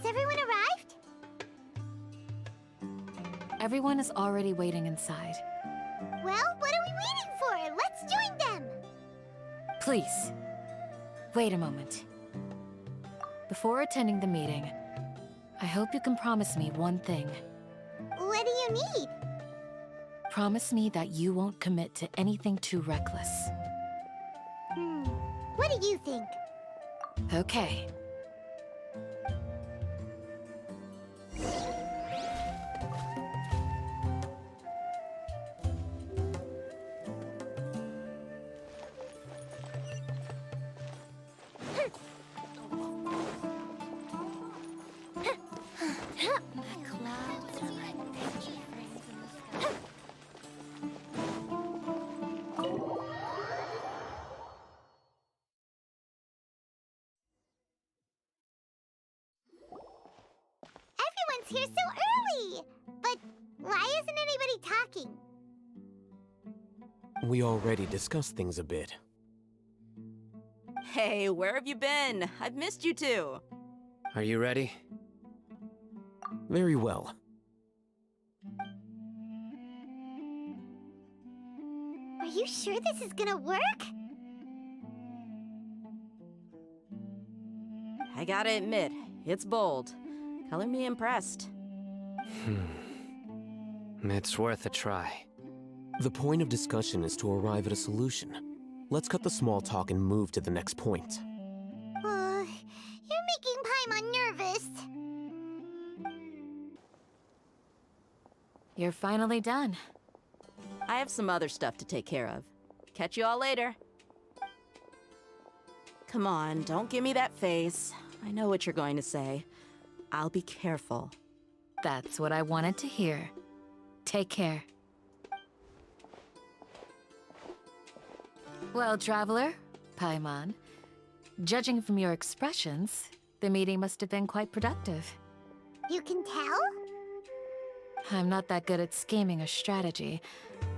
everyone arrived? Everyone is already waiting inside. Well, what are we waiting for? Let's join them! Please, wait a moment. Before attending the meeting, I hope you can promise me one thing. What do you need? Promise me that you won't commit to anything too reckless. What do you think? Okay. Everyone's here so early! But why isn't anybody talking? We already discussed things a bit. Hey, where have you been? I've missed you two. Are you ready? Very well. Are you sure this is gonna work? I gotta admit, it's bold. Color me impressed. It's worth a try. The point of discussion is to arrive at a solution. Let's cut the small talk and move to the next point. You're making Paimon nervous. You're finally done. I have some other stuff to take care of. Catch you all later. Come on, don't give me that face. I know what you're going to say. I'll be careful. That's what I wanted to hear. Take care. Well, Traveler, Paimon, judging from your expressions, the meeting must have been quite productive. You can tell? I'm not that good at scheming or strategy,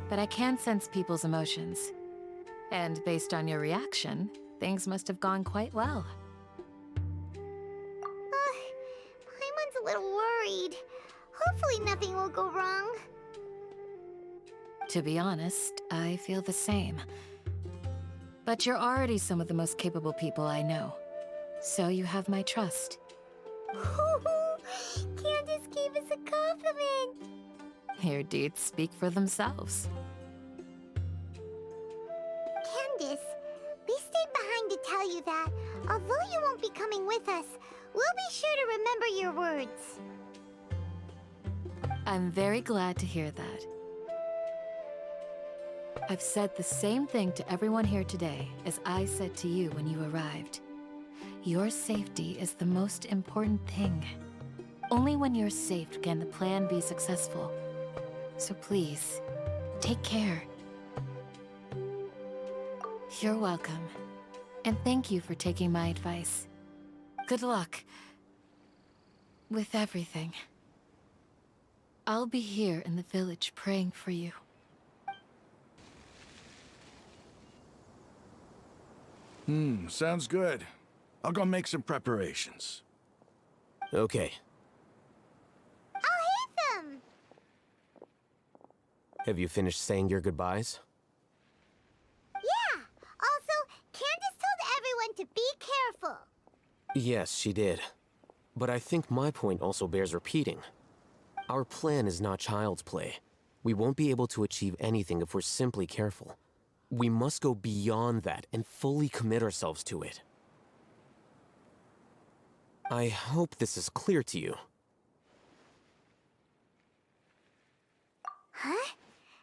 but I can sense people's emotions. And based on your reaction, things must have gone quite well. Paimon's a little worried. Hopefully nothing will go wrong. To be honest, I feel the same. But you're already some of the most capable people I know. So you have my trust. Candace gave us a compliment! Your deeds speak for themselves. Candace, we stayed behind to tell you that, although you won't be coming with us, we'll be sure to remember your words. I'm very glad to hear that. I've said the same thing to everyone here today as I said to you when you arrived. Your safety is the most important thing. Only when you're safe can the plan be successful. So please, take care. You're welcome. And thank you for taking my advice. Good luck with everything. I'll be here in the village praying for you. Sounds good. I'll go make some preparations. Okay. I'll hit them! Have you finished saying your goodbyes? Yeah! Also, Candace told everyone to be careful. Yes, she did. But I think my point also bears repeating. Our plan is not child's play. We won't be able to achieve anything if we're simply careful. We must go beyond that and fully commit ourselves to it. I hope this is clear to you. Huh?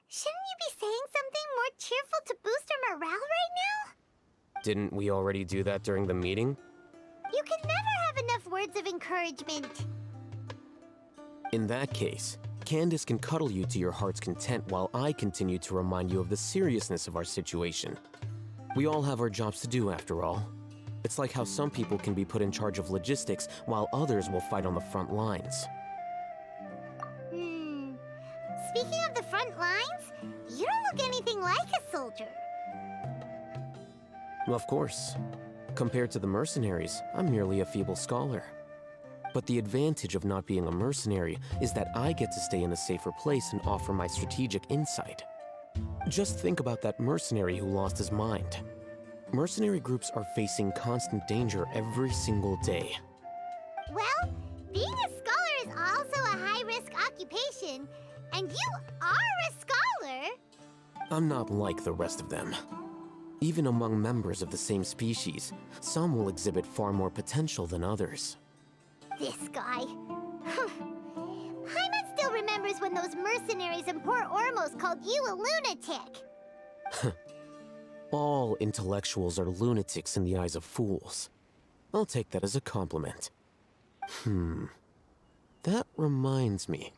Shouldn't you be saying something more cheerful to boost our morale right now? Didn't we already do that during the meeting? You can never have enough words of encouragement. In that case, Candace can cuddle you to your heart's content while I continue to remind you of the seriousness of our situation. We all have our jobs to do after all. It's like how some people can be put in charge of logistics while others will fight on the front lines. Speaking of the front lines, you don't look anything like a soldier. Of course. Compared to the mercenaries, I'm merely a feeble scholar. But the advantage of not being a mercenary is that I get to stay in a safer place and offer my strategic insight. Just think about that mercenary who lost his mind. Mercenary groups are facing constant danger every single day. Well, being a scholar is also a high-risk occupation, and you are a scholar. I'm not like the rest of them. Even among members of the same species, some will exhibit far more potential than others. This guy. Paimon still remembers when those mercenaries in Port Ormos called you a lunatic. All intellectuals are lunatics in the eyes of fools. I'll take that as a compliment. That reminds me.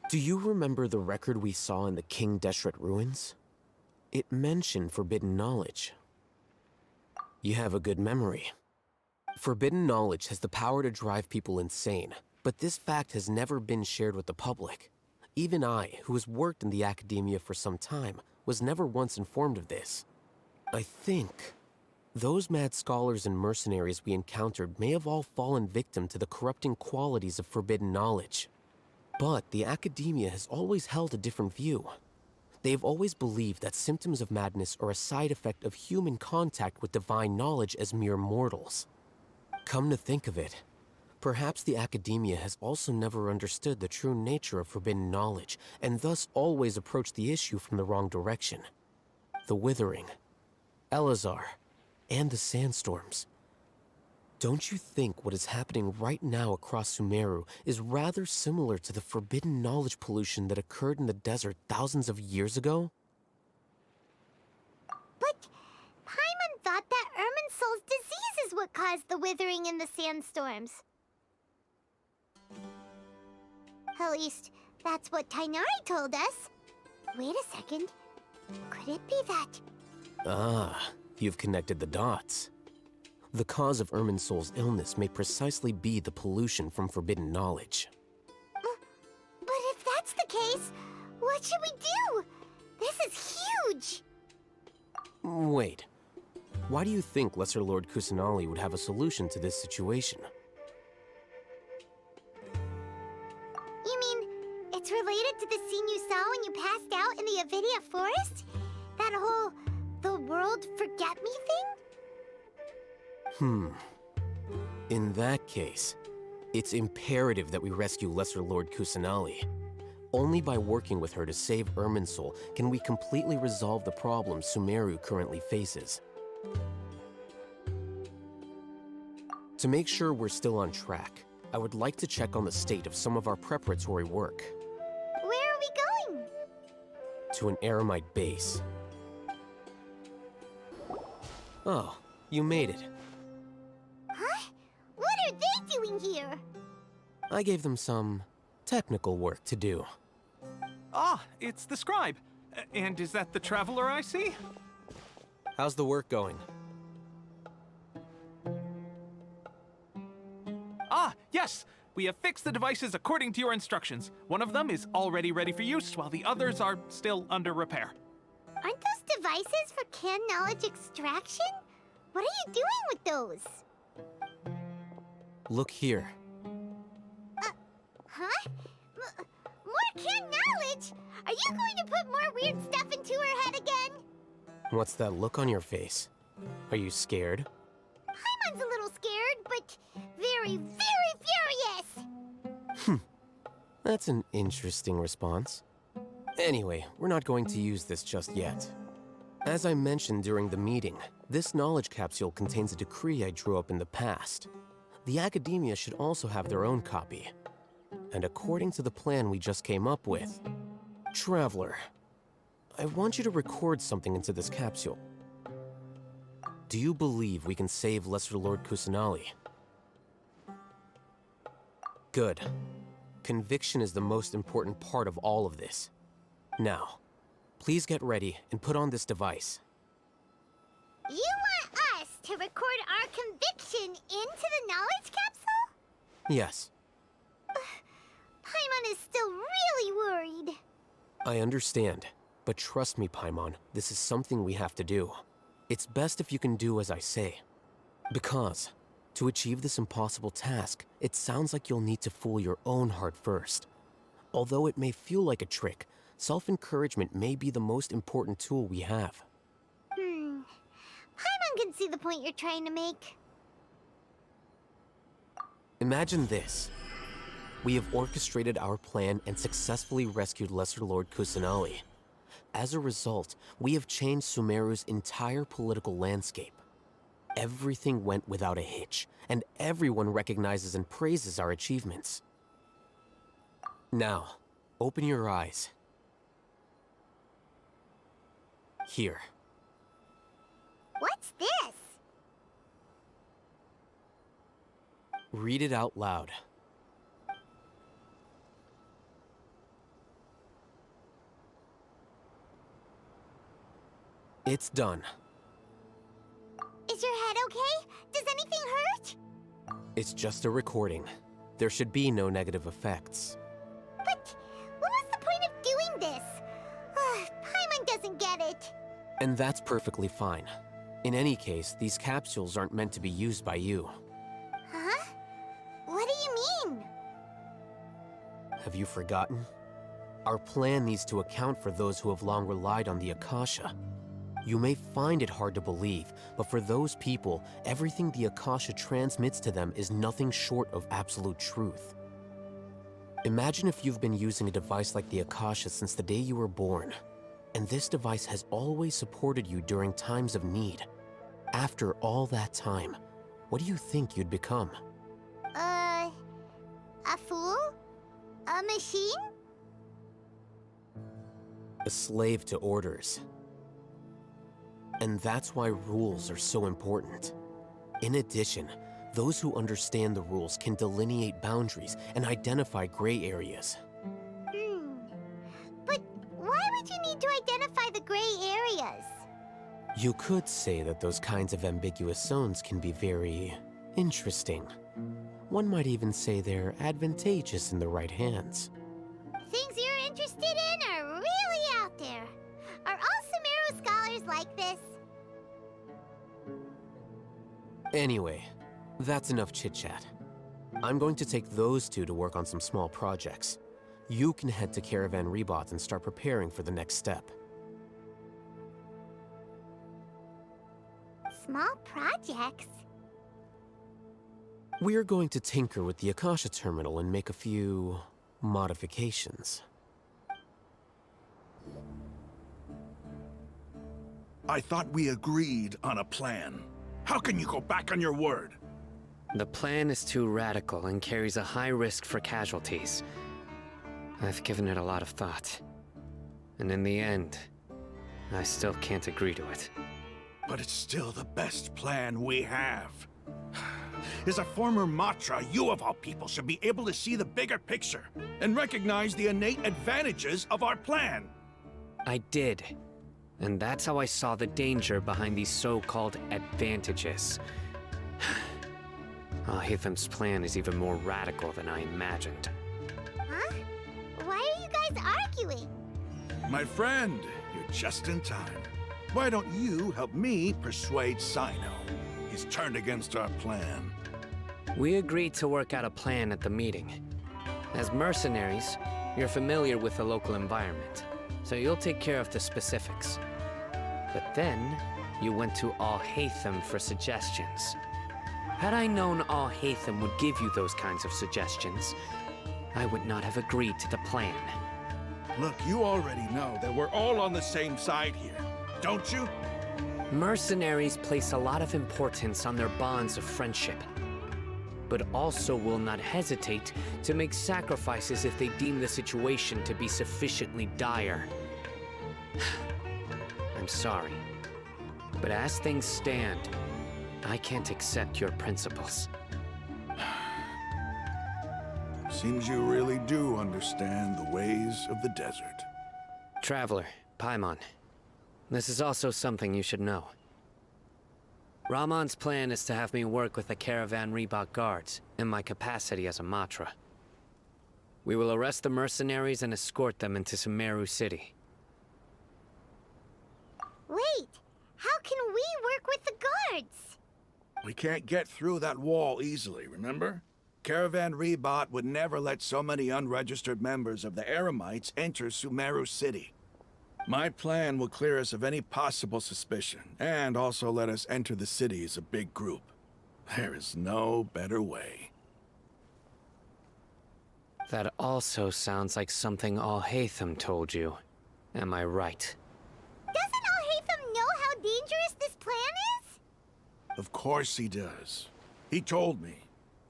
Do you remember the record we saw in the King Deshret ruins? It mentioned forbidden knowledge. You have a good memory. Forbidden knowledge has the power to drive people insane, but this fact has never been shared with the public. Even I, who has worked in the academia for some time, was never once informed of this. I think those mad scholars and mercenaries we encountered may have all fallen victim to the corrupting qualities of forbidden knowledge. But the academia has always held a different view. They've always believed that symptoms of madness are a side effect of human contact with divine knowledge as mere mortals. Come to think of it, perhaps the academia has also never understood the true nature of forbidden knowledge, and thus always approached the issue from the wrong direction. The Withering, Elazar, and the sandstorms. Don't you think what is happening right now across Sumeru is rather similar to the forbidden knowledge pollution that occurred in the desert thousands of years ago? But Paimon thought that Irminsul's disease is what caused the withering in the sandstorms. At least, that's what Tainari told us. Wait a second. Could it be that? Ah, you've connected the dots. The cause of Irminsul's illness may precisely be the pollution from forbidden knowledge. But if that's the case, what should we do? This is huge! Wait. Why do you think Lesser Lord Kusanali would have a solution to this situation? You mean, it's related to the scene you saw when you passed out in the Avidia forest? That whole, the world forget me thing? In that case, it's imperative that we rescue Lesser Lord Kusanali. Only by working with her to save Irminsul can we completely resolve the problems Sumeru currently faces. To make sure we're still on track, I would like to check on the state of some of our preparatory work. Where are we going? To an Eremite base. Oh, you made it. Huh? What are they doing here? I gave them some technical work to do. Ah, it's the scribe. And is that the traveler I see? How's the work going? Ah, yes! We have fixed the devices according to your instructions. One of them is already ready for use, while the others are still under repair. Aren't those devices for can knowledge extraction? What are you doing with those? Look here. Huh? More can knowledge? Are you going to put more weird stuff into her head again? What's that look on your face? Are you scared? Paimon's a little scared, but very, very furious! That's an interesting response. Anyway, we're not going to use this just yet. As I mentioned during the meeting, this knowledge capsule contains a decree I drew up in the past. The academia should also have their own copy. And according to the plan we just came up with, Traveler, I want you to record something into this capsule. Do you believe we can save Lesser Lord Kusanali? Good. Conviction is the most important part of all of this. Now, please get ready and put on this device. You want us to record our conviction into the knowledge capsule? Yes, Paimon is still really worried. I understand, but trust me, Paimon, this is something we have to do. It's best if you can do as I say. Because To achieve this impossible task, it sounds like you'll need to fool your own heart first. Although it may feel like a trick, self-encouragement may be the most important tool we have. Paimon can see the point you're trying to make. Imagine this. We have orchestrated our plan and successfully rescued Lesser Lord Kusanali. As a result, we have changed Sumeru's entire political landscape. Everything went without a hitch, and everyone recognizes and praises our achievements. Now, open your eyes. Here. What's this? Read it out loud. It's done. Is your head okay? Does anything hurt? It's just a recording. There should be no negative effects. But what was the point of doing this? Paimon doesn't get it. And that's perfectly fine. In any case, these capsules aren't meant to be used by you. Huh? What do you mean? Have you forgotten? Our plan needs to account for those who have long relied on the Akasha. You may find it hard to believe, but for those people, everything the Akasha transmits to them is nothing short of absolute truth. Imagine if you've been using a device like the Akasha since the day you were born, and this device has always supported you during times of need. After all that time, what do you think you'd become? A fool? A machine? A slave to orders. And that's why rules are so important. In addition, those who understand the rules can delineate boundaries and identify gray areas. But why would you need to identify the gray areas? You could say that those kinds of ambiguous zones can be very interesting. One might even say they're advantageous in the right hands. Things you're interested in are really out there. Are all Sumeru scholars like this? Anyway, that's enough chit-chat. I'm going to take those two to work on some small projects. You can head to Caravan Rebot and start preparing for the next step. Small projects? We're going to tinker with the Akasha terminal and make a few modifications. I thought we agreed on a plan. How can you go back on your word? The plan is too radical and carries a high risk for casualties. I've given it a lot of thought. And in the end, I still can't agree to it. But it's still the best plan we have. As a former Matra, you of all people should be able to see the bigger picture and recognize the innate advantages of our plan. I did. And that's how I saw the danger behind these so-called advantages. Al-Hitham's plan is even more radical than I imagined. Huh? Why are you guys arguing? My friend, you're just in time. Why don't you help me persuade Sino? He's turned against our plan. We agreed to work out a plan at the meeting. As mercenaries, you're familiar with the local environment, so you'll take care of the specifics. But then, you went to Al-Haitham for suggestions. Had I known Al-Haitham would give you those kinds of suggestions, I would not have agreed to the plan. Look, you already know that we're all on the same side here, don't you? Mercenaries place a lot of importance on their bonds of friendship, but also will not hesitate to make sacrifices if they deem the situation to be sufficiently dire. I'm sorry, but as things stand, I can't accept your principles. Seems you really do understand the ways of the desert. Traveler, Paimon, this is also something you should know. Ramon's plan is to have me work with the Caravan Rebot guards in my capacity as a Matra. We will arrest the mercenaries and escort them into Sumeru City. Wait, how can we work with the guards? We can't get through that wall easily, remember? Caravan Rebot would never let so many unregistered members of the Eremites enter Sumeru City. My plan will clear us of any possible suspicion, and also let us enter the city as a big group. There is no better way. That also sounds like something Al-Haytham told you. Am I right? Doesn't Al-Haytham know how dangerous this plan is? Of course he does. He told me,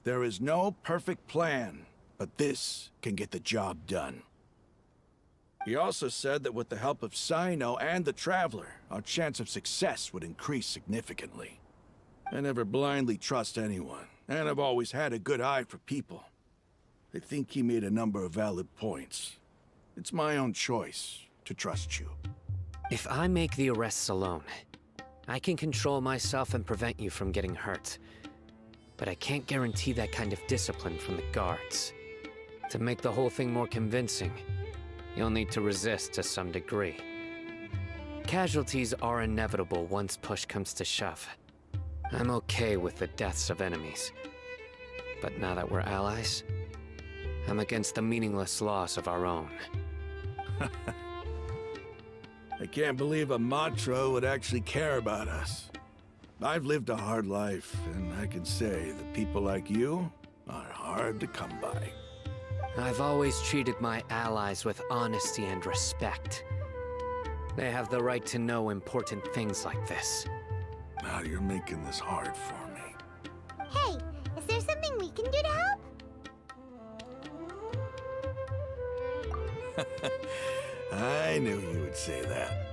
there is no perfect plan, but this can get the job done. He also said that with the help of Sino and the Traveler, our chance of success would increase significantly. I never blindly trust anyone, and I've always had a good eye for people. I think he made a number of valid points. It's my own choice to trust you. If I make the arrests alone, I can control myself and prevent you from getting hurt. But I can't guarantee that kind of discipline from the guards. To make the whole thing more convincing, you'll need to resist to some degree. Casualties are inevitable once push comes to shove. I'm okay with the deaths of enemies. But now that we're allies, I'm against the meaningless loss of our own. I can't believe a Matra would actually care about us. I've lived a hard life, and I can say that people like you are hard to come by. I've always treated my allies with honesty and respect. They have the right to know important things like this. Now you're making this hard for me. Hey, is there something we can do to help? I knew you would say that.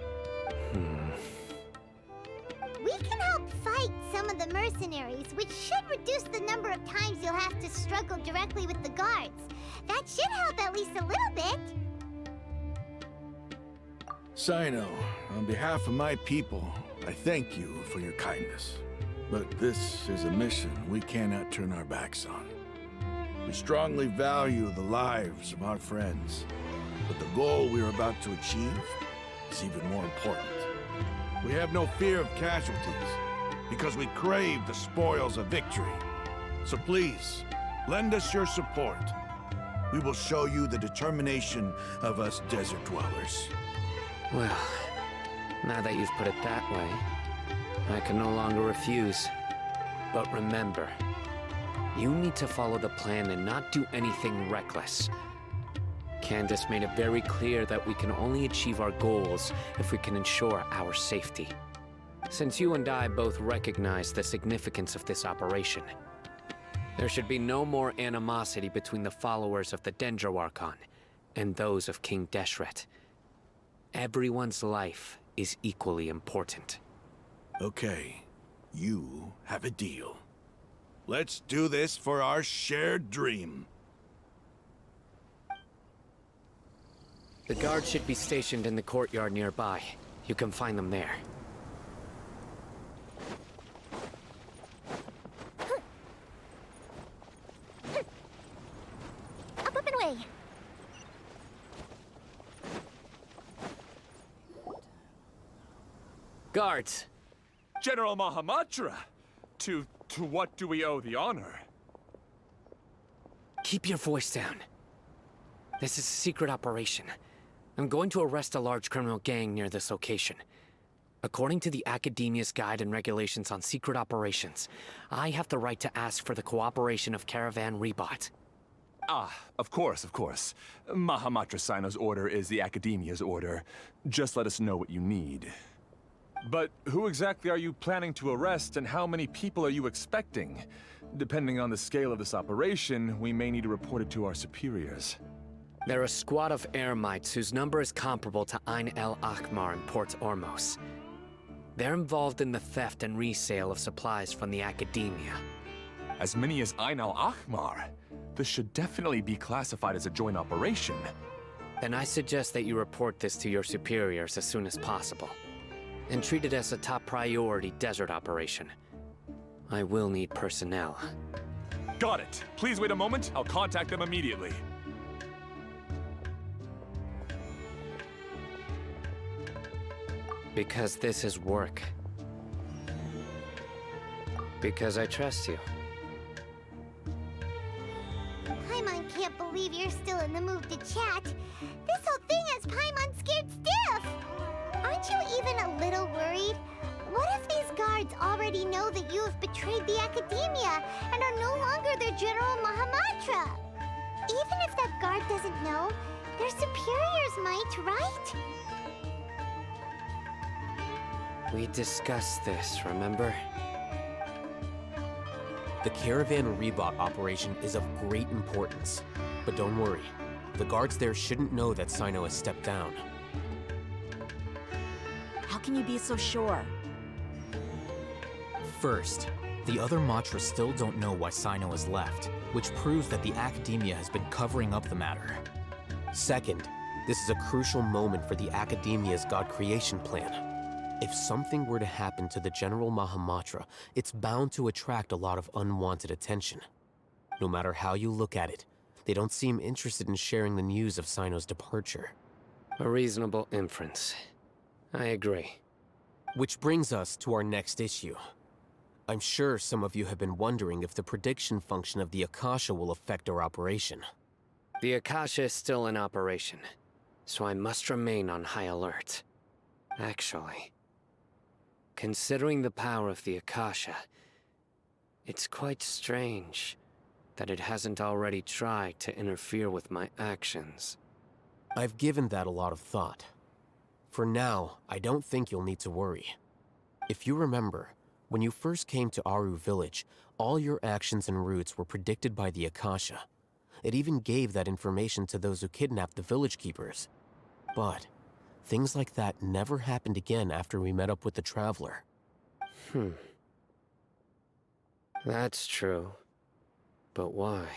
We can help fight some of the mercenaries, which should reduce the number of times you'll have to struggle directly with the guards. That should help at least a little bit. Sino, on behalf of my people, I thank you for your kindness. But this is a mission we cannot turn our backs on. We strongly value the lives of our friends, but the goal we are about to achieve is even more important. We have no fear of casualties, because we crave the spoils of victory. So please, lend us your support. We will show you the determination of us desert dwellers. Well, now that you've put it that way, I can no longer refuse. But remember, you need to follow the plan and not do anything reckless. Candace made it very clear that we can only achieve our goals if we can ensure our safety. Since you and I both recognize the significance of this operation, there should be no more animosity between the followers of the Dendro Archon and those of King Deshret. Everyone's life is equally important. Okay, you have a deal. Let's do this for our shared dream. The guards should be stationed in the courtyard nearby. You can find them there. Up and away. Guards! General Mahamatra! To what do we owe the honor? Keep your voice down. This is a secret operation. I'm going to arrest a large criminal gang near this location. According to the Academia's Guide and Regulations on Secret Operations, I have the right to ask for the cooperation of Caravan Rebot. Ah, of course, of course. Mahamatra Sino's order is the Academia's order. Just let us know what you need. But who exactly are you planning to arrest, and how many people are you expecting? Depending on the scale of this operation, we may need to report it to our superiors. They're a squad of Eremites whose number is comparable to Ain el Akhmar in Port Ormos. They're involved in the theft and resale of supplies from the Academia. As many as Ain al-Akhmar? This should definitely be classified as a joint operation. Then I suggest that you report this to your superiors as soon as possible, and treat it as a top priority desert operation. I will need personnel. Got it. Please wait a moment. I'll contact them immediately. Because this is work. Because I trust you. Paimon can't believe you're still in the mood to chat. This whole thing has Paimon scared stiff. Aren't you even a little worried? What if these guards already know that you have betrayed the Academia and are no longer their General Mahamatra? Even if that guard doesn't know, their superiors might, right? We discussed this, remember? The Caravan Rebot operation is of great importance. But don't worry, the guards there shouldn't know that Sino has stepped down. How can you be so sure? First, the other Matras still don't know why Sino has left, which proves that the Academia has been covering up the matter. Second, this is a crucial moment for the Academia's God creation plan. If something were to happen to the General Mahamatra, it's bound to attract a lot of unwanted attention. No matter how you look at it, they don't seem interested in sharing the news of Sino's departure. A reasonable inference. I agree. Which brings us to our next issue. I'm sure some of you have been wondering if the prediction function of the Akasha will affect our operation. The Akasha is still in operation, so I must remain on high alert. Actually, considering the power of the Akasha, it's quite strange that it hasn't already tried to interfere with my actions. I've given that a lot of thought. For now, I don't think you'll need to worry. If you remember, when you first came to Aru Village, all your actions and routes were predicted by the Akasha. It even gave that information to those who kidnapped the village keepers. But things like that never happened again after we met up with the Traveler. That's true. But why?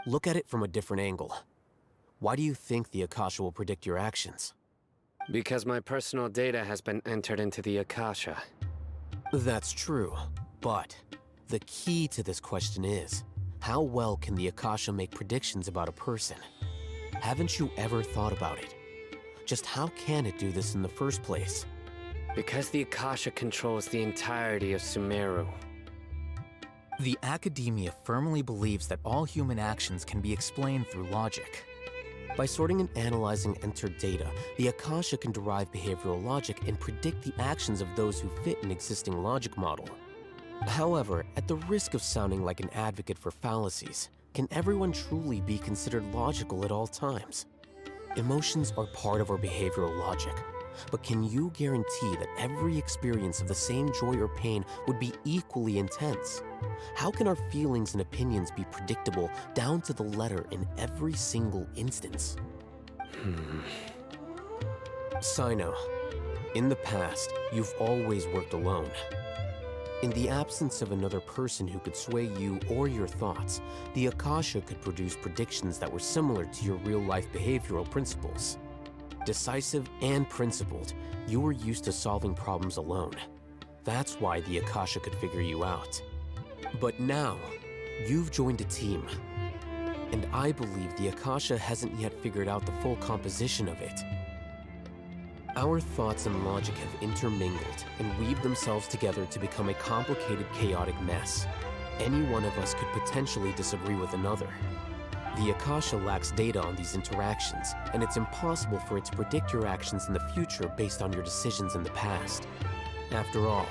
Look at it from a different angle. Why do you think the Akasha will predict your actions? Because my personal data has been entered into the Akasha. That's true, but the key to this question is, how well can the Akasha make predictions about a person? Haven't you ever thought about it? Just how can it do this in the first place? Because the Akasha controls the entirety of Sumeru. The Academia firmly believes that all human actions can be explained through logic. By sorting and analyzing entered data, the Akasha can derive behavioral logic and predict the actions of those who fit an existing logic model. However, at the risk of sounding like an advocate for fallacies, can everyone truly be considered logical at all times? Emotions are part of our behavioral logic, but can you guarantee that every experience of the same joy or pain would be equally intense? How can our feelings and opinions be predictable down to the letter in every single instance? Sino, in the past, you've always worked alone. In the absence of another person who could sway you or your thoughts, the Akasha could produce predictions that were similar to your real-life behavioral principles. Decisive and principled, you were used to solving problems alone. That's why the Akasha could figure you out. But now, you've joined a team. And I believe the Akasha hasn't yet figured out the full composition of it. Our thoughts and logic have intermingled and weaved themselves together to become a complicated, chaotic mess. Any one of us could potentially disagree with another. The Akasha lacks data on these interactions, and it's impossible for it to predict your actions in the future based on your decisions in the past. After all,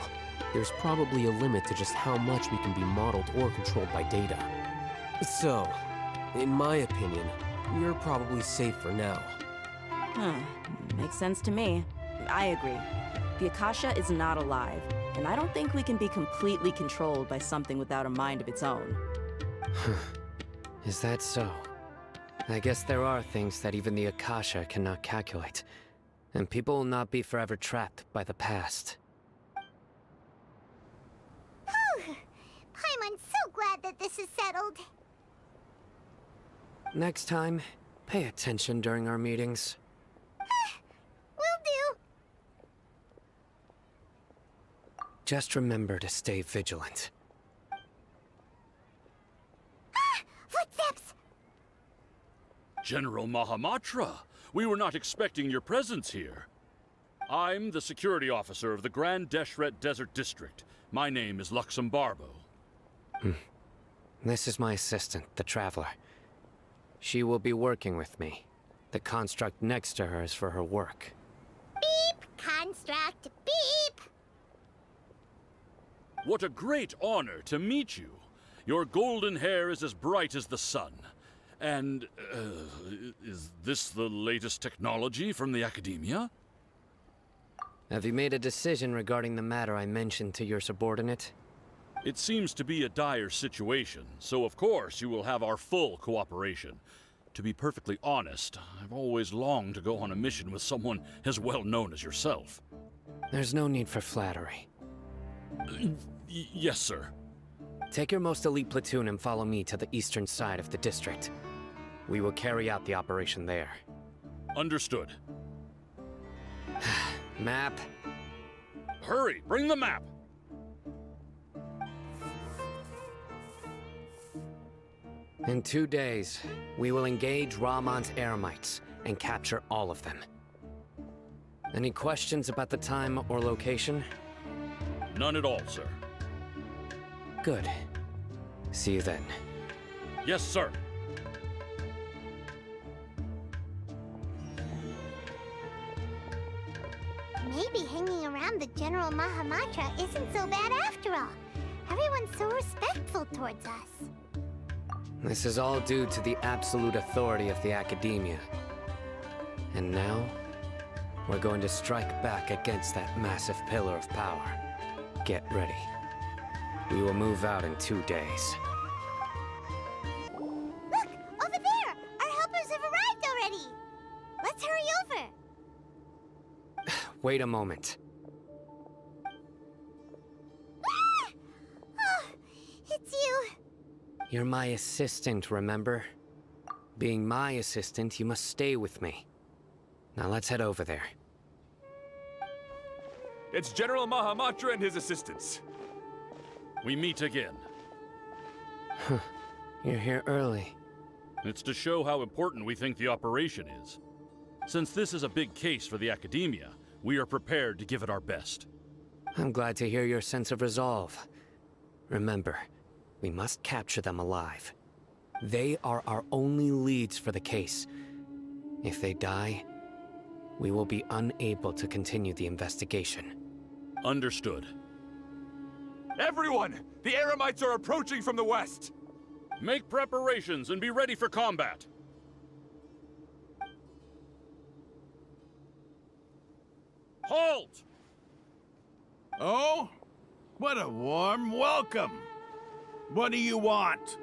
there's probably a limit to just how much we can be modeled or controlled by data. So, in my opinion, we're probably safe for now. Makes sense to me. I agree. The Akasha is not alive, and I don't think we can be completely controlled by something without a mind of its own. Is that so? I guess there are things that even the Akasha cannot calculate, and people will not be forever trapped by the past. Paimon's so glad that this is settled. Next time, pay attention during our meetings. Will do. Just remember to stay vigilant. Footsteps! General Mahamatra, we were not expecting your presence here. I'm the security officer of the Grand Deshret Desert District. My name is Luxembarbo. This is my assistant, the Traveler. She will be working with me. The construct next to her is for her work. Beep! Construct, beep! What a great honor to meet you. Your golden hair is as bright as the sun. And, is this the latest technology from the Academia? Have you made a decision regarding the matter I mentioned to your subordinate? It seems to be a dire situation, so of course you will have our full cooperation. To be perfectly honest, I've always longed to go on a mission with someone as well known as yourself. There's no need for flattery. Yes, sir. Take your most elite platoon and follow me to the eastern side of the district. We will carry out the operation there. Understood. Map. Hurry, bring the map! In 2 days, we will engage Rahman's Eremites and capture all of them. Any questions about the time or location? None at all, sir. Good. See you then. Yes, sir. Maybe hanging around the General Mahamatra isn't so bad after all. Everyone's so respectful towards us. This is all due to the absolute authority of the Academia. And now, we're going to strike back against that massive pillar of power. Get ready. We will move out in 2 days. Look! Over there! Our helpers have arrived already! Let's hurry over! Wait a moment. Ah! Oh, it's you! You're my assistant, remember? Being my assistant, you must stay with me. Now let's head over there. It's General Mahamatra and his assistants. We meet again. You're here early. It's to show how important we think the operation is. Since this is a big case for the Academia, we are prepared to give it our best. I'm glad to hear your sense of resolve. Remember, we must capture them alive. They are our only leads for the case. If they die, we will be unable to continue the investigation. Understood. Everyone! The Eremites are approaching from the west! Make preparations and be ready for combat. Halt! Oh? What a warm welcome! What do you want?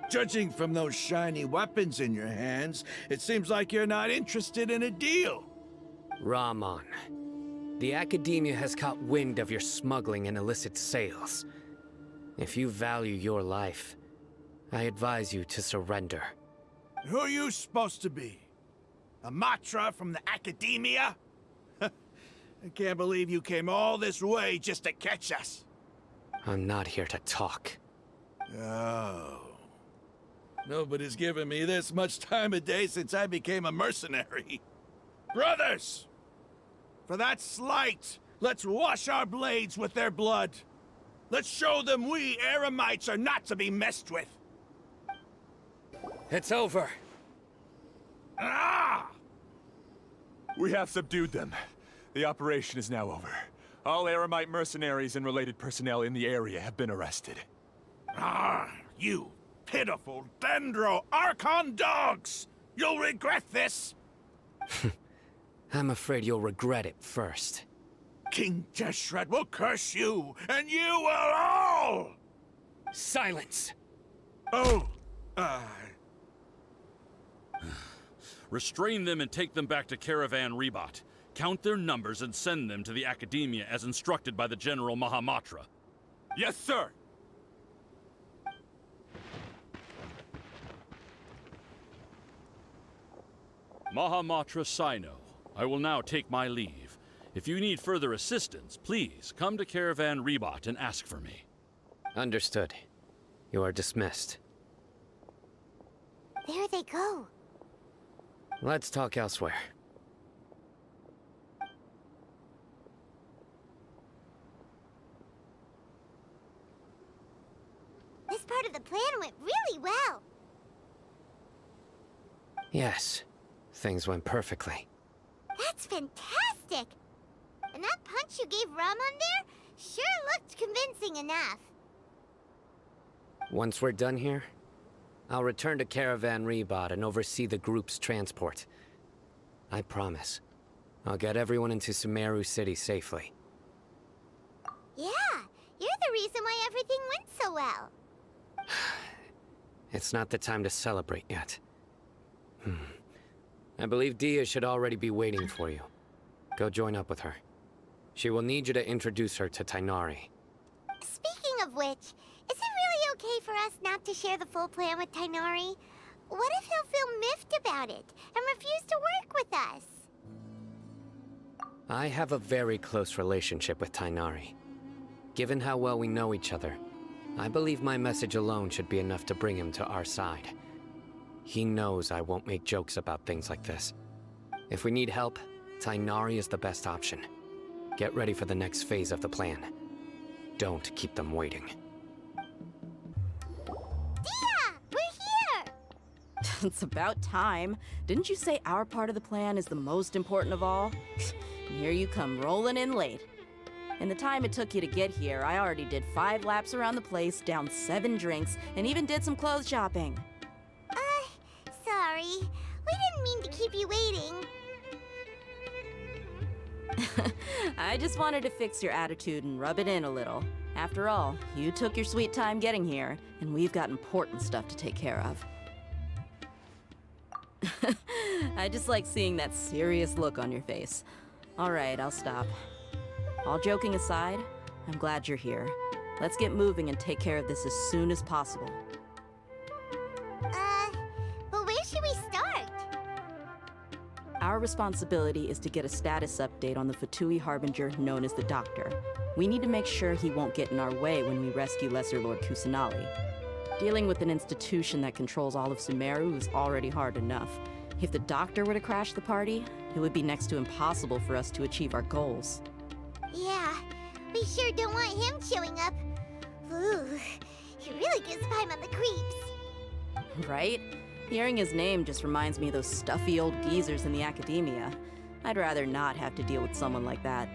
Judging from those shiny weapons in your hands, it seems like you're not interested in a deal. Rahman, the Academia has caught wind of your smuggling and illicit sales. If you value your life, I advise you to surrender. Who are you supposed to be? A Matra from the Academia? I can't believe you came all this way just to catch us. I'm not here to talk. Oh. Nobody's given me this much time of day since I became a mercenary. Brothers! For that slight, let's wash our blades with their blood. Let's show them we Eremites are not to be messed with. It's over. Ah! We have subdued them. The operation is now over. All Eremite mercenaries and related personnel in the area have been arrested. Ah, you pitiful Dendro Archon dogs! You'll regret this! I'm afraid you'll regret it first. King Jeshret will curse you, and you will all! Silence! Oh, Restrain them and take them back to Caravan Rebot. Count their numbers and send them to the Academia as instructed by the General Mahamatra. Yes, sir! Mahamatra Sino, I will now take my leave. If you need further assistance, please come to Caravan Rebot and ask for me. Understood. You are dismissed. There they go. Let's talk elsewhere. part of the plan went really well. Yes, things went perfectly. That's fantastic! And that punch you gave Rum on there sure looked convincing enough. Once we're done here, I'll return to Caravan Rebot and oversee the group's transport. I promise. I'll get everyone into Sumeru City safely. Yeah, you're the reason why everything went so well. It's not the time to celebrate yet. I believe Dia should already be waiting for you. Go join up with her. She will need you to introduce her to Tainari. Speaking of which, is it really okay for us not to share the full plan with Tainari? What if he'll feel miffed about it and refuse to work with us? I have a very close relationship with Tainari. Given how well we know each other, I believe my message alone should be enough to bring him to our side. He knows I won't make jokes about things like this. If we need help, Tainari is the best option. Get ready for the next phase of the plan. Don't keep them waiting. Dia! We're here! It's about time. Didn't you say our part of the plan is the most important of all? And here you come rolling in late. In the time it took you to get here, I already did 5 laps around the place, downed 7 drinks, and even did some clothes shopping. Sorry. We didn't mean to keep you waiting. I just wanted to fix your attitude and rub it in a little. After all, you took your sweet time getting here, and we've got important stuff to take care of. I just like seeing that serious look on your face. All right, I'll stop. All joking aside, I'm glad you're here. Let's get moving and take care of this as soon as possible. But where should we start? Our responsibility is to get a status update on the Fatui Harbinger known as the Doctor. We need to make sure he won't get in our way when we rescue Lesser Lord Kusanali. Dealing with an institution that controls all of Sumeru is already hard enough. If the Doctor were to crash the party, it would be next to impossible for us to achieve our goals. Yeah, we sure don't want him showing up. Ooh, he really gives Paimon the creeps. Right? Hearing his name just reminds me of those stuffy old geezers in the academia. I'd rather not have to deal with someone like that.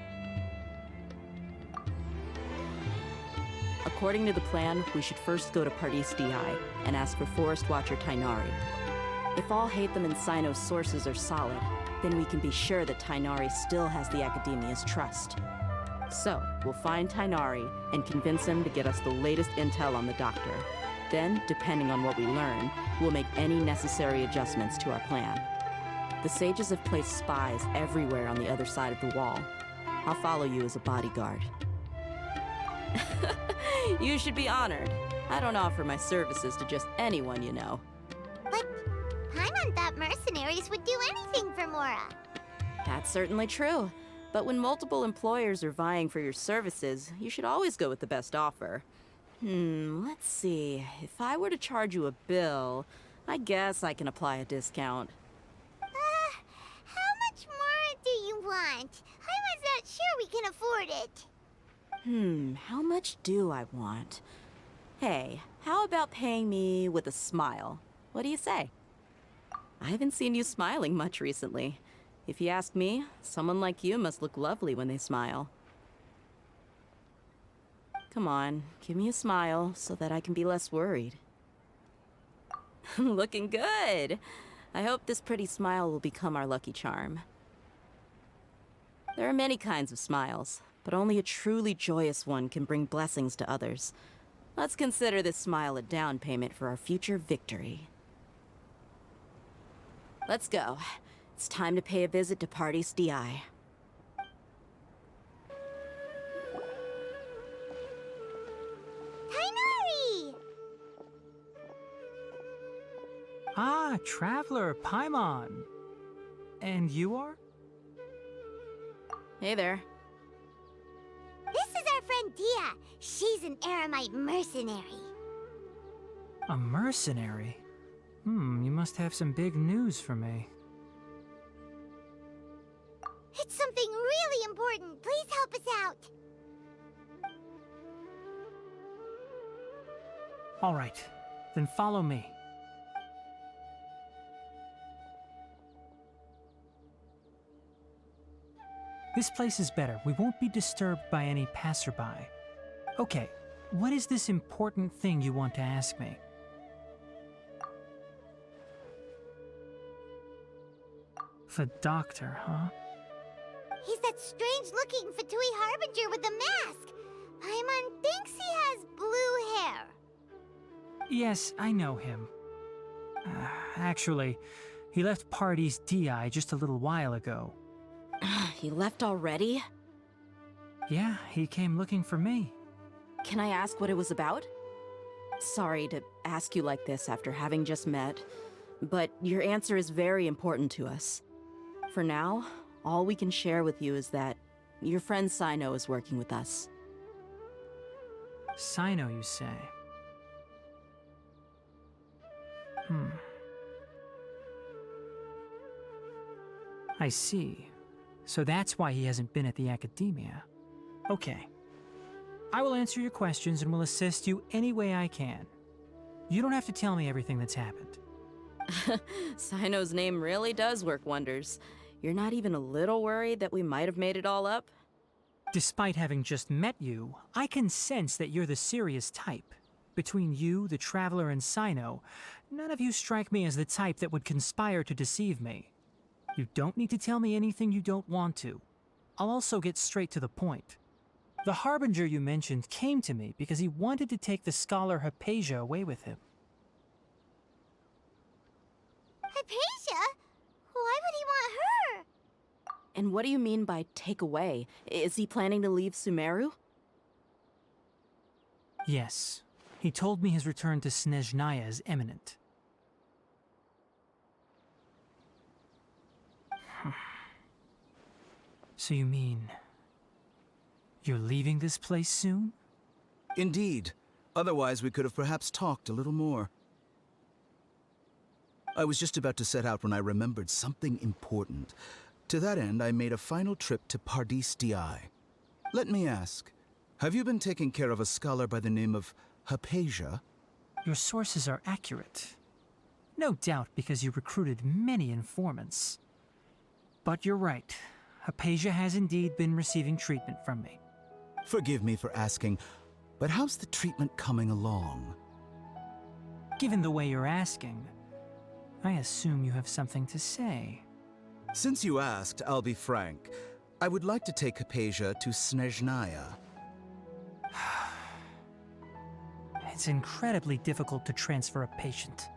According to the plan, we should first go to Pardis DI and ask for Forest Watcher Tainari. If all Hatham and Sino's sources are solid, then we can be sure that Tainari still has the academia's trust. So, we'll find Tainari and convince him to get us the latest intel on the Doctor. Then, depending on what we learn, we'll make any necessary adjustments to our plan. The sages have placed spies everywhere on the other side of the wall. I'll follow you as a bodyguard. You should be honored. I don't offer my services to just anyone you know. But Paimon thought mercenaries would do anything for Mora. That's certainly true. But when multiple employers are vying for your services, you should always go with the best offer. Let's see. If I were to charge you a bill, I guess I can apply a discount. How much more do you want? Paimon's not sure we can afford it. How much do I want? Hey, how about paying me with a smile? What do you say? I haven't seen you smiling much recently. If you ask me, someone like you must look lovely when they smile. Come on, give me a smile so that I can be less worried. Looking good! I hope this pretty smile will become our lucky charm. There are many kinds of smiles, but only a truly joyous one can bring blessings to others. Let's consider this smile a down payment for our future victory. Let's go. It's time to pay a visit to Pardis DI. Tainari! Ah, Traveler, Paimon. And you are? Hey there. This is our friend Dia. She's an Aramite mercenary. A mercenary? You must have some big news for me. It's something really important. Please help us out. All right, then follow me. This place is better. We won't be disturbed by any passerby. Okay, what is this important thing you want to ask me? The doctor, huh? He's that strange-looking Fatui Harbinger with the mask. Paimon thinks he has blue hair. Yes, I know him. Actually, he left Party's DI just a little while ago. He left already? Yeah, he came looking for me. Can I ask what it was about? Sorry to ask you like this after having just met, but your answer is very important to us. For now, all we can share with you is that your friend Sino is working with us. Sino, you say? I see. So that's why he hasn't been at the academia. Okay. I will answer your questions and will assist you any way I can. You don't have to tell me everything that's happened. Sino's name really does work wonders. You're not even a little worried that we might have made it all up? Despite having just met you, I can sense that you're the serious type. Between you, the Traveler, and Sino, none of you strike me as the type that would conspire to deceive me. You don't need to tell me anything you don't want to. I'll also get straight to the point. The Harbinger you mentioned came to me because he wanted to take the scholar Hypatia away with him. Hypatia? Why would he want her? And what do you mean by take away? Is he planning to leave Sumeru? Yes. He told me his return to Snezhnaya is imminent. So you mean... you're leaving this place soon? Indeed. Otherwise, we could have perhaps talked a little more. I was just about to set out when I remembered something important. To that end, I made a final trip to Pardis DI. Let me ask, have you been taking care of a scholar by the name of Hypatia? Your sources are accurate. No doubt because you recruited many informants. But you're right. Hypatia has indeed been receiving treatment from me. Forgive me for asking, but how's the treatment coming along? Given the way you're asking, I assume you have something to say. Since you asked, I'll be frank. I would like to take Hypatia to Snezhnaya. It's incredibly difficult to transfer a patient.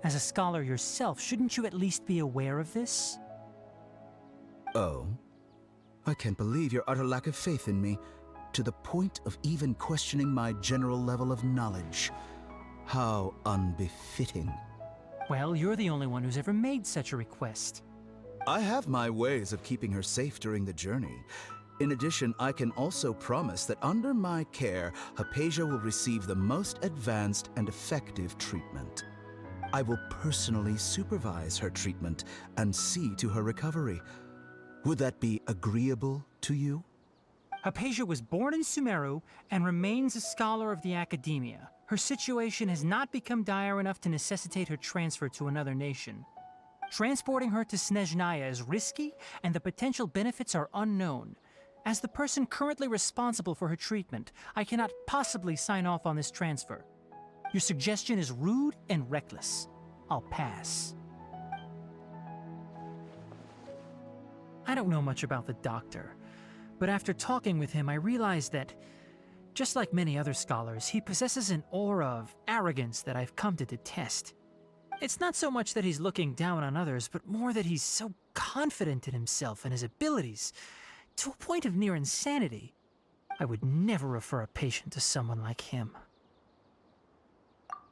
As a scholar yourself, shouldn't you at least be aware of this? Oh? I can't believe your utter lack of faith in me, to the point of even questioning my general level of knowledge. How unbefitting. Well, you're the only one who's ever made such a request. I have my ways of keeping her safe during the journey. In addition, I can also promise that under my care, Hypatia will receive the most advanced and effective treatment. I will personally supervise her treatment and see to her recovery. Would that be agreeable to you? Hypatia was born in Sumeru and remains a scholar of the academia. Her situation has not become dire enough to necessitate her transfer to another nation. Transporting her to Snezhnaya is risky, and the potential benefits are unknown. As the person currently responsible for her treatment, I cannot possibly sign off on this transfer. Your suggestion is rude and reckless. I'll pass. I don't know much about the doctor, but after talking with him, I realized that, just like many other scholars, he possesses an aura of arrogance that I've come to detest. It's not so much that he's looking down on others, but more that he's so confident in himself and his abilities, to a point of near insanity. I would never refer a patient to someone like him.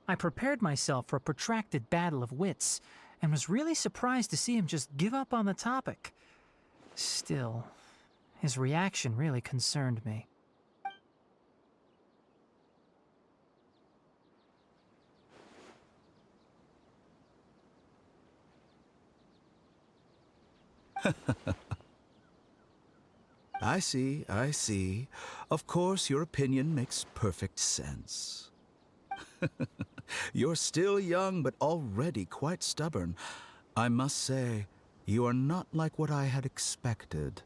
I prepared myself for a protracted battle of wits, and was really surprised to see him just give up on the topic. Still, his reaction really concerned me. I see, I see. Of course, your opinion makes perfect sense. You're still young, but already quite stubborn. I must say, you are not like what I had expected.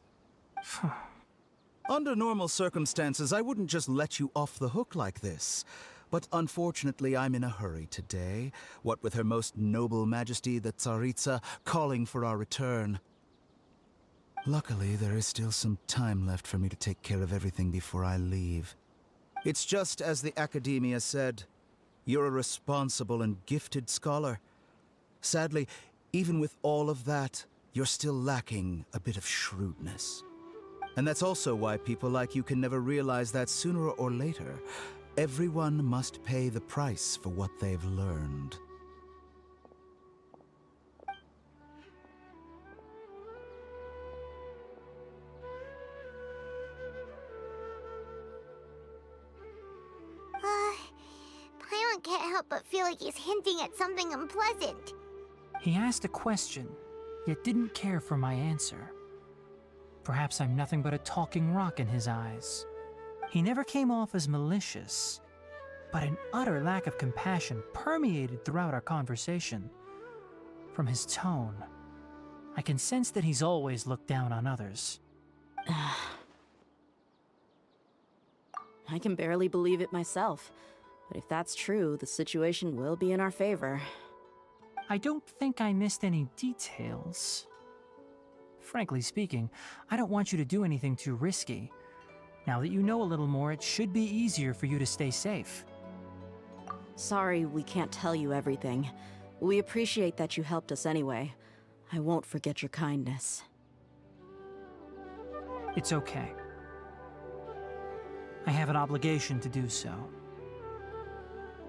Under normal circumstances, I wouldn't just let you off the hook like this. But unfortunately, I'm in a hurry today, what with Her Most Noble Majesty the Tsaritsa calling for our return. Luckily, there is still some time left for me to take care of everything before I leave. It's just as the Academia said, you're a responsible and gifted scholar. Sadly, even with all of that, you're still lacking a bit of shrewdness. And that's also why people like you can never realize that sooner or later, everyone must pay the price for what they've learned. Paimon can't help but feel like he's hinting at something unpleasant. He asked a question, yet didn't care for my answer. Perhaps I'm nothing but a talking rock in his eyes. He never came off as malicious, but an utter lack of compassion permeated throughout our conversation. From his tone, I can sense that he's always looked down on others. I can barely believe it myself, but if that's true, the situation will be in our favor. I don't think I missed any details. Frankly speaking, I don't want you to do anything too risky. Now that you know a little more, it should be easier for you to stay safe. Sorry we can't tell you everything. We appreciate that you helped us anyway. I won't forget your kindness. It's okay. I have an obligation to do so.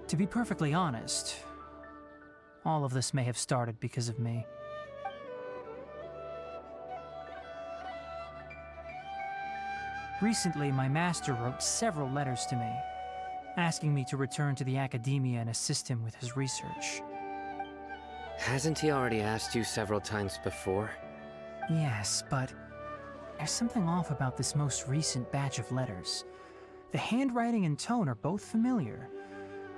To be perfectly honest, all of this may have started because of me. Recently, my master wrote several letters to me, asking me to return to the Academia and assist him with his research. Hasn't he already asked you several times before? Yes, but there's something off about this most recent batch of letters. The handwriting and tone are both familiar,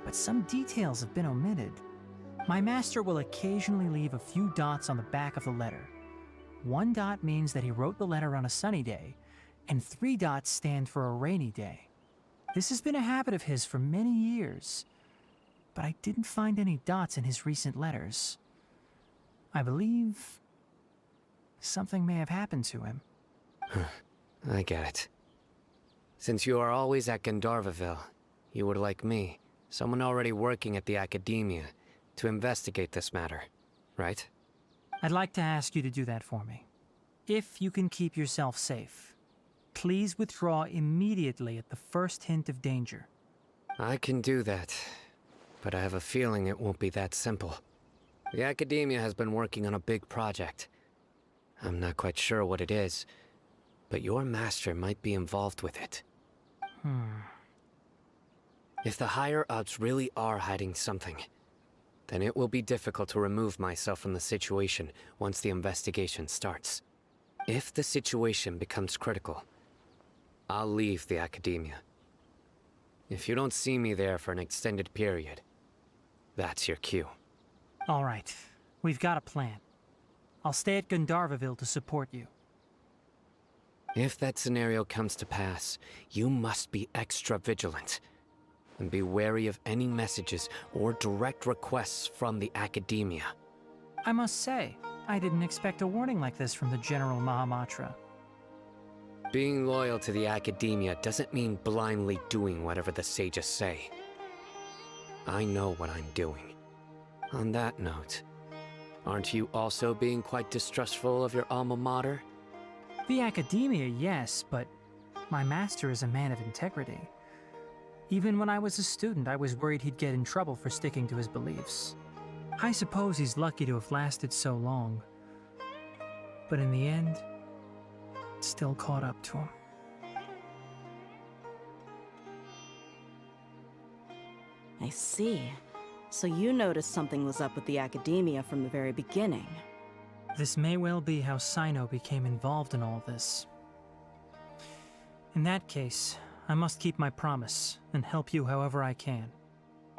but some details have been omitted. My master will occasionally leave a few dots on the back of the letter. 1 dot means that he wrote the letter on a sunny day, and 3 dots stand for a rainy day. This has been a habit of his for many years, but I didn't find any dots in his recent letters. I believe something may have happened to him. I get it. Since you are always at Gandharvaville, you would like me, someone already working at the Academia, to investigate this matter, right? I'd like to ask you to do that for me. If you can keep yourself safe, please withdraw immediately at the first hint of danger. I can do that, but I have a feeling it won't be that simple. The Academia has been working on a big project. I'm not quite sure what it is, but your master might be involved with it. If the higher-ups really are hiding something, then it will be difficult to remove myself from the situation once the investigation starts. If the situation becomes critical, I'll leave the Academia. If you don't see me there for an extended period, that's your cue. All right, we've got a plan. I'll stay at Gandharvaville to support you. If that scenario comes to pass, you must be extra vigilant. And be wary of any messages or direct requests from the Academia. I must say, I didn't expect a warning like this from the General Mahamatra. Being loyal to the Academia doesn't mean blindly doing whatever the sages say. I know what I'm doing. On that note, aren't you also being quite distrustful of your alma mater? The Academia, yes, but my master is a man of integrity. Even when I was a student, I was worried he'd get in trouble for sticking to his beliefs. I suppose he's lucky to have lasted so long. But in the end, it still caught up to him. I see. So you noticed something was up with the Academia from the very beginning. This may well be how Sino became involved in all this. In that case, I must keep my promise and help you however I can.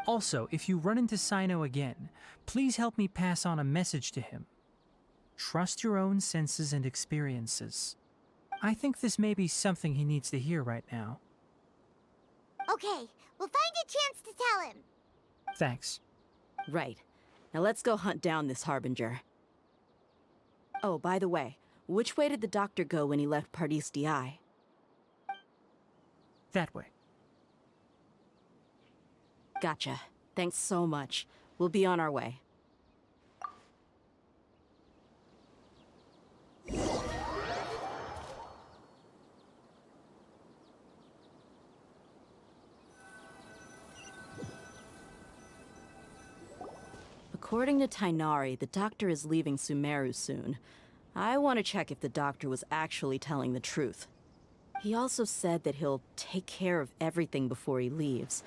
Also, if you run into Sino again, please help me pass on a message to him. Trust your own senses and experiences. I think this may be something he needs to hear right now. Okay, we'll find a chance to tell him. Thanks. Right. Now let's go hunt down this Harbinger. Oh, by the way, which way did the doctor go when he left Pardis DI? That way. Gotcha. Thanks so much. We'll be on our way. According to Tainari, the doctor is leaving Sumeru soon. I want to check if the doctor was actually telling the truth. He also said that he'll take care of everything before he leaves.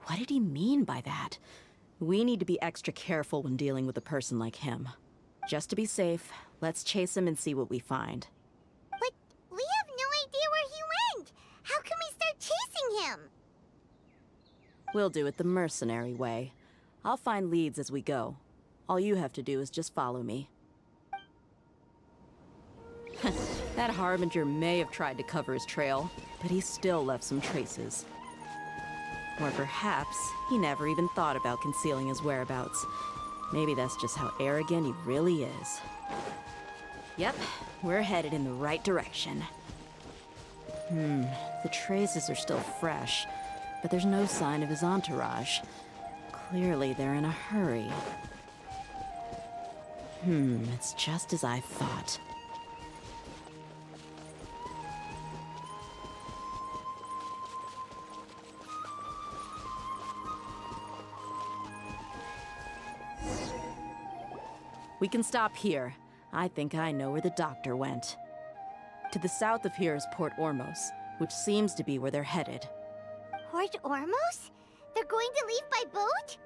What did he mean by that? We need to be extra careful when dealing with a person like him. Just to be safe, let's chase him and see what we find. But we have no idea where he went. How can we start chasing him? We'll do it the mercenary way. I'll find leads as we go. All you have to do is just follow me. That Harbinger may have tried to cover his trail, but he still left some traces. Or perhaps he never even thought about concealing his whereabouts. Maybe that's just how arrogant he really is. Yep, we're headed in the right direction. The traces are still fresh, but there's no sign of his entourage. Clearly they're in a hurry. It's just as I thought. We can stop here. I think I know where the doctor went. To the south of here is Port Ormos, which seems to be where they're headed. Port Ormos? They're going to leave by boat?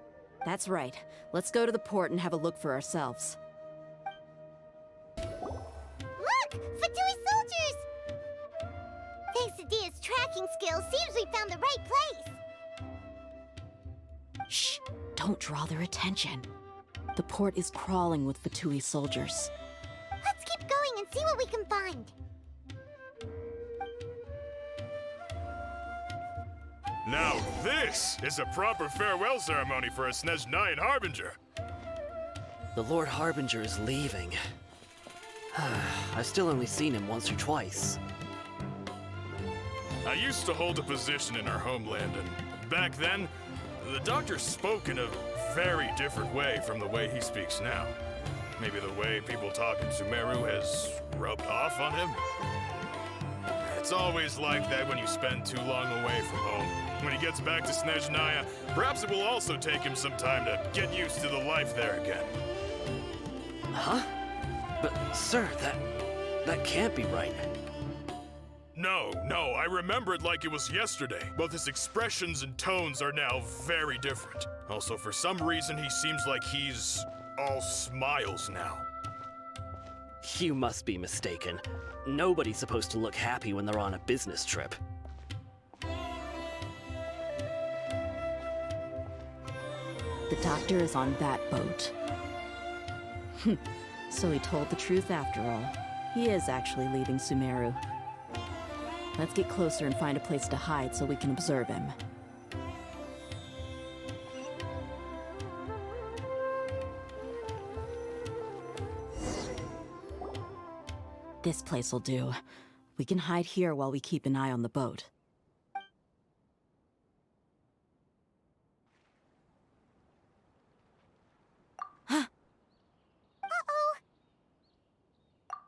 That's right. Let's go to the port and have a look for ourselves. Look! Fatui soldiers! Thanks to Dia's tracking skills, seems we found the right place. Shh! Don't draw their attention. The port is crawling with Fatui soldiers. Let's keep going and see what we can find. Now this is a proper farewell ceremony for a Snezhnayan Harbinger. The Lord Harbinger is leaving. I've still only seen him once or twice. I used to hold a position in our homeland, and back then, the doctor spoke in a very different way from the way he speaks now. Maybe the way people talk in Sumeru has rubbed off on him? It's always like that when you spend too long away from home. When he gets back to Snezhnaya, perhaps it will also take him some time to get used to the life there again. Huh? But, sir, that can't be right. No, I remember it like it was yesterday. Both his expressions and tones are now very different. Also, for some reason, he seems like he's all smiles now. You must be mistaken. Nobody's supposed to look happy when they're on a business trip. The doctor is on that boat. So he told the truth after all. He is actually leaving Sumeru. Let's get closer and find a place to hide so we can observe him. This place will do. We can hide here while we keep an eye on the boat. Uh-oh.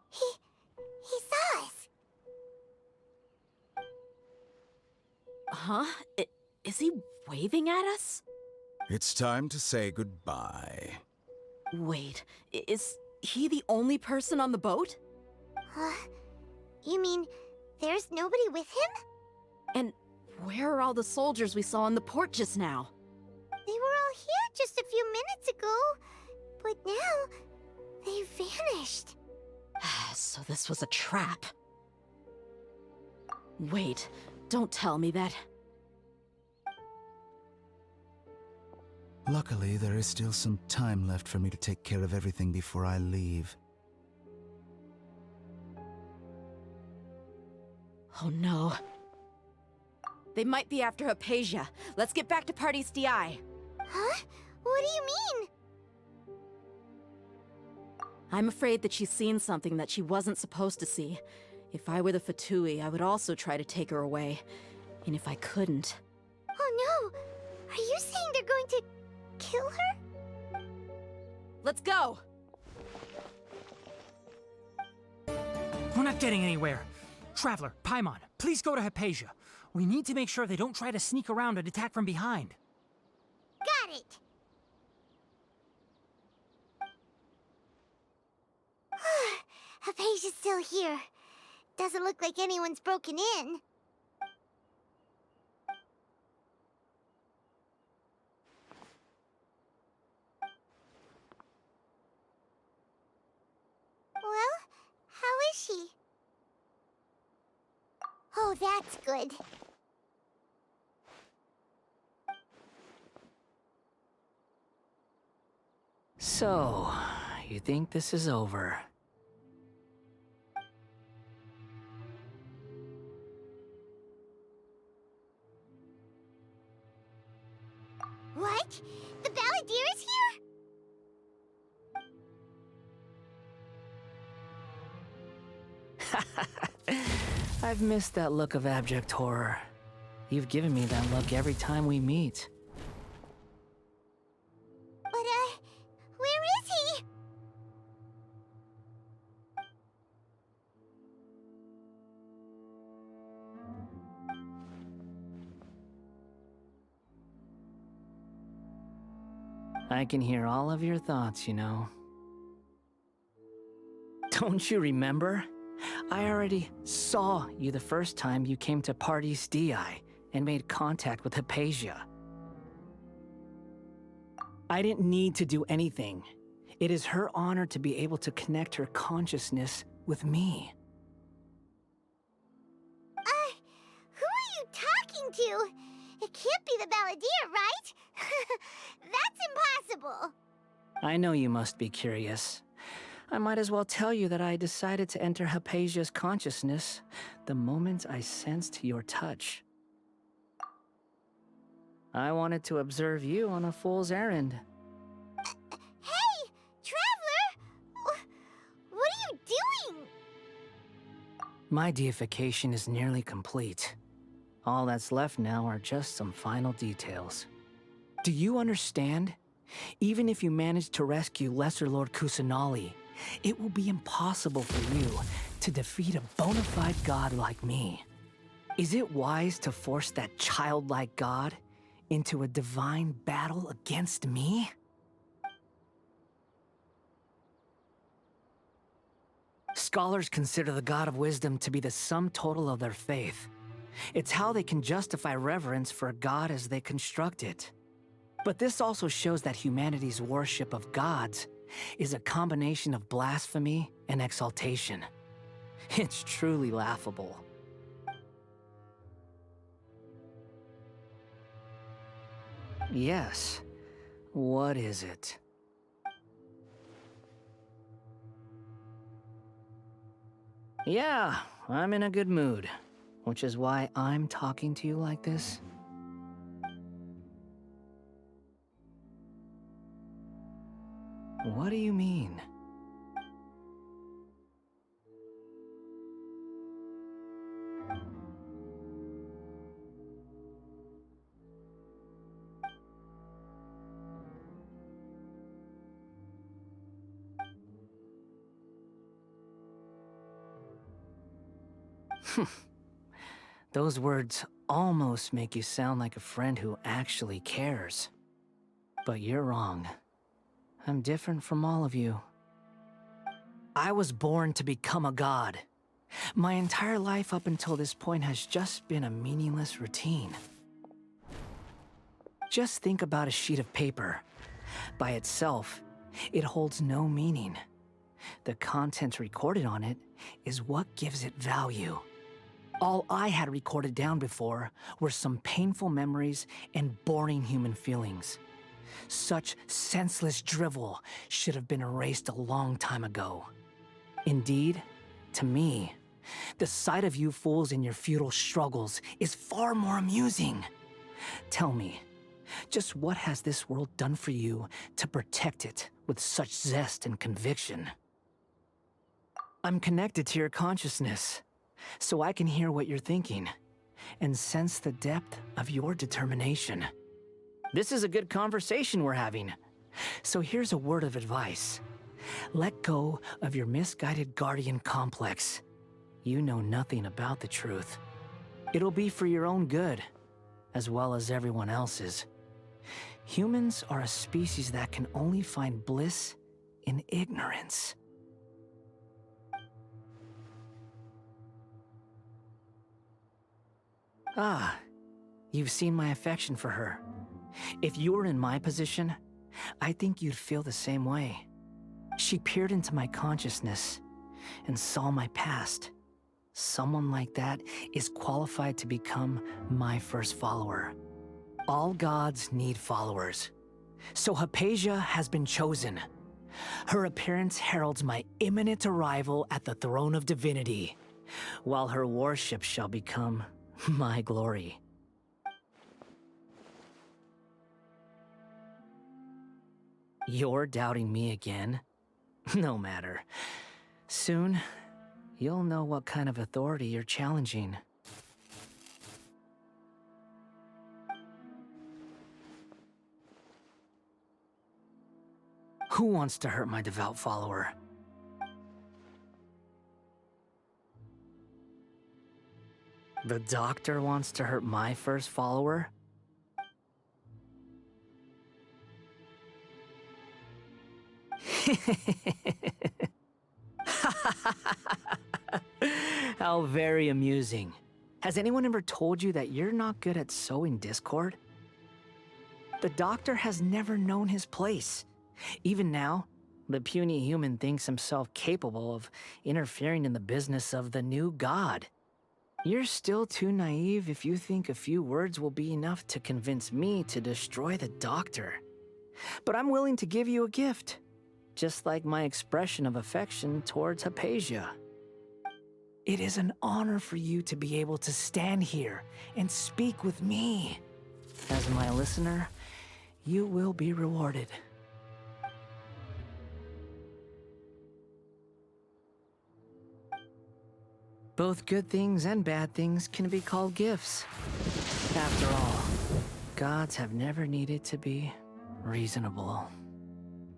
He saw us. Huh? Is he waving at us? It's time to say goodbye. Wait, is he the only person on the boat? You mean there's nobody with him? And where are all the soldiers we saw in the port just now? They were all here just a few minutes ago, but now they vanished. So this was a trap. Wait, don't tell me that... Luckily, there is still some time left for me to take care of everything before I leave. Oh no. They might be after Hypatia. Let's get back to Party's DI. Huh? What do you mean? I'm afraid that she's seen something that she wasn't supposed to see. If I were the Fatui, I would also try to take her away. And if I couldn't... Oh no! Are you saying they're going to kill her? Let's go! We're not getting anywhere. Traveler, Paimon, please go to Hypatia. We need to make sure they don't try to sneak around and attack from behind. Got it! Hypatia's still here. Doesn't look like anyone's broken in. Well, how is she? Oh, that's good. So, you think this is over? What? The Balladeer is here? I've missed that look of abject horror. You've given me that look every time we meet. But, where is he? I can hear all of your thoughts, you know. Don't you remember? I already saw you the first time you came to Party's DI and made contact with Hypatia. I didn't need to do anything. It is her honor to be able to connect her consciousness with me. Who are you talking to? It can't be the Balladeer, right? That's impossible. I know you must be curious. I might as well tell you that I decided to enter Hypatia's consciousness the moment I sensed your touch. I wanted to observe you on a fool's errand. Hey, Traveler! What are you doing? My deification is nearly complete. All that's left now are just some final details. Do you understand? Even if you manage to rescue Lesser Lord Kusanali, it will be impossible for you to defeat a bona fide god like me. Is it wise to force that childlike god into a divine battle against me? Scholars consider the God of Wisdom to be the sum total of their faith. It's how they can justify reverence for a god as they construct it. But this also shows that humanity's worship of gods is a combination of blasphemy and exaltation. It's truly laughable. Yes. What is it? Yeah, I'm in a good mood, which is why I'm talking to you like this. What do you mean? Those words almost make you sound like a friend who actually cares. But you're wrong. I'm different from all of you. I was born to become a god. My entire life up until this point has just been a meaningless routine. Just think about a sheet of paper. By itself, it holds no meaning. The content recorded on it is what gives it value. All I had recorded down before were some painful memories and boring human feelings. Such senseless drivel should have been erased a long time ago. Indeed, to me, the sight of you fools in your futile struggles is far more amusing. Tell me, just what has this world done for you to protect it with such zest and conviction? I'm connected to your consciousness, so I can hear what you're thinking and sense the depth of your determination. This is a good conversation we're having. So here's a word of advice. Let go of your misguided guardian complex. You know nothing about the truth. It'll be for your own good, as well as everyone else's. Humans are a species that can only find bliss in ignorance. Ah, you've seen my affection for her. If you were in my position, I think you'd feel the same way. She peered into my consciousness and saw my past. Someone like that is qualified to become my first follower. All gods need followers. So Hypatia has been chosen. Her appearance heralds my imminent arrival at the throne of divinity, while her worship shall become my glory. You're doubting me again? No matter. Soon, you'll know what kind of authority you're challenging. Who wants to hurt my devout follower? The doctor wants to hurt my first follower? How very amusing. Has anyone ever told you that you're not good at sowing discord? The doctor has never known his place. Even now, the puny human thinks himself capable of interfering in the business of the new god. You're still too naive if you think a few words will be enough to convince me to destroy the doctor. But I'm willing to give you a gift, just like my expression of affection towards Hypatia. It is an honor for you to be able to stand here and speak with me. As my listener, you will be rewarded. Both good things and bad things can be called gifts. After all, gods have never needed to be reasonable.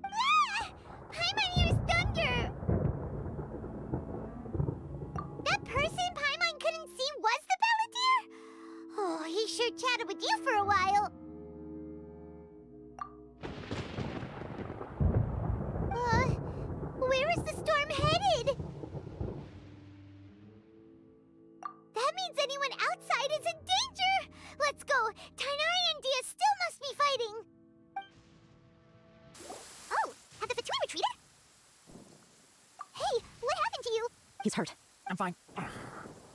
Ah! Paimon hears thunder! That person Paimon couldn't see was the Balladeer? Oh, he sure chatted with you for a while. Where is the storm headed? That means anyone outside is in danger! Let's go! Tainari and Dia still must be fighting! Oh, have the Fatui retreated? Hey, what happened to you? He's hurt. I'm fine.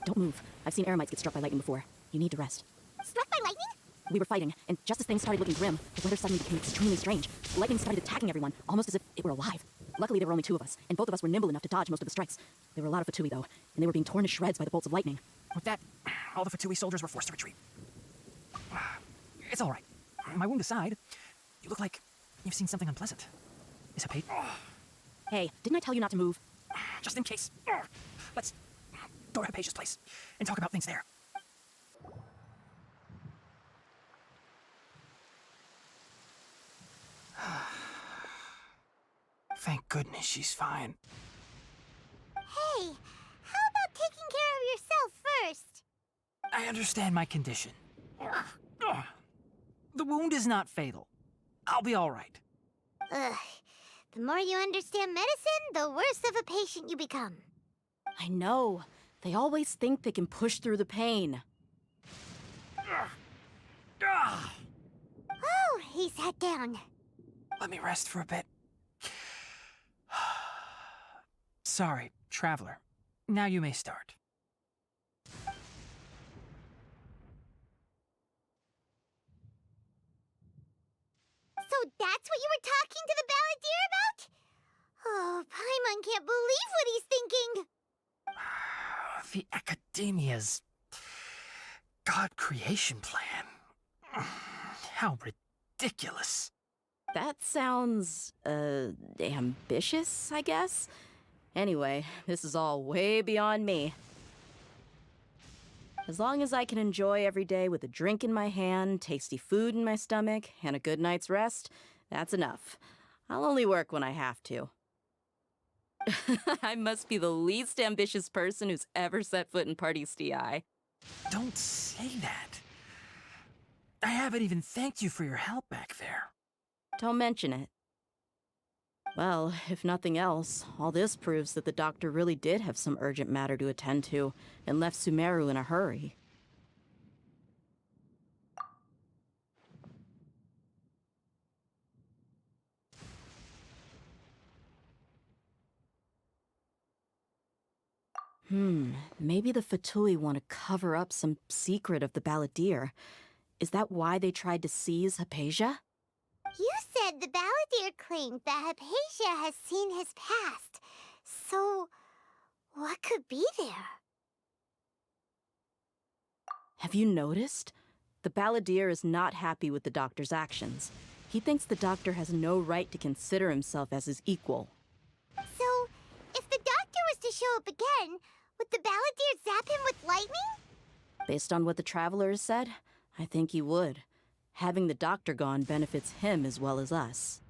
Don't move. I've seen Eremites get struck by lightning before. You need to rest. Struck by lightning? We were fighting, and just as things started looking grim, the weather suddenly became extremely strange. Lightning started attacking everyone, almost as if it were alive. Luckily, there were only two of us, and both of us were nimble enough to dodge most of the strikes. There were a lot of Fatui, though, and they were being torn to shreds by the bolts of lightning. With that, all the Fatui soldiers were forced to retreat. It's all right. My wound aside, you look like you've seen something unpleasant. Is Hypatia? Hey, didn't I tell you not to move? Just in case. Let's go to Hypatia's place and talk about things there. Thank goodness she's fine. Hey, how about taking care of yourself first? I understand my condition. The wound is not fatal. I'll be all right. Ugh. The more you understand medicine, the worse of a patient you become. I know. They always think they can push through the pain. Oh, he sat down. Let me rest for a bit. Sorry, traveler. Now you may start. So So that's what you were talking to the balladeer about? Oh, Paimon can't believe what he's thinking. The Academia's God creation plan. How ridiculous. That sounds, ambitious, I guess? Anyway, this is all way beyond me. As long as I can enjoy every day with a drink in my hand, tasty food in my stomach, and a good night's rest, that's enough. I'll only work when I have to. I must be the least ambitious person who's ever set foot in Party's DI. Don't say that. I haven't even thanked you for your help back there. Don't mention it. Well, if nothing else, all this proves that the doctor really did have some urgent matter to attend to, and left Sumeru in a hurry. Maybe the Fatui want to cover up some secret of the balladeer. Is that why they tried to seize Hypatia? You said the balladeer claimed that Hypatia has seen his past. So, what could be there? Have you noticed? The balladeer is not happy with the doctor's actions. He thinks the doctor has no right to consider himself as his equal. So, if the doctor was to show up again, would the balladeer zap him with lightning? Based on what the traveler has said, I think he would. Having the doctor gone benefits him as well as us.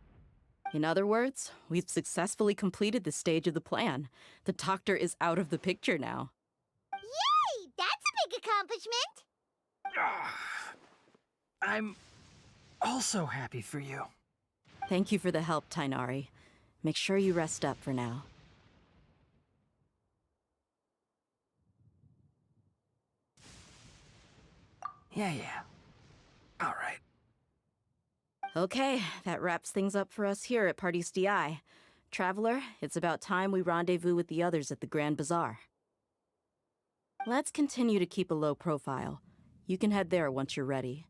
In other words, we've successfully completed this stage of the plan. The doctor is out of the picture now. Yay! That's a big accomplishment! I'm also happy for you. Thank you for the help, Tainari. Make sure you rest up for now. Yeah. All right. Okay, that wraps things up for us here at Party's DI. Traveler, it's about time we rendezvous with the others at the Grand Bazaar. Let's continue to keep a low profile. You can head there once you're ready.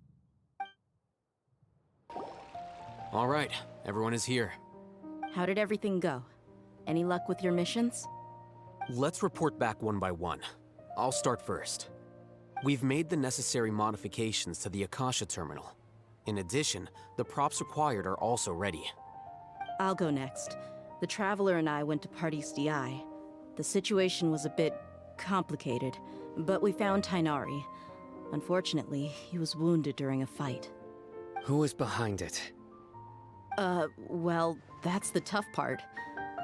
All right, everyone is here. How did everything go? Any luck with your missions? Let's report back one by one. I'll start first. We've made the necessary modifications to the Akasha terminal. In addition, the props required are also ready. I'll go next. The Traveler and I went to Party's DI. The situation was a bit complicated, but we found Tainari. Unfortunately, he was wounded during a fight. Who is behind it? Well, that's the tough part.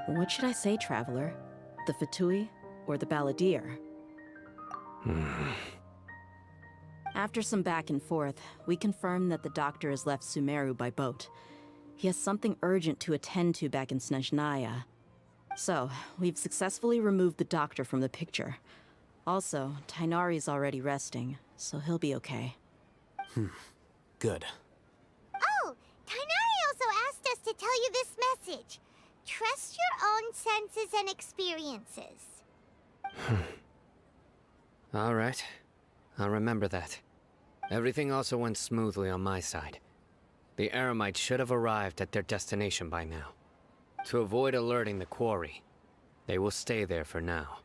What should I say, Traveler? The Fatui or the balladeer? After some back and forth, we confirmed that the doctor has left Sumeru by boat. He has something urgent to attend to back in Snezhnaya. So, we've successfully removed the doctor from the picture. Also, Tainari's already resting, so he'll be okay. Good. Oh, Tainari also asked us to tell you this message. Trust your own senses and experiences. All right. I'll remember that. Everything also went smoothly on my side. The Eremites should have arrived at their destination by now. To avoid alerting the quarry, they will stay there for now.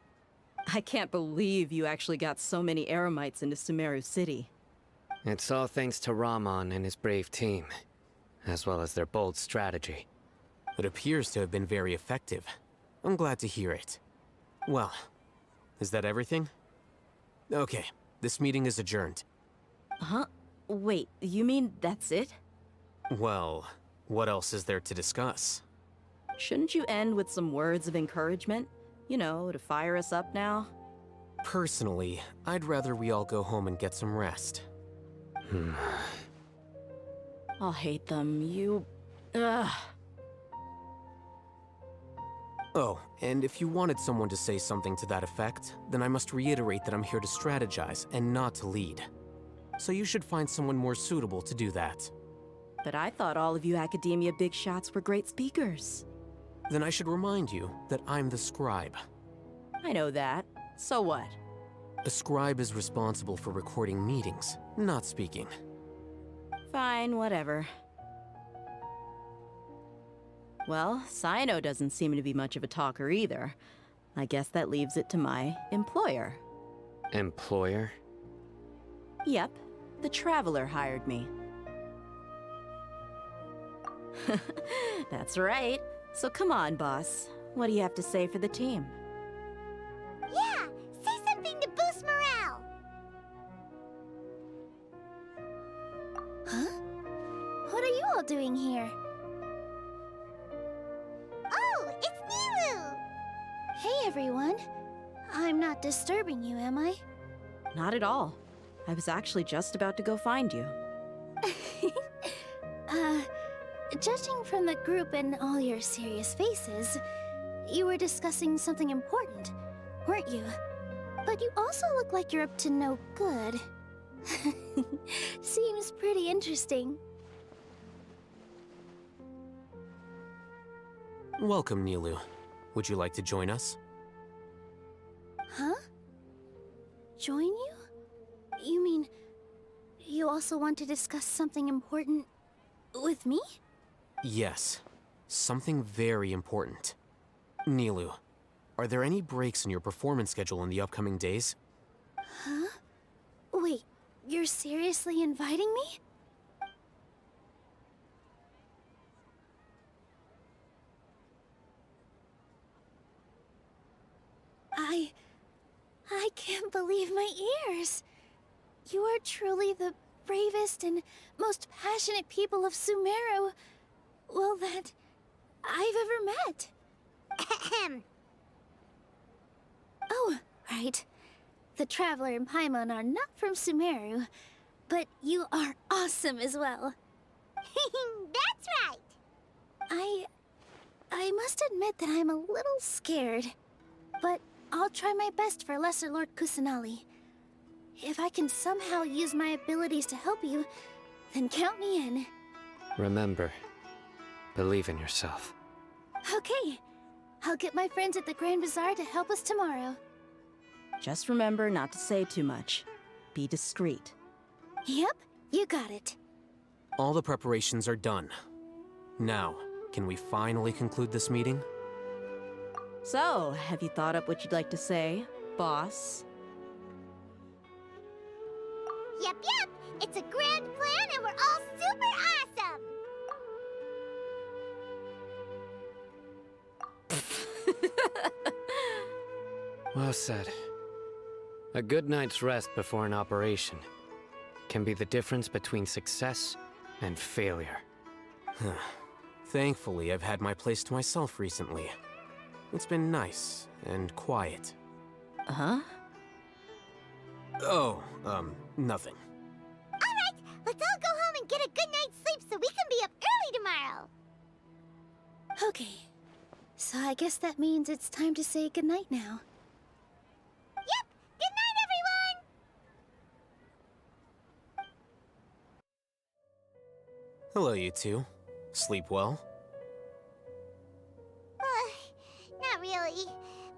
I can't believe you actually got so many Eremites into Sumeru City. It's all thanks to Rahman and his brave team, as well as their bold strategy. It appears to have been very effective. I'm glad to hear it. Well, is that everything? Okay, this meeting is adjourned. Huh? Wait, you mean that's it? Well, what else is there to discuss? Shouldn't you end with some words of encouragement? You know, to fire us up now? Personally, I'd rather we all go home and get some rest. I'll hate them, Ugh. Oh, and if you wanted someone to say something to that effect, then I must reiterate that I'm here to strategize and not to lead. So you should find someone more suitable to do that. But I thought all of you Academia big shots were great speakers. Then I should remind you that I'm the scribe. I know that. So what? A scribe is responsible for recording meetings, not speaking. Fine, whatever. Well, Sino doesn't seem to be much of a talker either. I guess that leaves it to my employer. Employer? Yep, the Traveler hired me. That's right. So come on, boss. What do you have to say for the team? Yeah, say something to boost morale. Huh? What are you all doing here? Oh, it's Nilu! Hey, everyone. I'm not disturbing you, am I? Not at all. I was actually just about to go find you. Judging from the group and all your serious faces, you were discussing something important, weren't you? But you also look like you're up to no good. Seems pretty interesting. Welcome, Nilu. Would you like to join us? Huh? Join you? You mean you also want to discuss something important with me? Yes. Something very important. Nilu, are there any breaks in your performance schedule in the upcoming days? Huh? Wait, you're seriously inviting me? I can't believe my ears. You are truly the bravest and most passionate people of Sumeru, well, that I've ever met. Ahem. Oh, right. The Traveler and Paimon are not from Sumeru, but you are awesome as well. That's right. I must admit that I'm a little scared, but I'll try my best for Lesser Lord Kusanali. If I can somehow use my abilities to help you, then count me in. Remember, believe in yourself. Okay. I'll get my friends at the Grand Bazaar to help us tomorrow. Just remember not to say too much. Be discreet. Yep, you got it. All the preparations are done. Now, can we finally conclude this meeting? So, have you thought up what you'd like to say, boss? Yep. It's a grand plan and we're all super awesome! Well said. A good night's rest before an operation can be the difference between success and failure. Thankfully, I've had my place to myself recently. It's been nice and quiet. Huh? Oh, nothing. Alright, let's all go home and get a good night's sleep so we can be up early tomorrow. Okay, so I guess that means it's time to say goodnight now. Yep, good night, everyone! Hello, you two. Sleep well? Not really.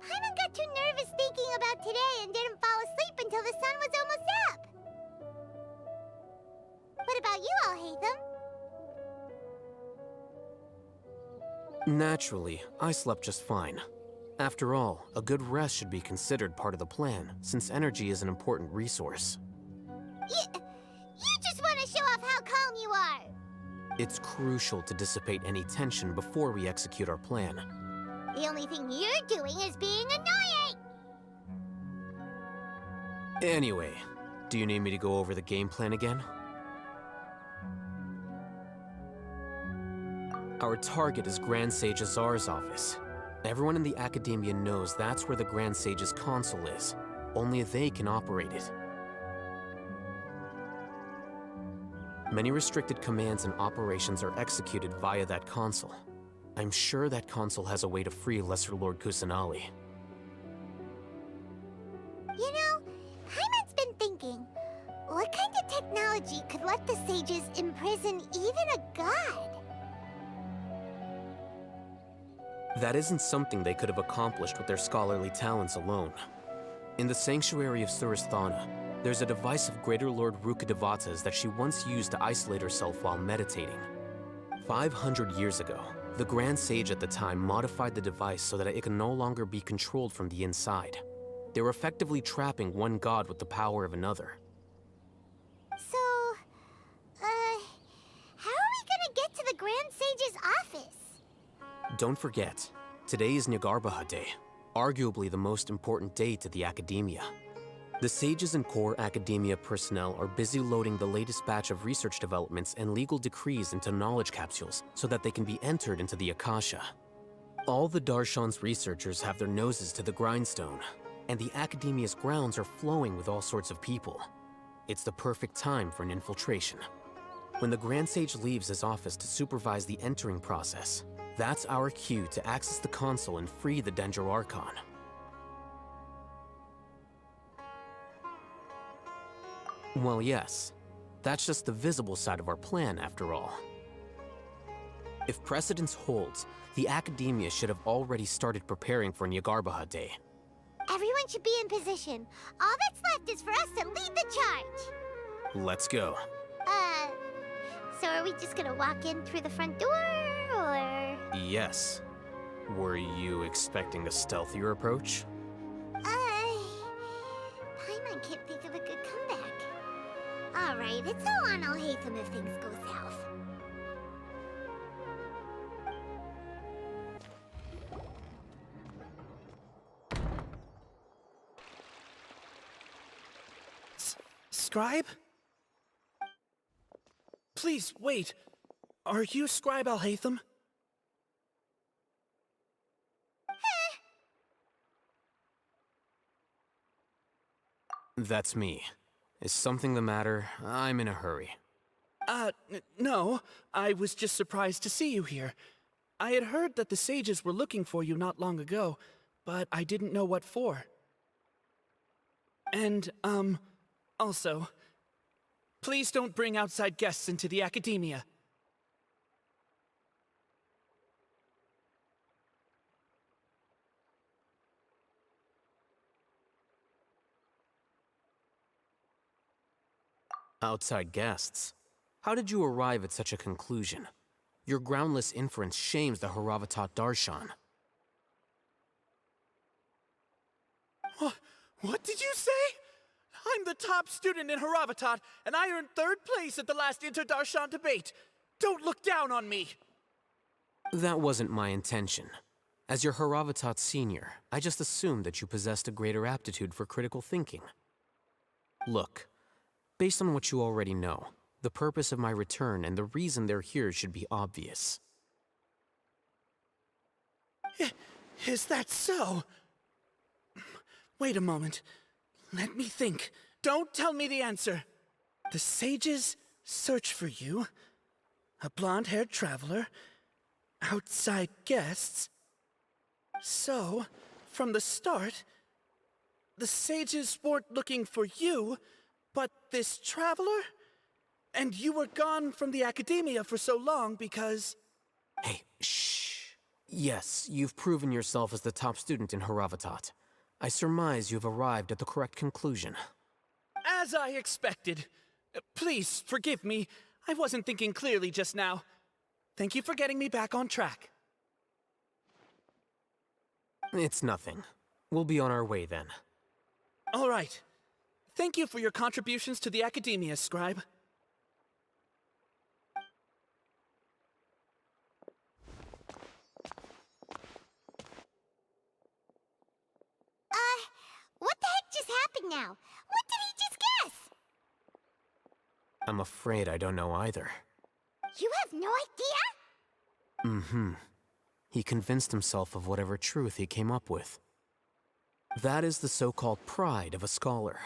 Paimon got too nervous thinking about today and didn't fall asleep until the sun was almost up. What about you all, Hatham? Naturally, I slept just fine. After all, a good rest should be considered part of the plan, since energy is an important resource. You just want to show off how calm you are! It's crucial to dissipate any tension before we execute our plan. The only thing you're doing is being annoying! Anyway, do you need me to go over the game plan again? Our target is Grand Sage Azar's office. Everyone in the Academia knows that's where the Grand Sage's console is. Only they can operate it. Many restricted commands and operations are executed via that console. I'm sure that console has a way to free Lesser Lord Kusanali. You know, Paimon's been thinking, what kind of technology could let the sages imprison even a god? That isn't something they could have accomplished with their scholarly talents alone. In the Sanctuary of Suristhana, there's a device of Greater Lord Rukkhadevata's that she once used to isolate herself while meditating. 500 years ago, The Grand Sage at the time modified the device so that it can no longer be controlled from the inside. They were effectively trapping one god with the power of another. So, how are we gonna get to the Grand Sage's office? Don't forget, today is Nyagarbha Day, arguably the most important day to the Academia. The sages and core Academia personnel are busy loading the latest batch of research developments and legal decrees into knowledge capsules so that they can be entered into the Akasha. All the Darshan's researchers have their noses to the grindstone, and the Academia's grounds are flowing with all sorts of people. It's the perfect time for an infiltration. When the Grand Sage leaves his office to supervise the entering process, that's our cue to access the console and free the Dendro Archon. Well, yes. That's just the visible side of our plan, after all. If precedence holds, the Academia should have already started preparing for Nyagarbha Day. Everyone should be in position. All that's left is for us to lead the charge. Let's go. So are we just gonna walk in through the front door, or...? Yes. Were you expecting a stealthier approach? Paimon can't think of a good comeback. Alright, it's all on Alhaitham if things go south. Scribe? Please, wait. Are you Scribe Alhaitham? That's me. Is something the matter? I'm in a hurry. No. I was just surprised to see you here. I had heard that the sages were looking for you not long ago, but I didn't know what for. And, also, please don't bring outside guests into the Academia. Outside guests? How did you arrive at such a conclusion? Your groundless inference shames the Haravatat Darshan. What did you say? I'm the top student in Haravatat, and I earned 3rd place at the last Inter-Darshan debate. Don't look down on me! That wasn't my intention. As your Haravatat senior, I just assumed that you possessed a greater aptitude for critical thinking. Look, based on what you already know, the purpose of my return and the reason they're here should be obvious. Is that so? Wait a moment. Let me think. Don't tell me the answer. The sages search for you. A blonde-haired traveler. Outside guests. So, from the start, the sages weren't looking for you, but this traveler? And you were gone from the Academia for so long because... Hey, shh. Yes, you've proven yourself as the top student in Haravatat. I surmise you've arrived at the correct conclusion. As I expected. Please, forgive me. I wasn't thinking clearly just now. Thank you for getting me back on track. It's nothing. We'll be on our way then. All right. Thank you for your contributions to the Academia, Scribe. What the heck just happened now? What did he just guess? I'm afraid I don't know either. You have no idea? Mm-hmm. He convinced himself of whatever truth he came up with. That is the so-called pride of a scholar.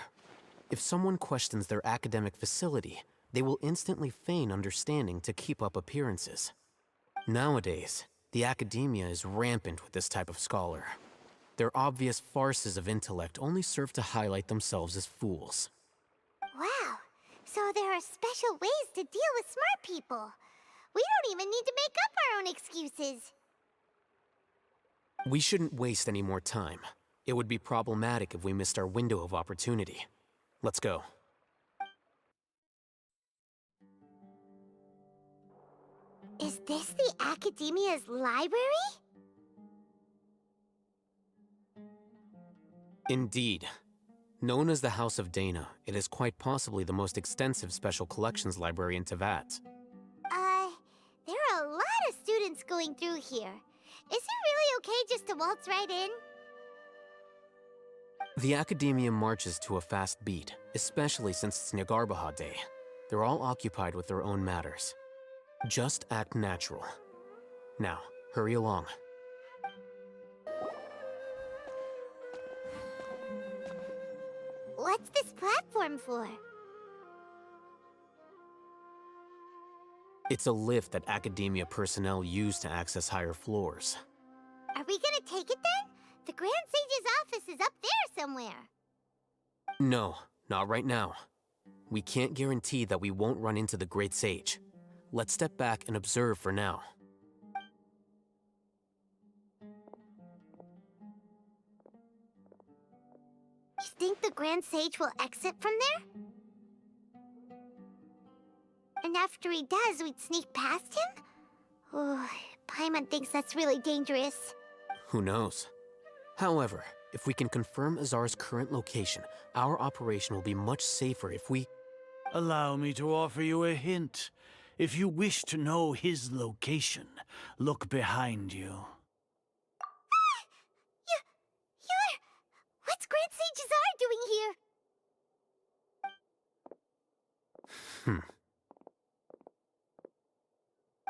If someone questions their academic facility, they will instantly feign understanding to keep up appearances. Nowadays, the Academia is rampant with this type of scholar. Their obvious farces of intellect only serve to highlight themselves as fools. Wow, so there are special ways to deal with smart people. We don't even need to make up our own excuses. We shouldn't waste any more time. It would be problematic if we missed our window of opportunity. Let's go. Is this the Academia's library? Indeed. Known as the House of Dana, it is quite possibly the most extensive special collections library in Teyvat. There are a lot of students going through here. Is it really okay just to waltz right in? The Academia marches to a fast beat, especially since it's Nagarbaha Day. They're all occupied with their own matters. Just act natural. Now, hurry along. What's this platform for? It's a lift that Academia personnel use to access higher floors. Are we gonna take it then? The Grand Sage's office is up there somewhere. No, not right now. We can't guarantee that we won't run into the Great Sage. Let's step back and observe for now. You think the Grand Sage will exit from there? And after he does, we'd sneak past him? Oh, Paimon thinks that's really dangerous. Who knows? However, if we can confirm Azar's current location, our operation will be much safer if we... Allow me to offer you a hint. If you wish to know his location, look behind you. What's Grand Sage Azar doing here?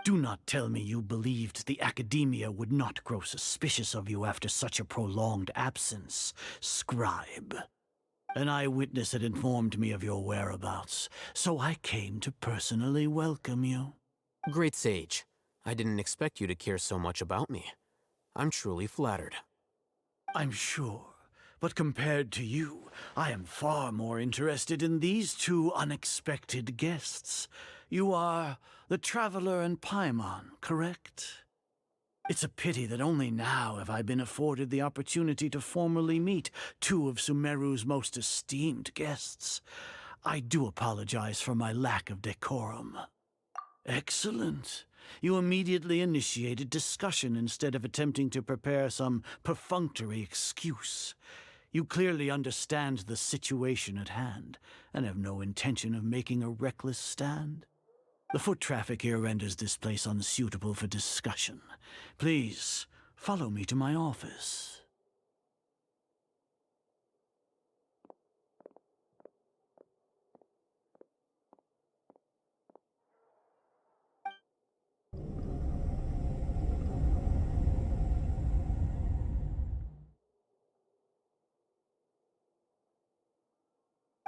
Do not tell me you believed the Academia would not grow suspicious of you after such a prolonged absence, scribe. An eyewitness had informed me of your whereabouts, so I came to personally welcome you. Great Sage, I didn't expect you to care so much about me. I'm truly flattered. I'm sure, but compared to you, I am far more interested in these two unexpected guests. You are the Traveler and Paimon, correct? It's a pity that only now have I been afforded the opportunity to formally meet two of Sumeru's most esteemed guests. I do apologize for my lack of decorum. Excellent. You immediately initiated discussion instead of attempting to prepare some perfunctory excuse. You clearly understand the situation at hand, and have no intention of making a reckless stand. The foot traffic here renders this place unsuitable for discussion. Please, follow me to my office.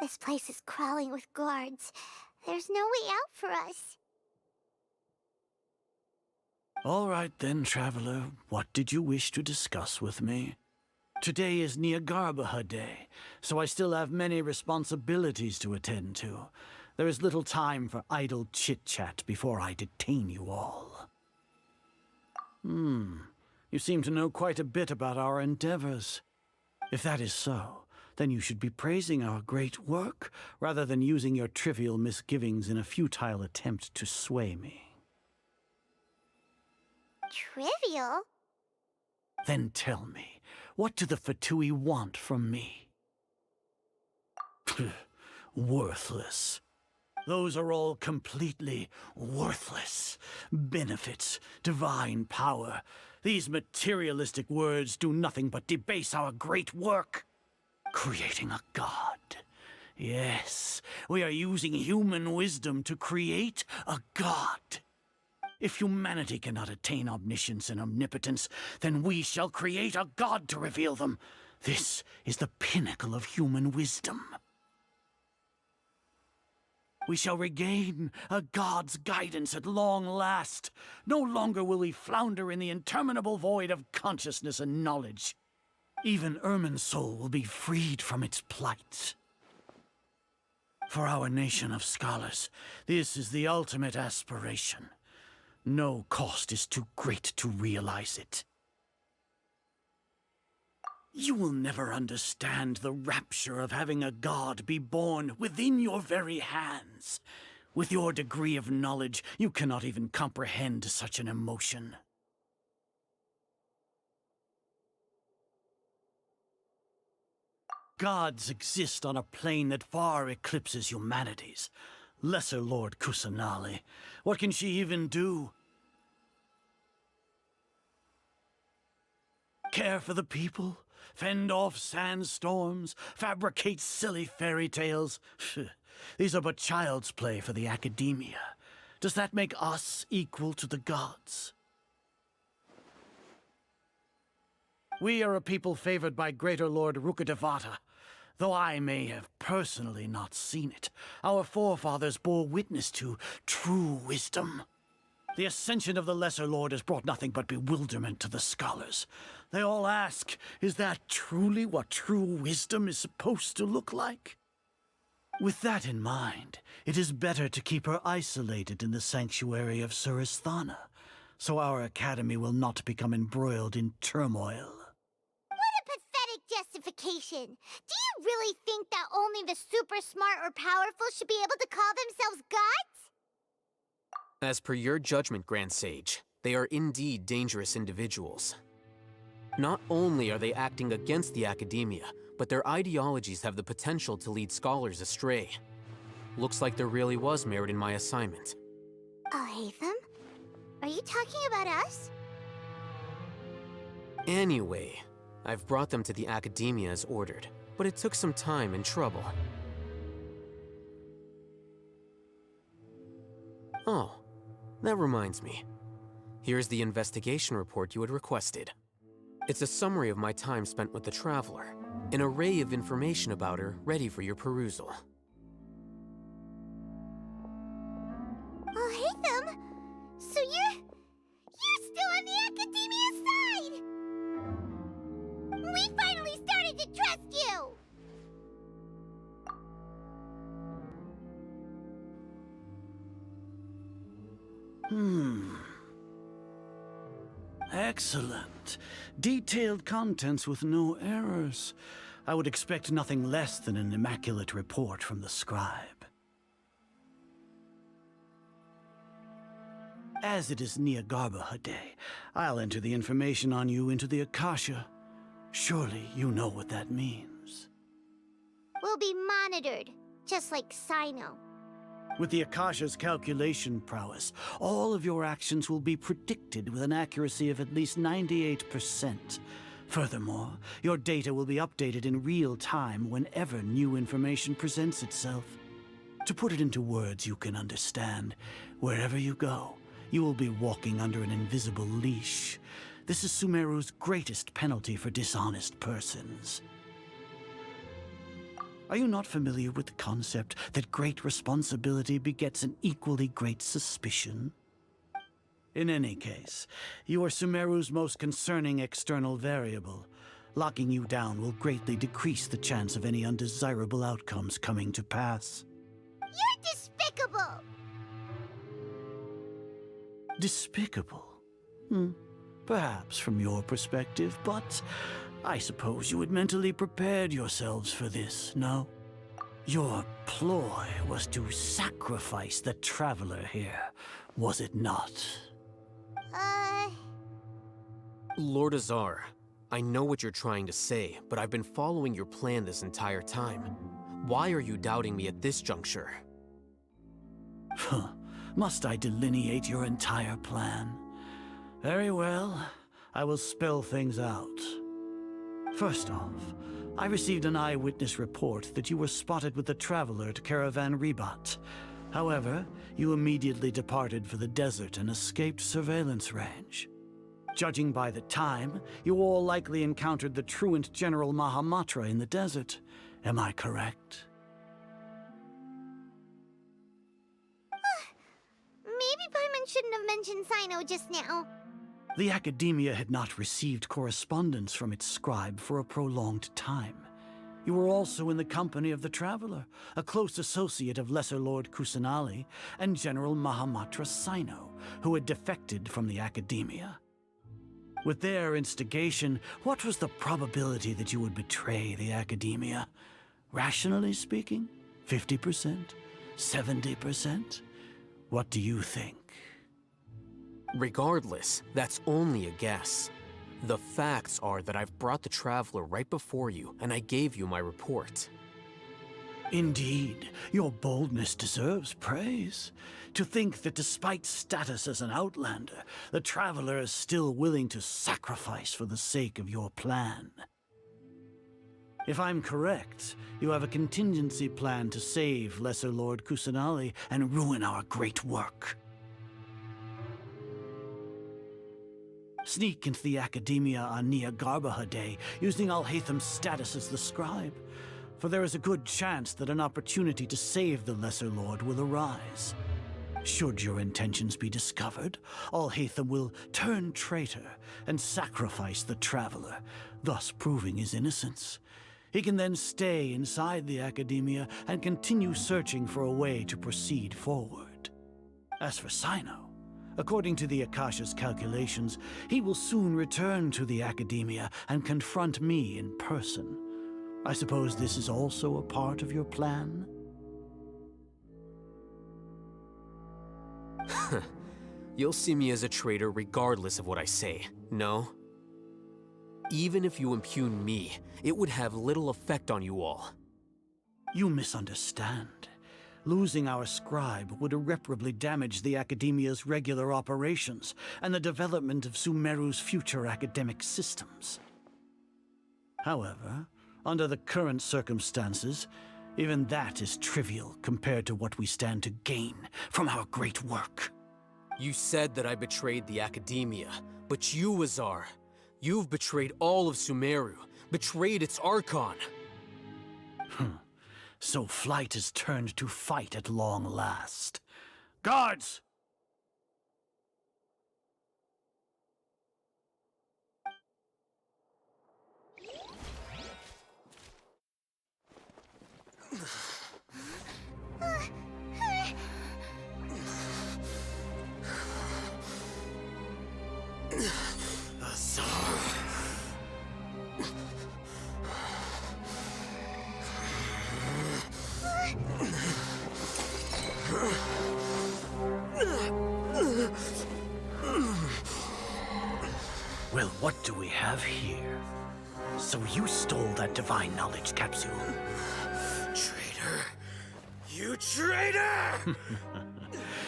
This place is crawling with guards. There's no way out for us. All right then, Traveler. What did you wish to discuss with me? Today is Nagarbaha Day, so I still have many responsibilities to attend to. There is little time for idle chit-chat before I detain you all. You seem to know quite a bit about our endeavors. If that is so, then you should be praising our great work, rather than using your trivial misgivings in a futile attempt to sway me. Trivial? Then tell me, what do the Fatui want from me? Worthless. Those are all completely worthless. Benefits, divine power. These materialistic words do nothing but debase our great work. Creating a god. Yes, we are using human wisdom to create a god. If humanity cannot attain omniscience and omnipotence, then we shall create a god to reveal them. This is the pinnacle of human wisdom. We shall regain a god's guidance at long last. No longer will we flounder in the interminable void of consciousness and knowledge. Even Irminsul will be freed from its plight. For our nation of scholars, this is the ultimate aspiration. No cost is too great to realize it. You will never understand the rapture of having a god be born within your very hands. With your degree of knowledge, you cannot even comprehend such an emotion. Gods exist on a plane that far eclipses humanity's. Lesser Lord Kusanali, what can she even do? Care for the people? Fend off sandstorms? Fabricate silly fairy tales? These are but child's play for the academia. Does that make us equal to the gods? We are a people favored by Greater Lord Rukadevata. Though I may have personally not seen it, our forefathers bore witness to true wisdom. The ascension of the Lesser Lord has brought nothing but bewilderment to the scholars. They all ask, is that truly what true wisdom is supposed to look like? With that in mind, it is better to keep her isolated in the sanctuary of Suristhana, so our academy will not become embroiled in turmoil. What a pathetic justification! Do you really think that only the super smart or powerful should be able to call themselves gods? As per your judgment, Grand Sage, they are indeed dangerous individuals. Not only are they acting against the academia, but their ideologies have the potential to lead scholars astray. Looks like there really was merit in my assignment. Oh, Hatham? Are you talking about us? Anyway, I've brought them to the academia as ordered, but it took some time and trouble. Oh, that reminds me. Here's the investigation report you had requested. It's a summary of my time spent with the Traveler, an array of information about her ready for your perusal. Oh, Hatham! So you're still on the academia side! We finally started to trust you! Excellent. Detailed contents with no errors. I would expect nothing less than an immaculate report from the scribe. As it is Niagarbaha Day, I'll enter the information on you into the Akasha. Surely you know what that means. We'll be monitored, just like Sino. With the Akasha's calculation prowess, all of your actions will be predicted with an accuracy of at least 98%. Furthermore, your data will be updated in real time whenever new information presents itself. To put it into words you can understand, wherever you go, you will be walking under an invisible leash. This is Sumeru's greatest penalty for dishonest persons. Are you not familiar with the concept that great responsibility begets an equally great suspicion? In any case, you are Sumeru's most concerning external variable. Locking you down will greatly decrease the chance of any undesirable outcomes coming to pass. You're despicable! Despicable? Perhaps from your perspective, but I suppose you had mentally prepared yourselves for this, no? Your ploy was to sacrifice the Traveler here, was it not? Lord Azar, I know what you're trying to say, but I've been following your plan this entire time. Why are you doubting me at this juncture? Must I delineate your entire plan? Very well, I will spell things out. First off, I received an eyewitness report that you were spotted with the Traveler at Caravan Ribat. However, you immediately departed for the desert and escaped surveillance range. Judging by the time, you all likely encountered the truant General Mahamatra in the desert. Am I correct? Maybe Paimon shouldn't have mentioned Sino just now. The Academia had not received correspondence from its scribe for a prolonged time. You were also in the company of the Traveler, a close associate of Lesser Lord Kusanali and General Mahamatra Sino, who had defected from the Academia. With their instigation, what was the probability that you would betray the Academia? Rationally speaking, 50%. 70%? What do you think? Regardless, that's only a guess. The facts are that I've brought the Traveler right before you, and I gave you my report. Indeed, your boldness deserves praise. To think that despite status as an outlander, the Traveler is still willing to sacrifice for the sake of your plan. If I'm correct, you have a contingency plan to save Lesser Lord Kusanali and ruin our great work. Sneak into the Academia on Nia Garbaha Day, using Alhaitham's status as the scribe, for there is a good chance that an opportunity to save the Lesser Lord will arise. Should your intentions be discovered, Alhaitham will turn traitor and sacrifice the Traveler, thus proving his innocence. He can then stay inside the Academia and continue searching for a way to proceed forward. As for Sino, according to the Akasha's calculations, he will soon return to the Academia and confront me in person. I suppose this is also a part of your plan? You'll see me as a traitor regardless of what I say, no? Even if you impugn me, it would have little effect on you all. You misunderstand. Losing our scribe would irreparably damage the Academia's regular operations and the development of Sumeru's future academic systems. However, under the current circumstances, even that is trivial compared to what we stand to gain from our great work. You said that I betrayed the Academia, but you, Azar, you've betrayed all of Sumeru, betrayed its Archon. So flight has turned to fight at long last. Guards! Well, what do we have here? So you stole that divine knowledge capsule? Traitor! You traitor!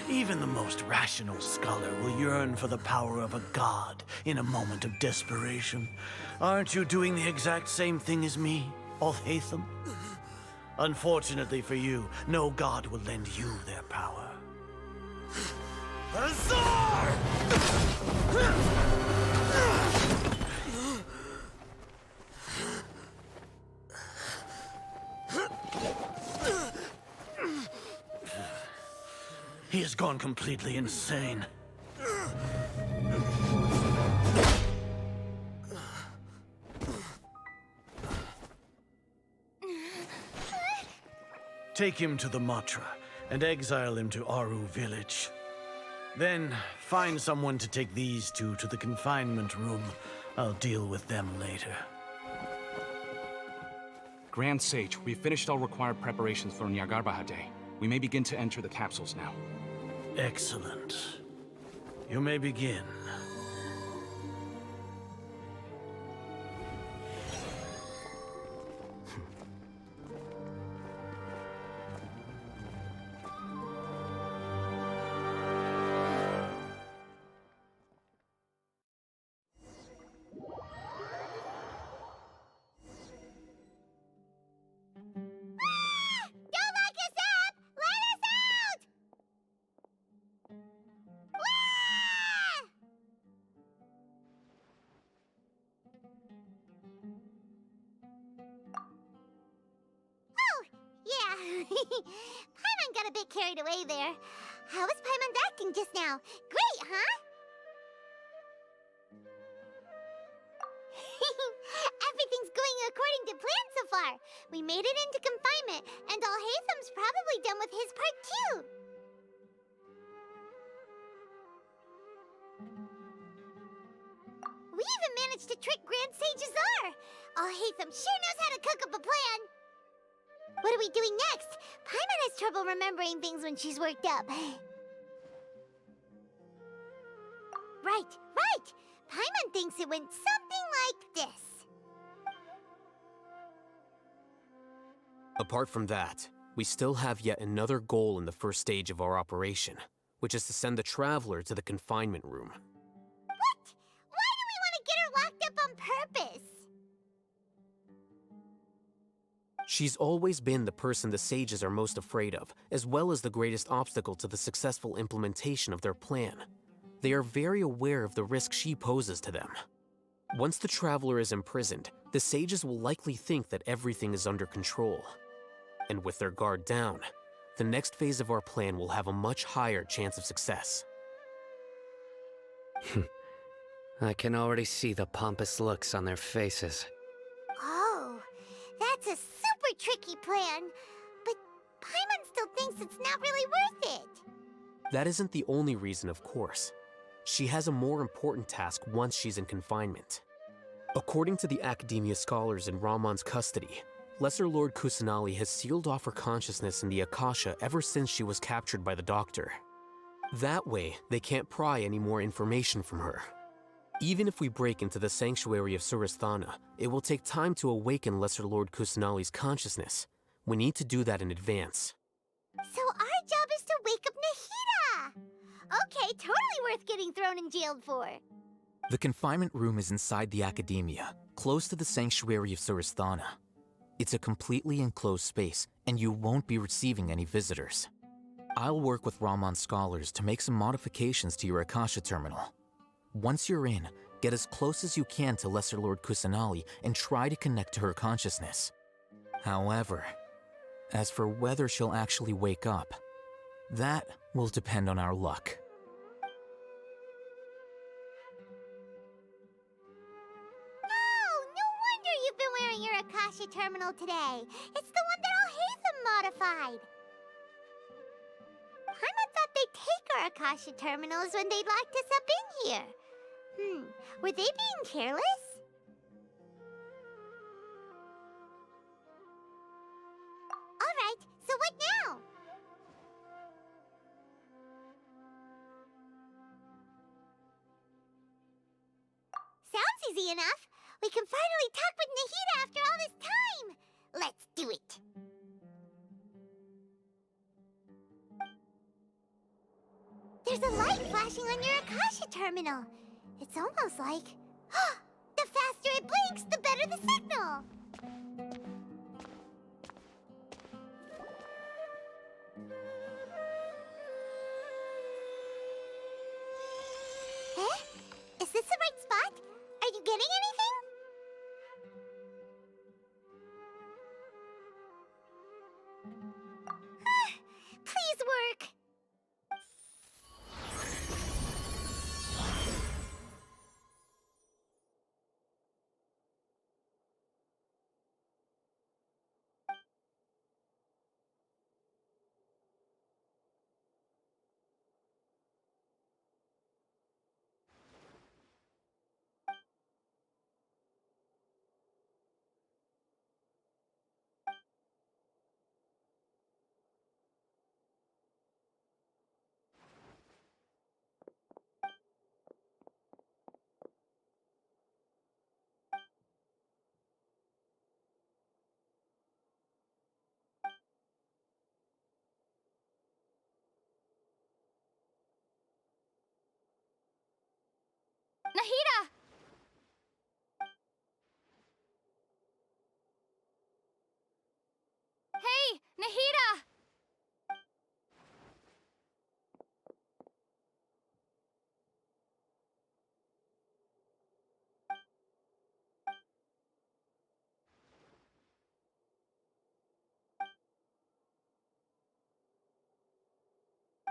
Even the most rational scholar will yearn for the power of a god in a moment of desperation. Aren't you doing the exact same thing as me, Alhaitham? Unfortunately for you, no god will lend you their power. Azar! He has gone completely insane. Take him to the Matra and exile him to Aru village. Then find someone to take these two to the confinement room. I'll deal with them later. Grand Sage, we've finished all required preparations for Nyargarbaha Day. We may begin to enter the capsules now. Excellent. You may begin. Paimon got a bit carried away there. How was Paimon's acting just now? Great, huh? Everything's going according to plan so far. We made it into confinement, and Alhaitham's probably done with his part too. We even managed to trick Grand Sage Azar. Alhaitham sure knows how to cook up a plan. What are we doing next? Paimon has trouble remembering things when she's worked up. Right. Paimon thinks it went something like this. Apart from that, we still have yet another goal in the first stage of our operation, which is to send the Traveler to the confinement room. What? Why do we want to get her locked up on purpose? She's always been the person the sages are most afraid of, as well as the greatest obstacle to the successful implementation of their plan. They are very aware of the risk she poses to them. Once the Traveler is imprisoned, the sages will likely think that everything is under control. And with their guard down, the next phase of our plan will have a much higher chance of success. I can already see the pompous looks on their faces. Oh, that's a super tricky plan. But Paimon still thinks it's not really worth it. That isn't the only reason, of course. She has a more important task once she's in confinement. According to the Academia scholars in Ramon's custody, Lesser Lord Kusanali has sealed off her consciousness in the Akasha ever since she was captured by the Doctor. That way, they can't pry any more information from her. Even if we break into the sanctuary of Surasthana, it will take time to awaken Lesser Lord Kusanali's consciousness. We need to do that in advance. So our job is to wake up Nahida! Okay, totally worth getting thrown in jail for. The confinement room is inside the Academia, close to the sanctuary of Surasthana. It's a completely enclosed space, and you won't be receiving any visitors. I'll work with Ramon's scholars to make some modifications to your Akasha terminal. Once you're in, get as close as you can to Lesser Lord Kusanali and try to connect to her consciousness. However, as for whether she'll actually wake up, that will depend on our luck. You've been wearing your Akasha terminal today. It's the one that Al Hatham modified. Paimon thought they'd take our Akasha terminals when they locked us up in here. Were they being careless? Alright, so what now? Sounds easy enough. We can finally talk with Nahida after all this time! Let's do it! There's a light flashing on your Akasha terminal. It's almost like... the faster it blinks, the better the signal! Eh? Is this the right spot? Are you getting anything? Please work! Nahida! Hey, Nahida!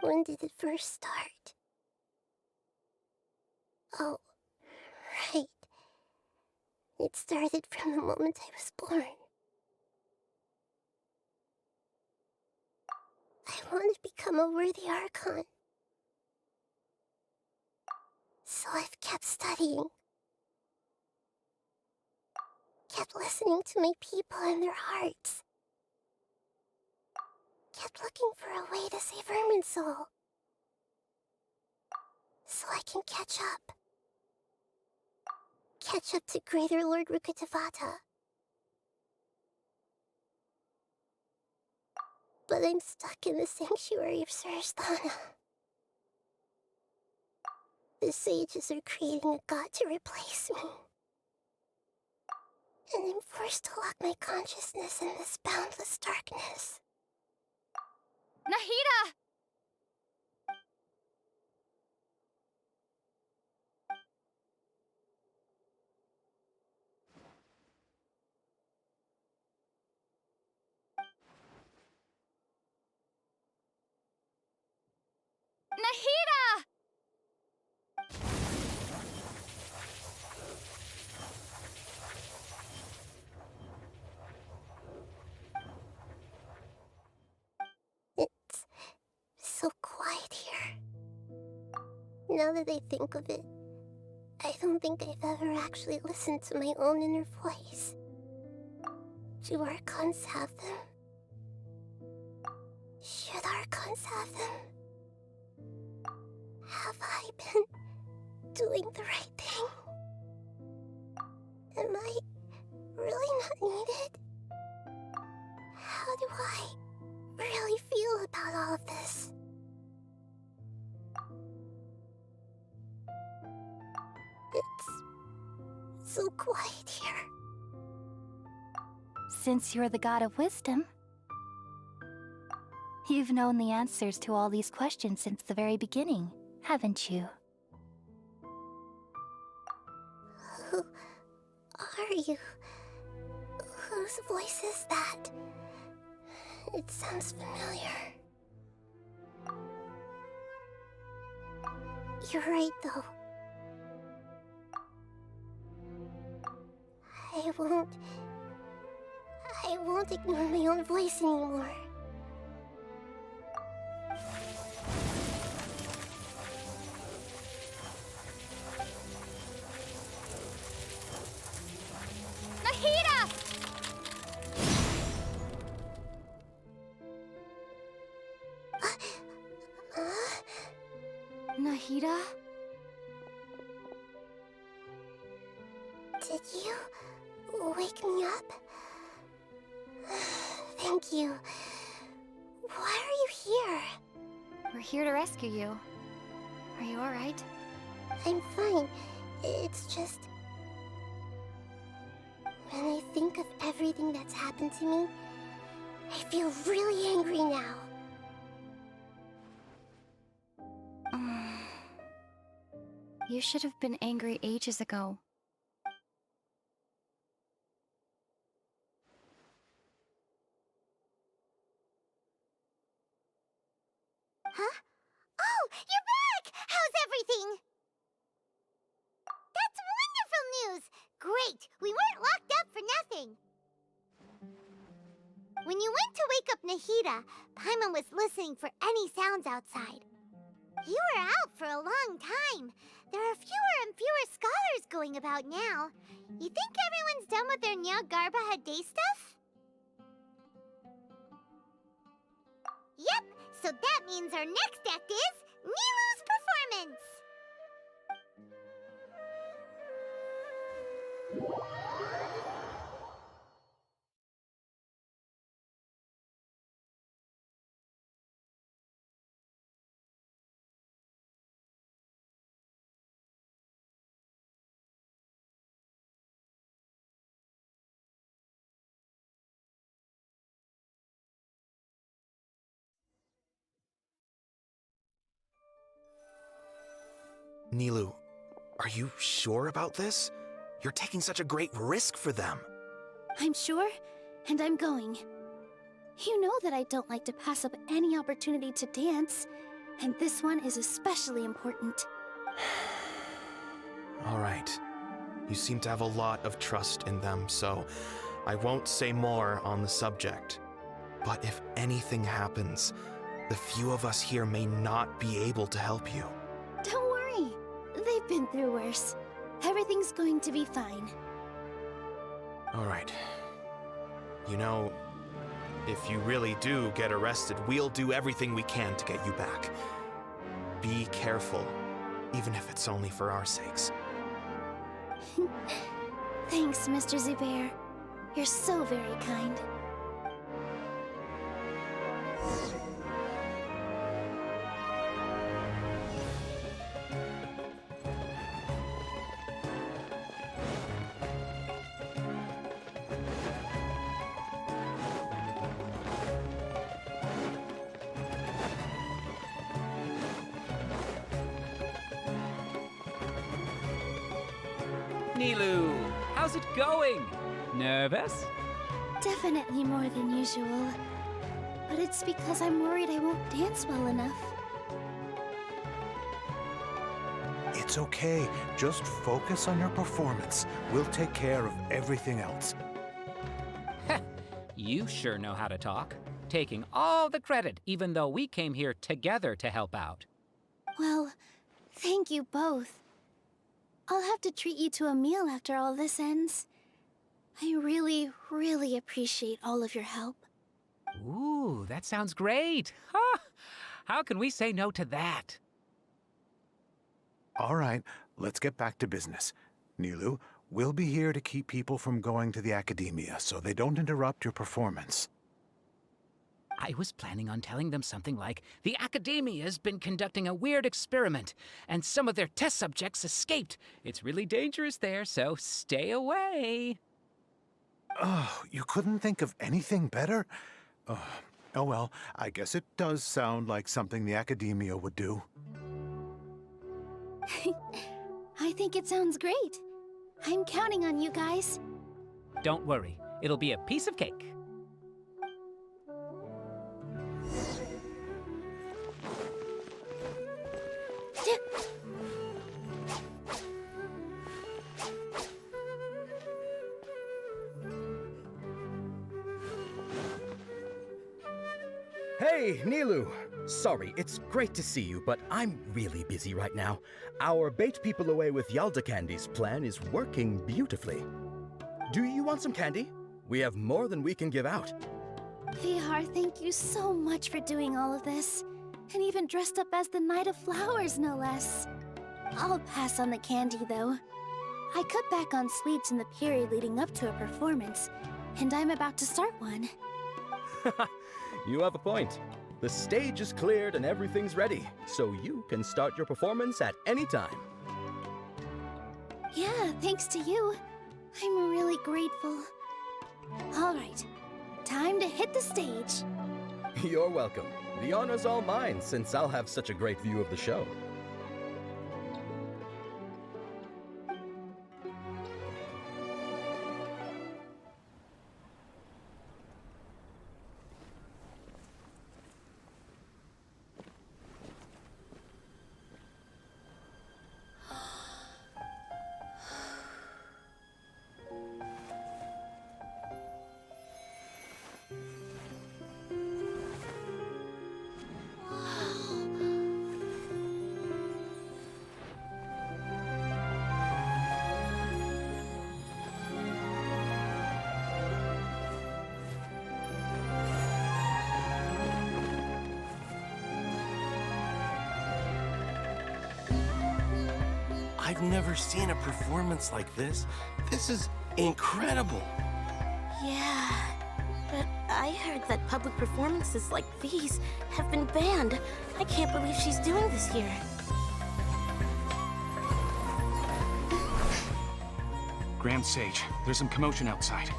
When did it first start? Oh, right. It started from the moment I was born. I want to become a worthy Archon. So I've kept studying. Kept listening to my people and their hearts. kept looking for a way to save Irminsul. So I can catch up. Catch up to Greater Lord Rukkhadevata. But I'm stuck in the sanctuary of Surasthana. The sages are creating a god to replace me. And I'm forced to lock my consciousness in this boundless darkness. Nahida! Nahida! It's so quiet here. Now that I think of it, I don't think I've ever actually listened to my own inner voice. Do Archons have them? Should Archons have them? Have I been doing the right thing? Am I really not needed? How do I really feel about all of this? It's so quiet here. Since you're the god of wisdom, you've known the answers to all these questions since the very beginning, haven't you? Who are you? Whose voice is that? It sounds familiar. You're right, though. I won't ignore my own voice anymore. Nahida! Nahida? Did you wake me up? Thank you. Why are you here? We're here to rescue you. Are you alright? I'm fine. It's just... when I think of everything that's happened to me, I feel really angry now. You should have been angry ages ago. Huh? Oh, you're back! How's everything? That's wonderful news! Great! We weren't locked up for nothing! When you went to wake up Nahida, Paimon was listening for any sounds outside. You were out for a long time. There are fewer and fewer scholars going about now. You think everyone's done with their Nyagarbha day stuff? Yep, so that means our next act is Nilu's performance! Nilu, are you sure about this? You're taking such a great risk for them. I'm sure, and I'm going. You know that I don't like to pass up any opportunity to dance, and this one is especially important. All right. You seem to have a lot of trust in them, so I won't say more on the subject. But if anything happens, the few of us here may not be able to help you. Don't worry. They've been through worse. Everything's going to be fine. All right. You know, If you really do get arrested, we'll do everything we can to get you back. Be careful, even if it's only for our sakes. Thanks, Mr. Zubair. You're so very kind. Nilu, how's it going? Nervous? Definitely more than usual. But it's because I'm worried I won't dance well enough. It's okay. Just focus on your performance. We'll take care of everything else. You sure know how to talk. Taking all the credit, even though we came here together to help out. Well, thank you both. I'll have to treat you to a meal after all this ends. I really, really appreciate all of your help. Ooh, that sounds great. Huh? How can we say no to that? All right, let's get back to business. Nilu, we'll be here to keep people from going to the academia so they don't interrupt your performance. I was planning on telling them something like, the Academia's been conducting a weird experiment, and some of their test subjects escaped. It's really dangerous there, so stay away. Oh, you couldn't think of anything better? Oh well, I guess it does sound like something the Academia would do. I think it sounds great. I'm counting on you guys. Don't worry, it'll be a piece of cake. Hey, Nilu! Sorry, it's great to see you, but I'm really busy right now. Our Bait People Away with Yalda Candies plan is working beautifully. Do you want some candy? We have more than we can give out. Vihar, thank you so much for doing all of this. And even dressed up as the Knight of Flowers, no less. I'll pass on the candy, though. I cut back on sweets in the period leading up to a performance, and I'm about to start one. You have a point. The stage is cleared and everything's ready, so you can start your performance at any time. Yeah, thanks to you. I'm really grateful. All right, time to hit the stage. You're welcome. The honor's all mine, since I'll have such a great view of the show. I've never seen a performance like this. This is incredible. Yeah, but I heard that public performances like these have been banned. I can't believe she's doing this here. Grand Sage, there's some commotion outside.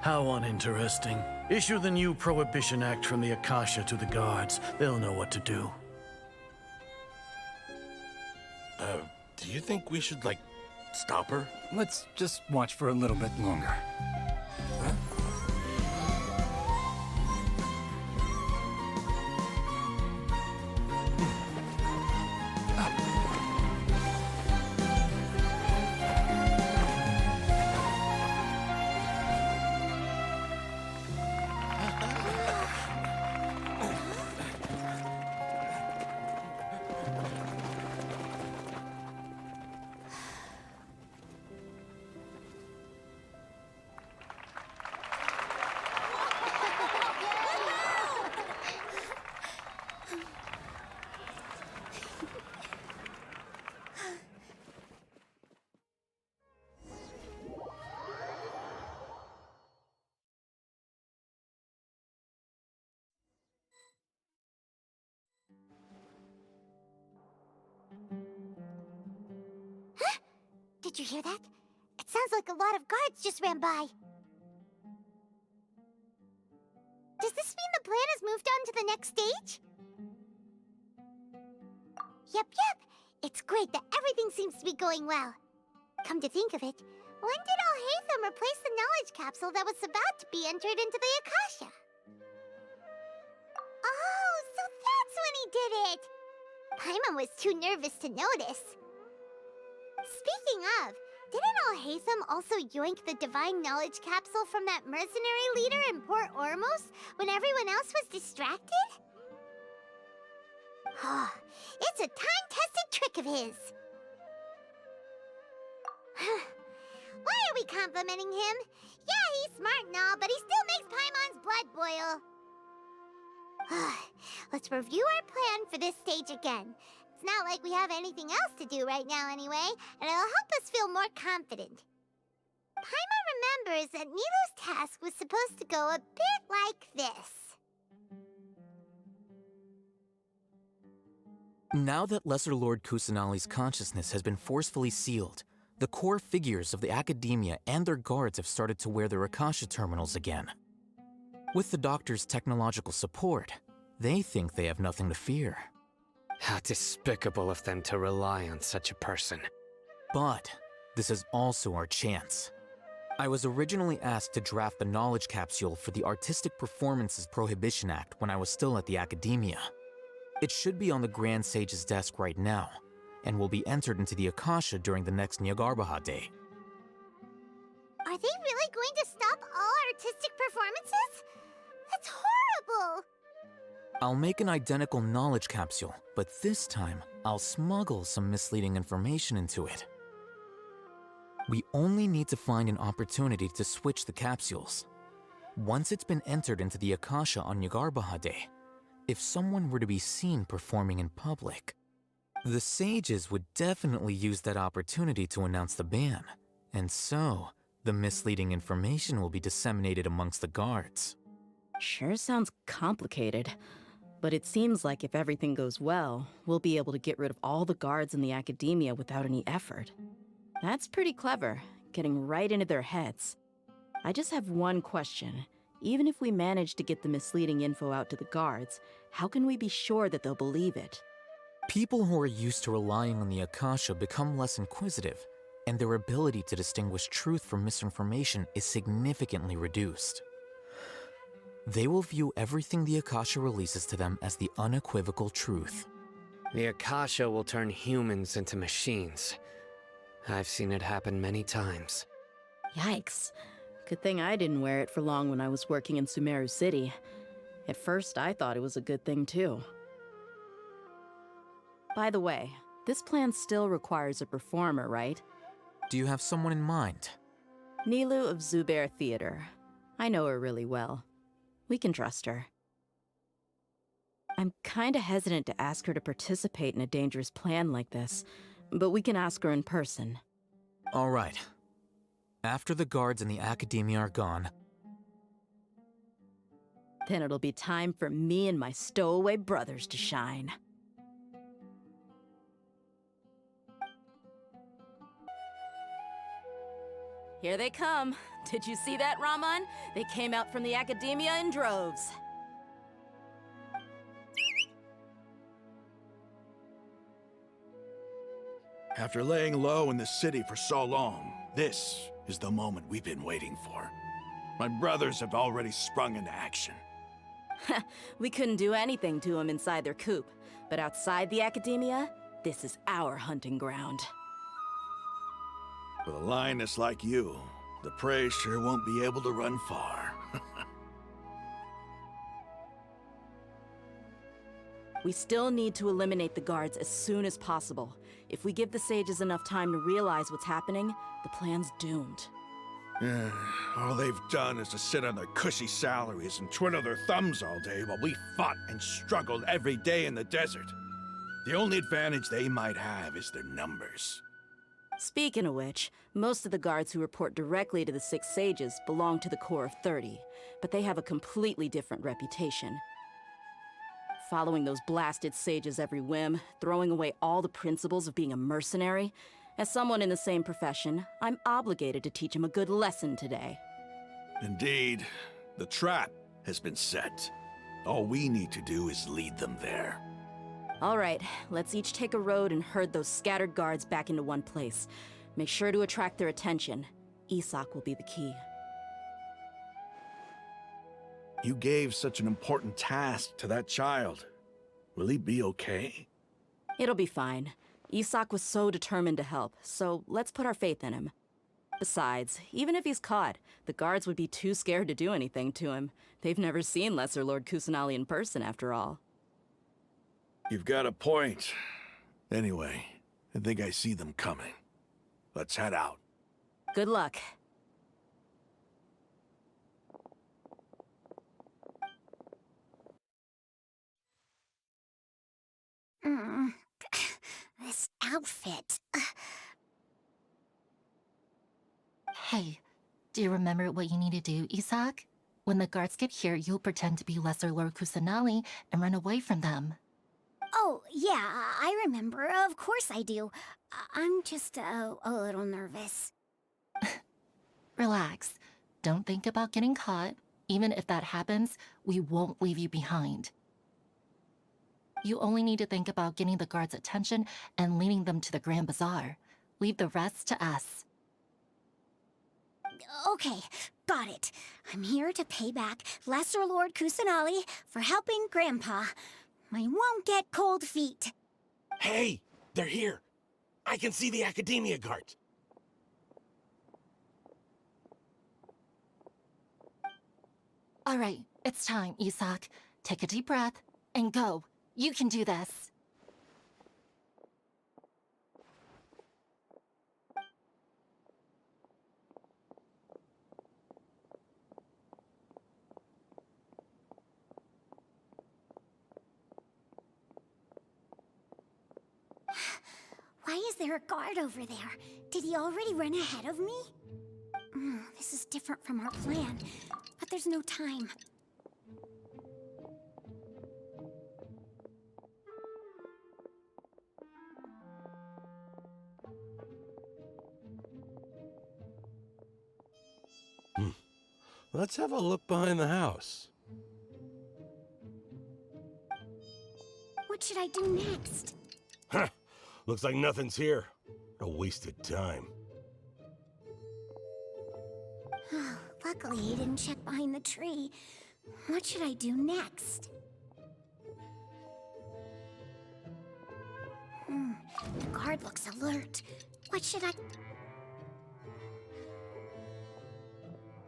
How uninteresting. Issue the new Prohibition Act from the Akasha to the guards. They'll know what to do. Do you think we should, like, stop her? Let's just watch for a little bit longer. Did you hear that? It sounds like a lot of guards just ran by. Does this mean the plan has moved on to the next stage? Yep. It's great that everything seems to be going well. Come to think of it, when did Alhaitham replace the knowledge capsule that was about to be entered into the Akasha? Oh, so that's when he did it! Paimon was too nervous to notice. Speaking of, didn't Alhaitham also yoink the divine knowledge capsule from that mercenary leader in Port Ormos when everyone else was distracted? Oh, it's a time-tested trick of his. Why are we complimenting him? Yeah, he's smart and all, but he still makes Paimon's blood boil. Let's review our plan for this stage again. It's not like we have anything else to do right now anyway, and it'll help us feel more confident. Paimon remembers that Nilou's task was supposed to go a bit like this. Now that Lesser Lord Kusanali's consciousness has been forcefully sealed, the core figures of the academia and their guards have started to wear their Akasha terminals again. With the doctor's technological support, they think they have nothing to fear. How despicable of them to rely on such a person. But this is also our chance. I was originally asked to draft the knowledge capsule for the Artistic Performances Prohibition Act when I was still at the academia. It should be on the Grand Sage's desk right now, and will be entered into the Akasha during the next Nyargarbaha Day. Are they really going to stop all artistic performances? That's horrible! I'll make an identical knowledge capsule, but this time, I'll smuggle some misleading information into it. We only need to find an opportunity to switch the capsules. Once it's been entered into the Akasha on Nyargarbaha Day, if someone were to be seen performing in public, the sages would definitely use that opportunity to announce the ban, and so the misleading information will be disseminated amongst the guards. Sure sounds complicated, but it seems like if everything goes well, we'll be able to get rid of all the guards in the academia without any effort. That's pretty clever, getting right into their heads. I just have one question. Even if we manage to get the misleading info out to the guards, how can we be sure that they'll believe it? People who are used to relying on the Akasha become less inquisitive, and their ability to distinguish truth from misinformation is significantly reduced. They will view everything the Akasha releases to them as the unequivocal truth. The Akasha will turn humans into machines. I've seen it happen many times. Yikes. Good thing I didn't wear it for long when I was working in Sumeru City. At first, I thought it was a good thing too. By the way, this plan still requires a performer, right? Do you have someone in mind? Nilou of Zubair Theater. I know her really well. We can trust her. I'm kinda hesitant to ask her to participate in a dangerous plan like this, but we can ask her in person. All right. After the guards and the academia are gone, then it'll be time for me and my stowaway brothers to shine. Here they come. Did you see that, Raman? They came out from the academia in droves. After laying low in the city for so long, this is the moment we've been waiting for. My brothers have already sprung into action. We couldn't do anything to them inside their coop, but outside the academia, this is our hunting ground. With a lioness like you, the prey sure won't be able to run far. We still need to eliminate the guards as soon as possible. If we give the sages enough time to realize what's happening, the plan's doomed. All they've done is to sit on their cushy salaries and twiddle their thumbs all day while we fought and struggled every day in the desert. The only advantage they might have is their numbers. Speaking of which, most of the guards who report directly to the Six Sages belong to the Corps of 30, but they have a completely different reputation. Following those blasted sages every whim, throwing away all the principles of being a mercenary, As someone in the same profession, I'm obligated to teach him a good lesson today. Indeed. The trap has been set. All we need to do is lead them there. All right, let's each take a road and herd those scattered guards back into one place. Make sure to attract their attention. Isak will be the key. You gave such an important task to that child. Will he be okay? It'll be fine. Isak was so determined to help, so let's put our faith in him. Besides, even if he's caught, the guards would be too scared to do anything to him. They've never seen Lesser Lord Kusanali in person, after all. You've got a point. Anyway, I think I see them coming. Let's head out. Good luck. This outfit. Hey, do you remember what you need to do, Isak? When the guards get here, you'll pretend to be Lesser Lord Kusanali and run away from them. Oh, yeah, I remember. Of course I do. I'm just a little nervous. Relax. Don't think about getting caught. Even if that happens, we won't leave you behind. You only need to think about getting the guards' attention and leading them to the Grand Bazaar. Leave the rest to us. Okay, got it. I'm here to pay back Lesser Lord Kusanali for helping Grandpa. I won't get cold feet. Hey, they're here. I can see the Academia guards. All right, it's time, Isak. Take a deep breath and go. You can do this. Why is there a guard over there? Did he already run ahead of me? This is different from our plan, but there's no time. Let's have a look behind the house. What should I do next? Huh. Looks like nothing's here. A wasted time. Luckily, he didn't check behind the tree. What should I do next? The guard looks alert. What should I...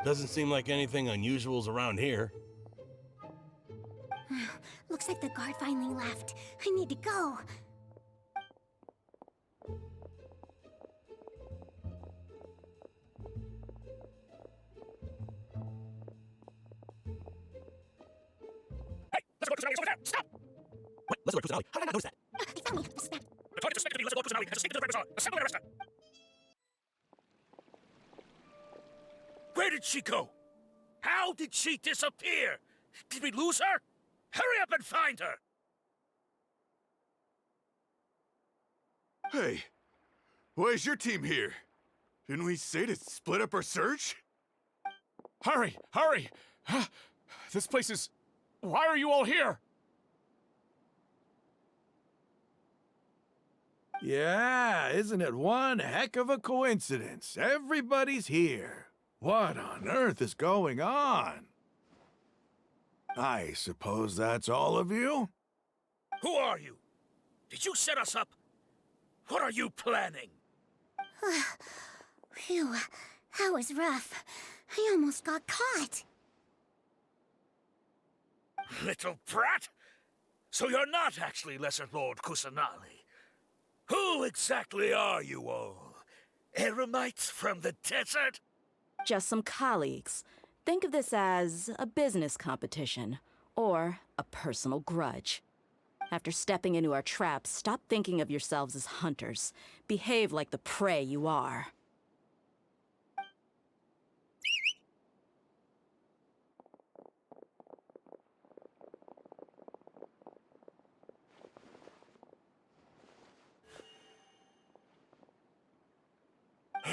Doesn't seem like anything unusual's around here. Looks like the guard finally left. I need to go. Let's go to over there! Stop! Wait, let's go to Kusanali. How did I not notice that? They found me. Snap. The target suspected to be Let's go to Kusanali has escaped into the Grand Bazaar. Assemble and arrest her! Where did she go? How did she disappear? Did we lose her? Hurry up and find her! Hey, why is your team here? Didn't we say to split up our search? Hurry! Hurry! This place is... Why are you all here? Yeah, isn't it one heck of a coincidence? Everybody's here. What on earth is going on? I suppose that's all of you? Who are you? Did you set us up? What are you planning? Phew, that was rough. I almost got caught. Little brat? So you're not actually Lesser Lord Kusanali. Who exactly are you all? Eremites from the desert? Just some colleagues. Think of this as a business competition, or a personal grudge. After stepping into our traps, stop thinking of yourselves as hunters. Behave like the prey you are.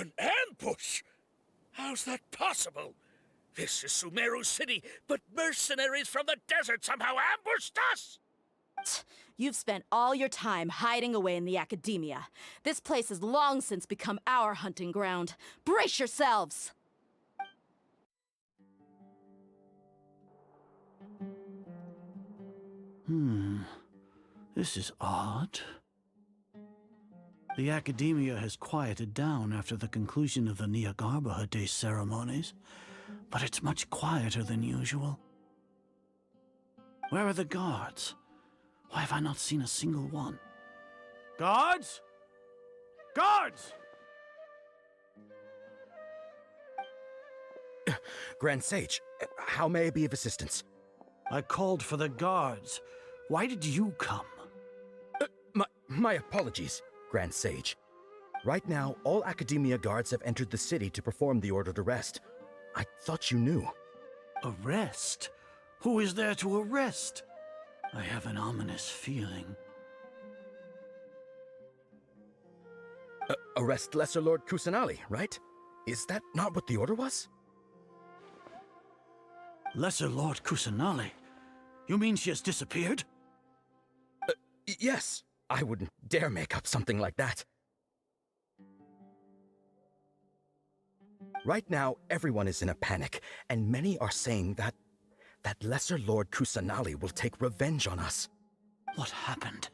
An ambush? How's that possible? This is Sumeru City, but mercenaries from the desert somehow ambushed us! You've spent all your time hiding away in the academia. This place has long since become our hunting ground. Brace yourselves! This is odd. The academia has quieted down after the conclusion of the Nyagarbha Day ceremonies, but it's much quieter than usual. Where are the guards? Why have I not seen a single one? Guards? Guards! Grand Sage, how may I be of assistance? I called for the guards. Why did you come? My apologies, Grand Sage. Right now, all Academia guards have entered the city to perform the ordered arrest. I thought you knew. Arrest? Who is there to arrest? I have an ominous feeling. Arrest Lesser Lord Kusanali, right? Is that not what the order was? Lesser Lord Kusanali? You mean she has disappeared? Yes. I wouldn't dare make up something like that. Right now, everyone is in a panic, and many are saying that Lesser Lord Kusanali will take revenge on us. What happened?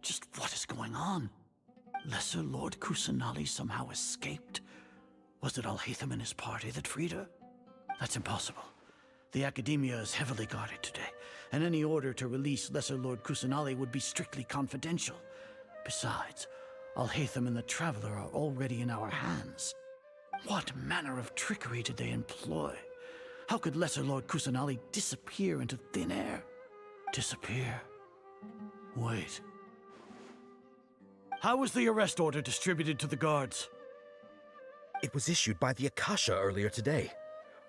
Just what is going on? Lesser Lord Kusanali somehow escaped? Was it Alhaitham and his party that freed her? That's impossible. The Academia is heavily guarded today, and any order to release Lesser Lord Kusanali would be strictly confidential. Besides, Alhaitham and the Traveler are already in our hands. What manner of trickery did they employ? How could Lesser Lord Kusanali disappear into thin air? Disappear? Wait. How was the arrest order distributed to the guards? It was issued by the Akasha earlier today.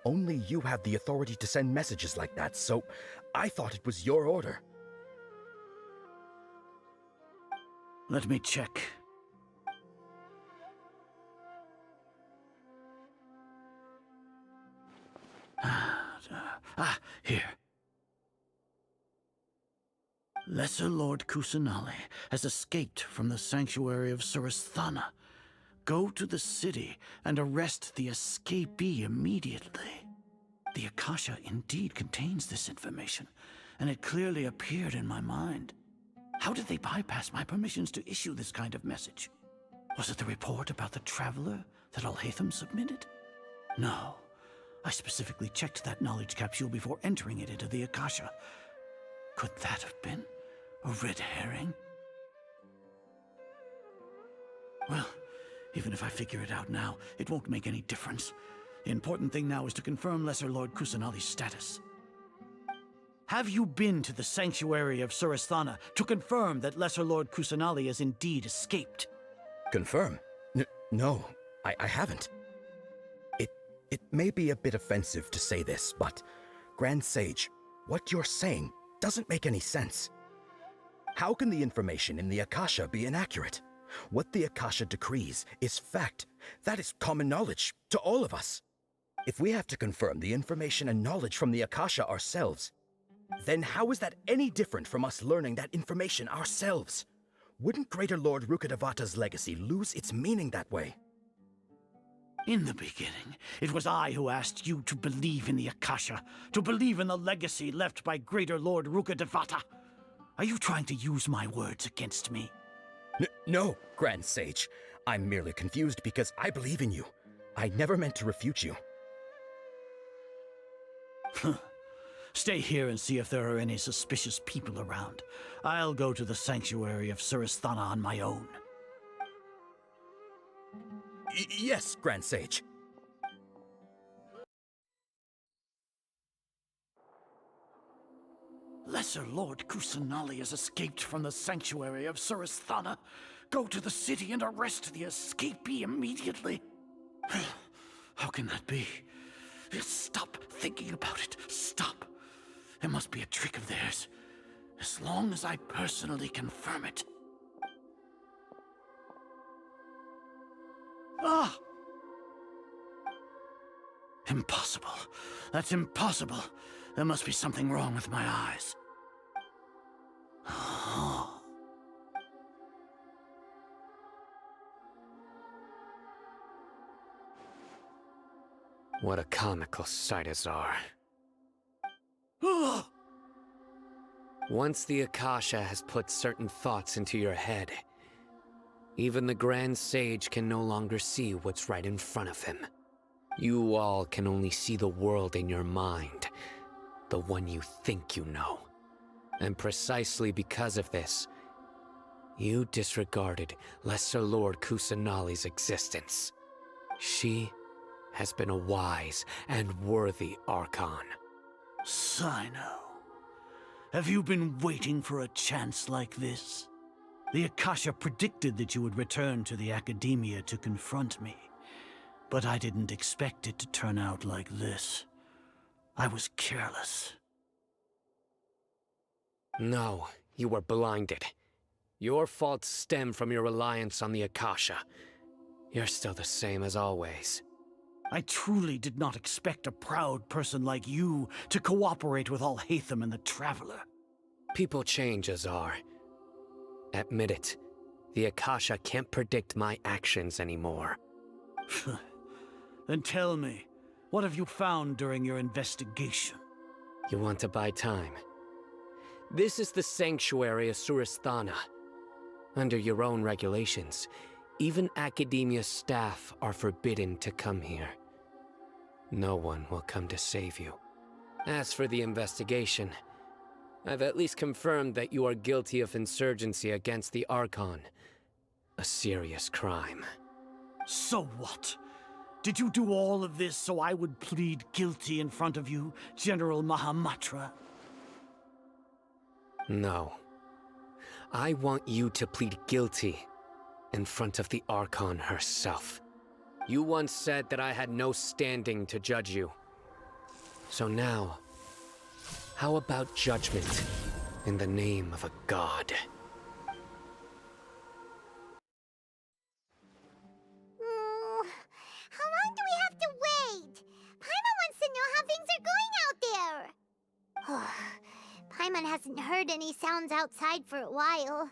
Only you have the authority to send messages like that, so I thought it was your order. Let me check. Here. Lesser Lord Kusanali has escaped from the sanctuary of Surasthana. Go to the city and arrest the escapee immediately. The Akasha indeed contains this information, and it clearly appeared in my mind. How did they bypass my permissions to issue this kind of message? Was it the report about the Traveler that Alhaitham submitted? No. I specifically checked that knowledge capsule before entering it into the Akasha. Could that have been a red herring? Well, even if I figure it out now, it won't make any difference. The important thing now is to confirm Lesser Lord Kusanali's status. Have you been to the sanctuary of Surasthana to confirm that Lesser Lord Kusanali has indeed escaped? Confirm? No, I haven't. It may be a bit offensive to say this, but Grand Sage, what you're saying doesn't make any sense. How can the information in the Akasha be inaccurate? What the Akasha decrees is fact. That is common knowledge to all of us. If we have to confirm the information and knowledge from the Akasha ourselves, then how is that any different from us learning that information ourselves? Wouldn't Greater Lord Rukkhadevata's legacy lose its meaning that way? In the beginning, it was I who asked you to believe in the Akasha, to believe in the legacy left by Greater Lord Rukkhadevata. Are you trying to use my words against me? No, Grand Sage. I'm merely confused because I believe in you. I never meant to refute you. Stay here and see if there are any suspicious people around. I'll go to the sanctuary of Surasthana on my own. Yes, Grand Sage. Lesser Lord Kusanali has escaped from the sanctuary of Surasthana. Go to the city and arrest the escapee immediately. How can that be? Stop thinking about it. Stop. It must be a trick of theirs. As long as I personally confirm it. Ah! Impossible. That's impossible. There must be something wrong with my eyes. What a comical sight, Azar. Once the Akasha has put certain thoughts into your head, even the Grand Sage can no longer see what's right in front of him. You all can only see the world in your mind, the one you think you know. And precisely because of this, you disregarded Lesser Lord Kusanali's existence. She has been a wise and worthy Archon. Cyno, have you been waiting for a chance like this? The Akasha predicted that you would return to the Academia to confront me, but I didn't expect it to turn out like this. I was careless. No, you were blinded. Your faults stem from your reliance on the Akasha. You're still the same as always. I truly did not expect a proud person like you to cooperate with Alhaitham and the Traveler. People change, Azar. Admit it. The Akasha can't predict my actions anymore. Then tell me, what have you found during your investigation? You want to buy time? This is the sanctuary of Surasthana. Under your own regulations, even Academia staff are forbidden to come here. No one will come to save you. As for the investigation, I've at least confirmed that you are guilty of insurgency against the Archon. A serious crime. So what? Did you do all of this so I would plead guilty in front of you, General Mahamatra? No. I want you to plead guilty in front of the Archon herself. You once said that I had no standing to judge you. So now, how about judgment in the name of a god? How long do we have to wait? Paimon wants to know how things are going out there. Paimon hasn't heard any sounds outside for a while.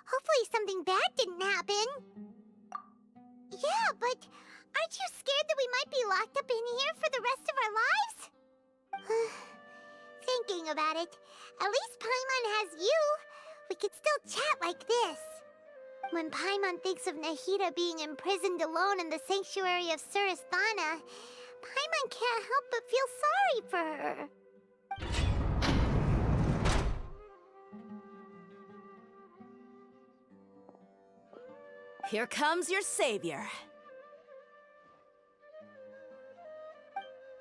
Hopefully something bad didn't happen. Yeah, but aren't you scared that we might be locked up in here for the rest of our lives? Thinking about it, at least Paimon has you. We could still chat like this. When Paimon thinks of Nahida being imprisoned alone in the sanctuary of Surasthana, Paimon can't help but feel sorry for her. Here comes your savior.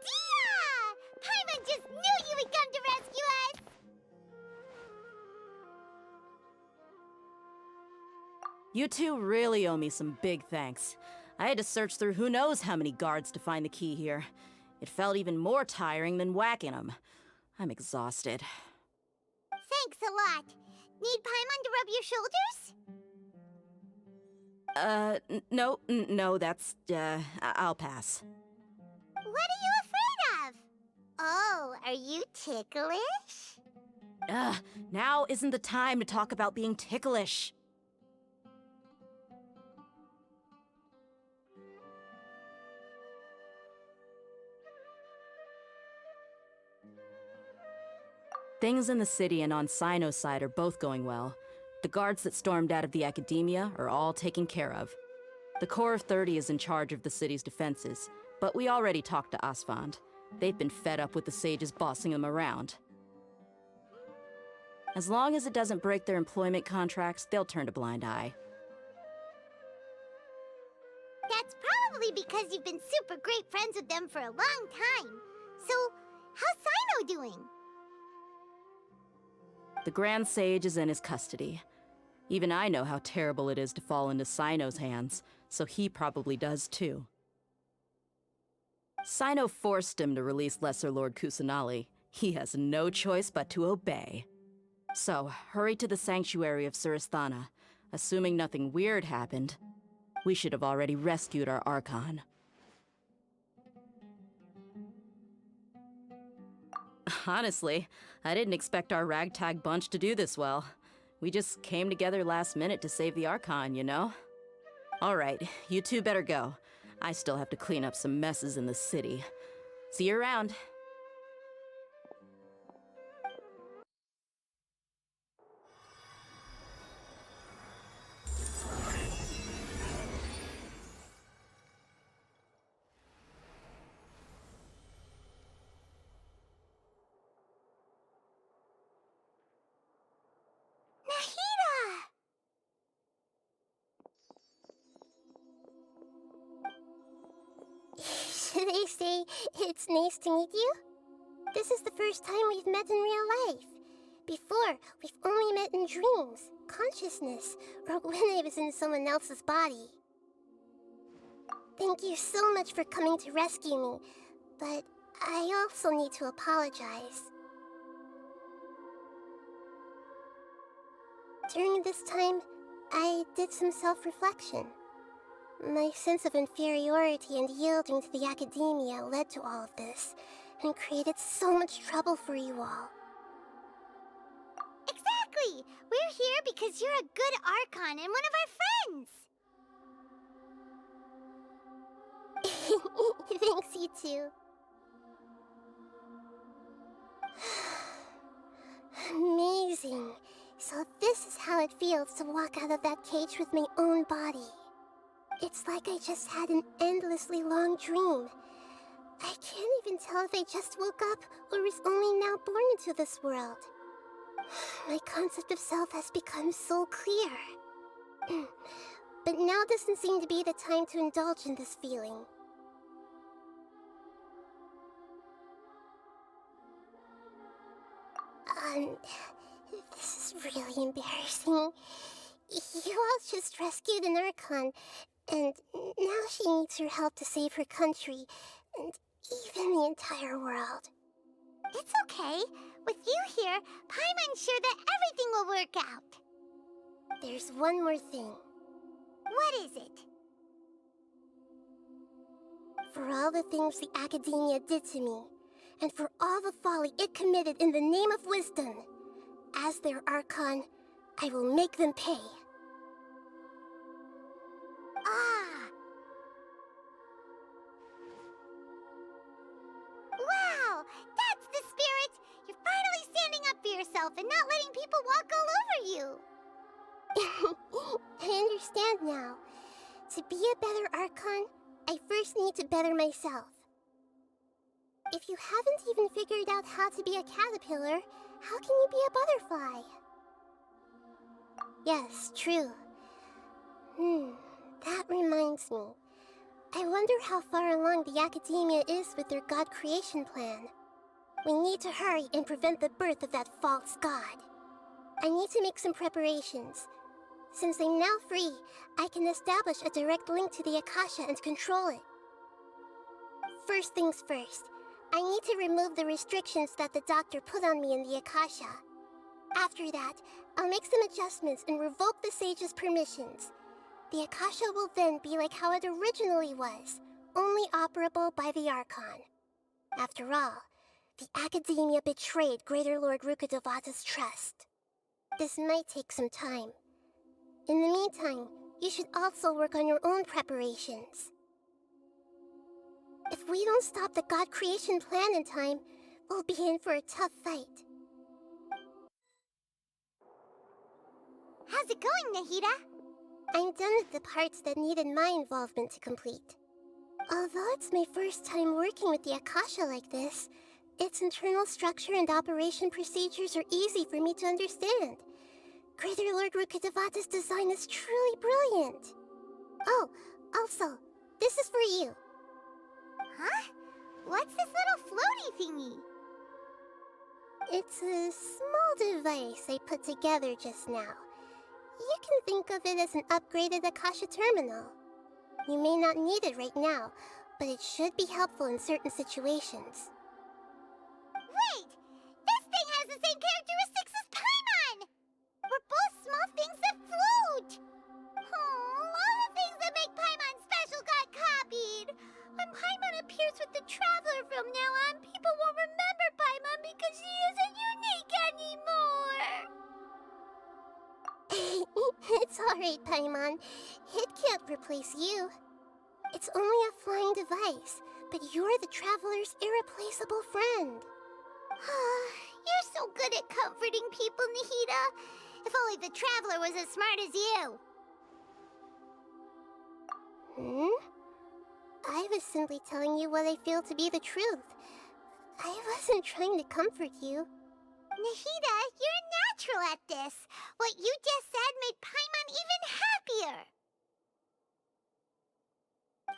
Dia! Paimon just knew you would come to rescue us! You two really owe me some big thanks. I had to search through who knows how many guards to find the key here. It felt even more tiring than whacking them. I'm exhausted. Thanks a lot. Need Paimon to rub your shoulders? No, that's, I'll pass. What are you afraid of? Oh, are you ticklish? Now isn't the time to talk about being ticklish. Things in the city and on Cyno's side are both going well. The guards that stormed out of the Academia are all taken care of. The Corps of 30 is in charge of the city's defenses, but we already talked to Asfand. They've been fed up with the sages bossing them around. As long as it doesn't break their employment contracts, they'll turn a blind eye. That's probably because you've been super great friends with them for a long time. So, how's Cyno doing? The Grand Sage is in his custody. Even I know how terrible it is to fall into Cyno's hands, so he probably does too. Cyno forced him to release Lesser Lord Kusanali. He has no choice but to obey. So, hurry to the sanctuary of Surasthana. Assuming nothing weird happened, we should have already rescued our Archon. Honestly, I didn't expect our ragtag bunch to do this well. We just came together last minute to save the Archon, you know? All right, you two better go. I still have to clean up some messes in the city. See you around. Should I say it's nice to meet you? This is the first time we've met in real life. Before, we've only met in dreams, consciousness, or when I was in someone else's body. Thank you so much for coming to rescue me, but I also need to apologize. During this time, I did some self-reflection. My sense of inferiority and yielding to the academia led to all of this, and created so much trouble for you all. Exactly! We're here because you're a good Archon and one of our friends! Thanks, you too. Amazing. So this is how it feels to walk out of that cage with my own body. It's like I just had an endlessly long dream. I can't even tell if I just woke up or was only now born into this world. My concept of self has become so clear. But now doesn't seem to be the time to indulge in this feeling. This is really embarrassing. You all just rescued an Archon, and now she needs your help to save her country, and even the entire world. It's okay. With you here, Paimon's sure that everything will work out. There's one more thing. What is it? For all the things the Academia did to me, and for all the folly it committed in the name of wisdom, as their Archon, I will make them pay. Ah! Wow! That's the spirit! You're finally standing up for yourself and not letting people walk all over you! I understand now. To be a better Archon, I first need to better myself. If you haven't even figured out how to be a caterpillar, how can you be a butterfly? Yes, true. That reminds me. I wonder how far along the Academia is with their god creation plan. We need to hurry and prevent the birth of that false god. I need to make some preparations. Since I'm now free, I can establish a direct link to the Akasha and control it. First things first, I need to remove the restrictions that the doctor put on me in the Akasha. After that, I'll make some adjustments and revoke the sage's permissions. The Akasha will then be like how it originally was, only operable by the Archon. After all, the Academia betrayed Greater Lord Rukkhadevata's trust. This might take some time. In the meantime, you should also work on your own preparations. If we don't stop the god creation plan in time, we'll be in for a tough fight. How's it going, Nahida? I'm done with the parts that needed my involvement to complete. Although it's my first time working with the Akasha like this, its internal structure and operation procedures are easy for me to understand. Greater Lord Rukkhadevata's design is truly brilliant. Oh, also, this is for you. Huh? What's this little floaty thingy? It's a small device I put together just now. You can think of it as an upgraded Akasha terminal. You may not need it right now, but it should be helpful in certain situations. Wait! This thing has the same characteristics as Paimon! We're both small things that float! Oh, all the things that make Paimon special got copied! When Paimon appears with the Traveler from now on, people won't remember Paimon because Alright, Paimon. It can't replace you. It's only a flying device, but you're the Traveler's irreplaceable friend. You're so good at comforting people, Nahida. If only the Traveler was as smart as you. I was simply telling you what I feel to be the truth. I wasn't trying to comfort you. Nahida, you're natural at this. What you just said made Paimon even happier.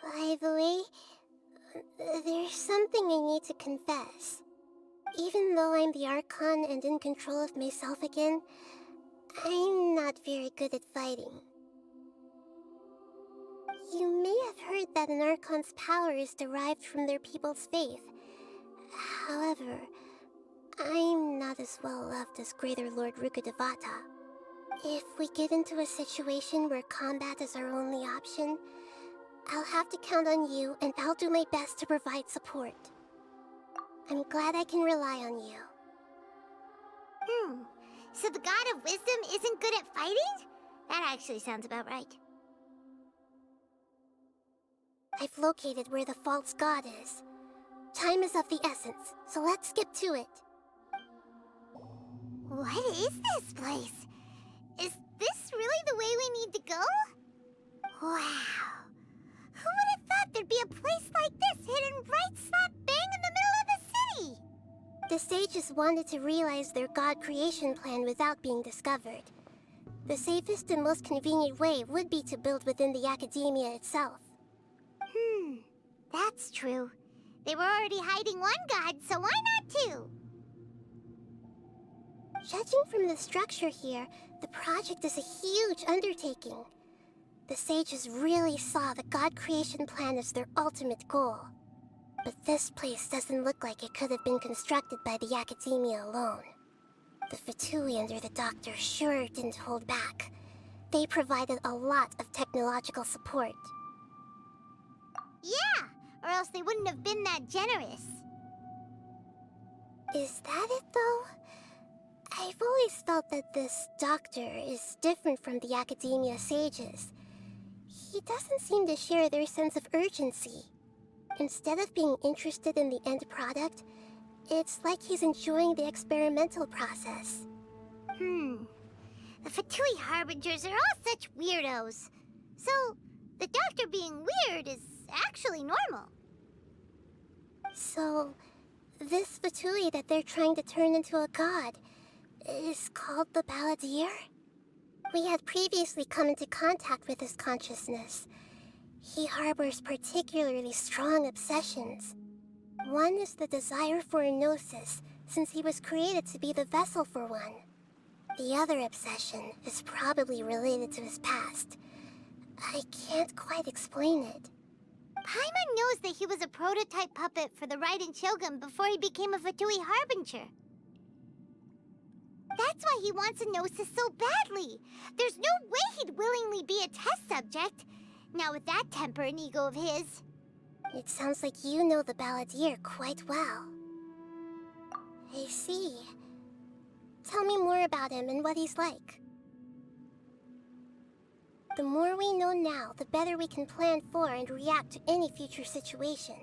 By the way, there's something I need to confess. Even though I'm the Archon and in control of myself again, I'm not very good at fighting. You may have heard that an Archon's power is derived from their people's faith. However, I'm not as well loved as Greater Lord Rukkhadevata. If we get into a situation where combat is our only option, I'll have to count on you, and I'll do my best to provide support. I'm glad I can rely on you. So the God of Wisdom isn't good at fighting? That actually sounds about right. I've located where the false god is. Time is of the essence, so let's get to it. What is this place? Is this really the way we need to go? Wow. Who would have thought there'd be a place like this hidden right slap bang in the middle of the city? The sages wanted to realize their god creation plan without being discovered. The safest and most convenient way would be to build within the academia itself. That's true. They were already hiding one god, so why not two? Judging from the structure here, the project is a huge undertaking. The sages really saw the god creation plan as their ultimate goal. But this place doesn't look like it could have been constructed by the academia alone. The Fatui under the Doctor sure didn't hold back. They provided a lot of technological support. Yeah, or else they wouldn't have been that generous. Is that it, though? I've always felt that this Doctor is different from the academia sages. He doesn't seem to share their sense of urgency. Instead of being interested in the end product, it's like he's enjoying the experimental process. The Fatui Harbingers are all such weirdos. So, the Doctor being weird is actually normal. So, this Fatui that they're trying to turn into a god is called the Balladeer? We had previously come into contact with his consciousness. He harbors particularly strong obsessions. One is the desire for a gnosis, since he was created to be the vessel for one. The other obsession is probably related to his past. I can't quite explain it. Paimon knows that he was a prototype puppet for the Raiden Shogun before he became a Fatui Harbinger. That's why he wants a gnosis so badly. There's no way he'd willingly be a test subject. Now with that temper and ego of his. It sounds like you know the Balladeer quite well. I see. Tell me more about him and what he's like. The more we know now, the better we can plan for and react to any future situation.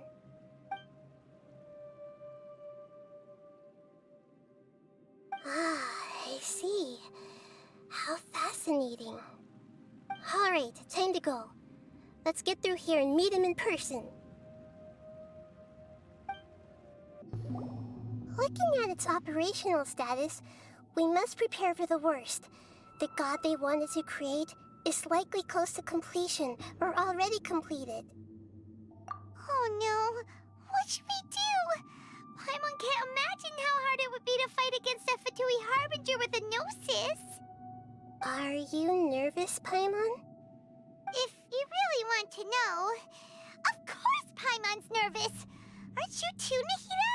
I see. How fascinating. Alright, time to go. Let's get through here and meet him in person. Looking at its operational status, we must prepare for the worst. The god they wanted to create is likely close to completion or already completed. Oh no! What should we do? Paimon can't imagine how hard it would be to fight against a Fatui Harbinger with a gnosis. Are you nervous, Paimon? If you really want to know, of course Paimon's nervous! Aren't you too, Nahida?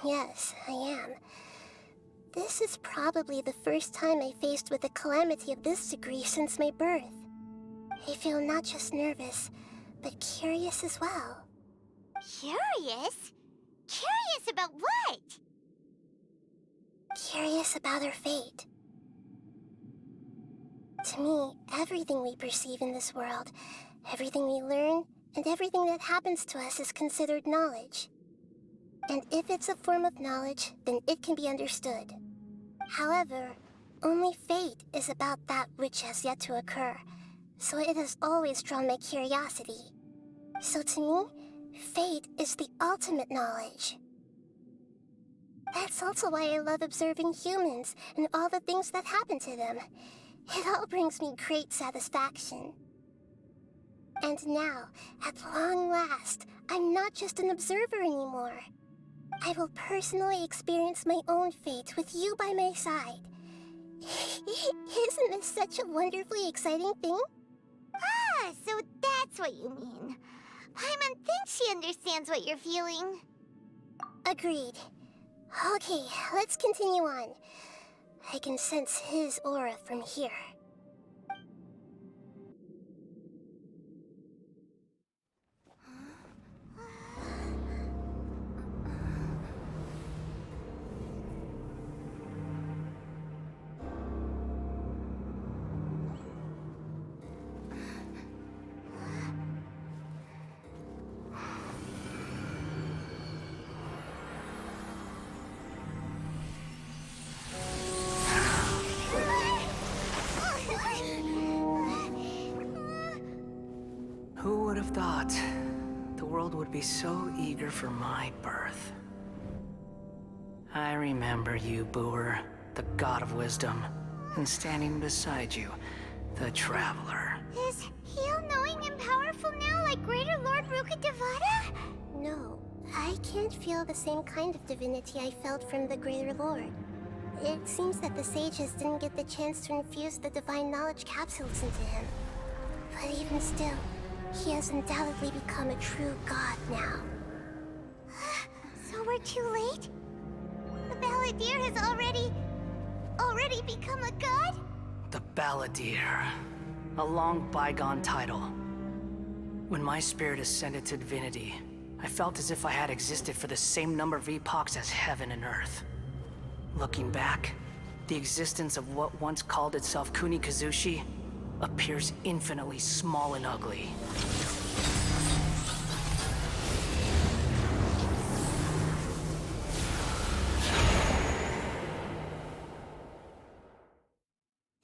Yes, I am. This is probably the first time I faced with a calamity of this degree since my birth. I feel not just nervous, but curious as well. Curious? Curious about what? Curious about her fate. To me, everything we perceive in this world, everything we learn, and everything that happens to us is considered knowledge. And if it's a form of knowledge, then it can be understood. However, only fate is about that which has yet to occur, so it has always drawn my curiosity. So to me, fate is the ultimate knowledge. That's also why I love observing humans and all the things that happen to them. It all brings me great satisfaction. And now, at long last, I'm not just an observer anymore. I will personally experience my own fate with you by my side. Isn't this such a wonderfully exciting thing? Ah, so that's what you mean. Paimon thinks she understands what you're feeling. Agreed. Okay, let's continue on. I can sense his aura from here. Who would have thought the world would be so eager for my birth? I remember you, Booer, the god of wisdom, and standing beside you, the traveler. Is he all-knowing and powerful now like Greater Lord Rukkhadevata? No, I can't feel the same kind of divinity I felt from the Greater Lord. It seems that the sages didn't get the chance to infuse the divine knowledge capsules into him. But even still, he has undoubtedly become a true god now. So we're too late? The Balladeer has already become a god? The Balladeer. A long bygone title. When my spirit ascended to divinity, I felt as if I had existed for the same number of epochs as heaven and earth. Looking back, the existence of what once called itself Kunikazushi appears infinitely small and ugly.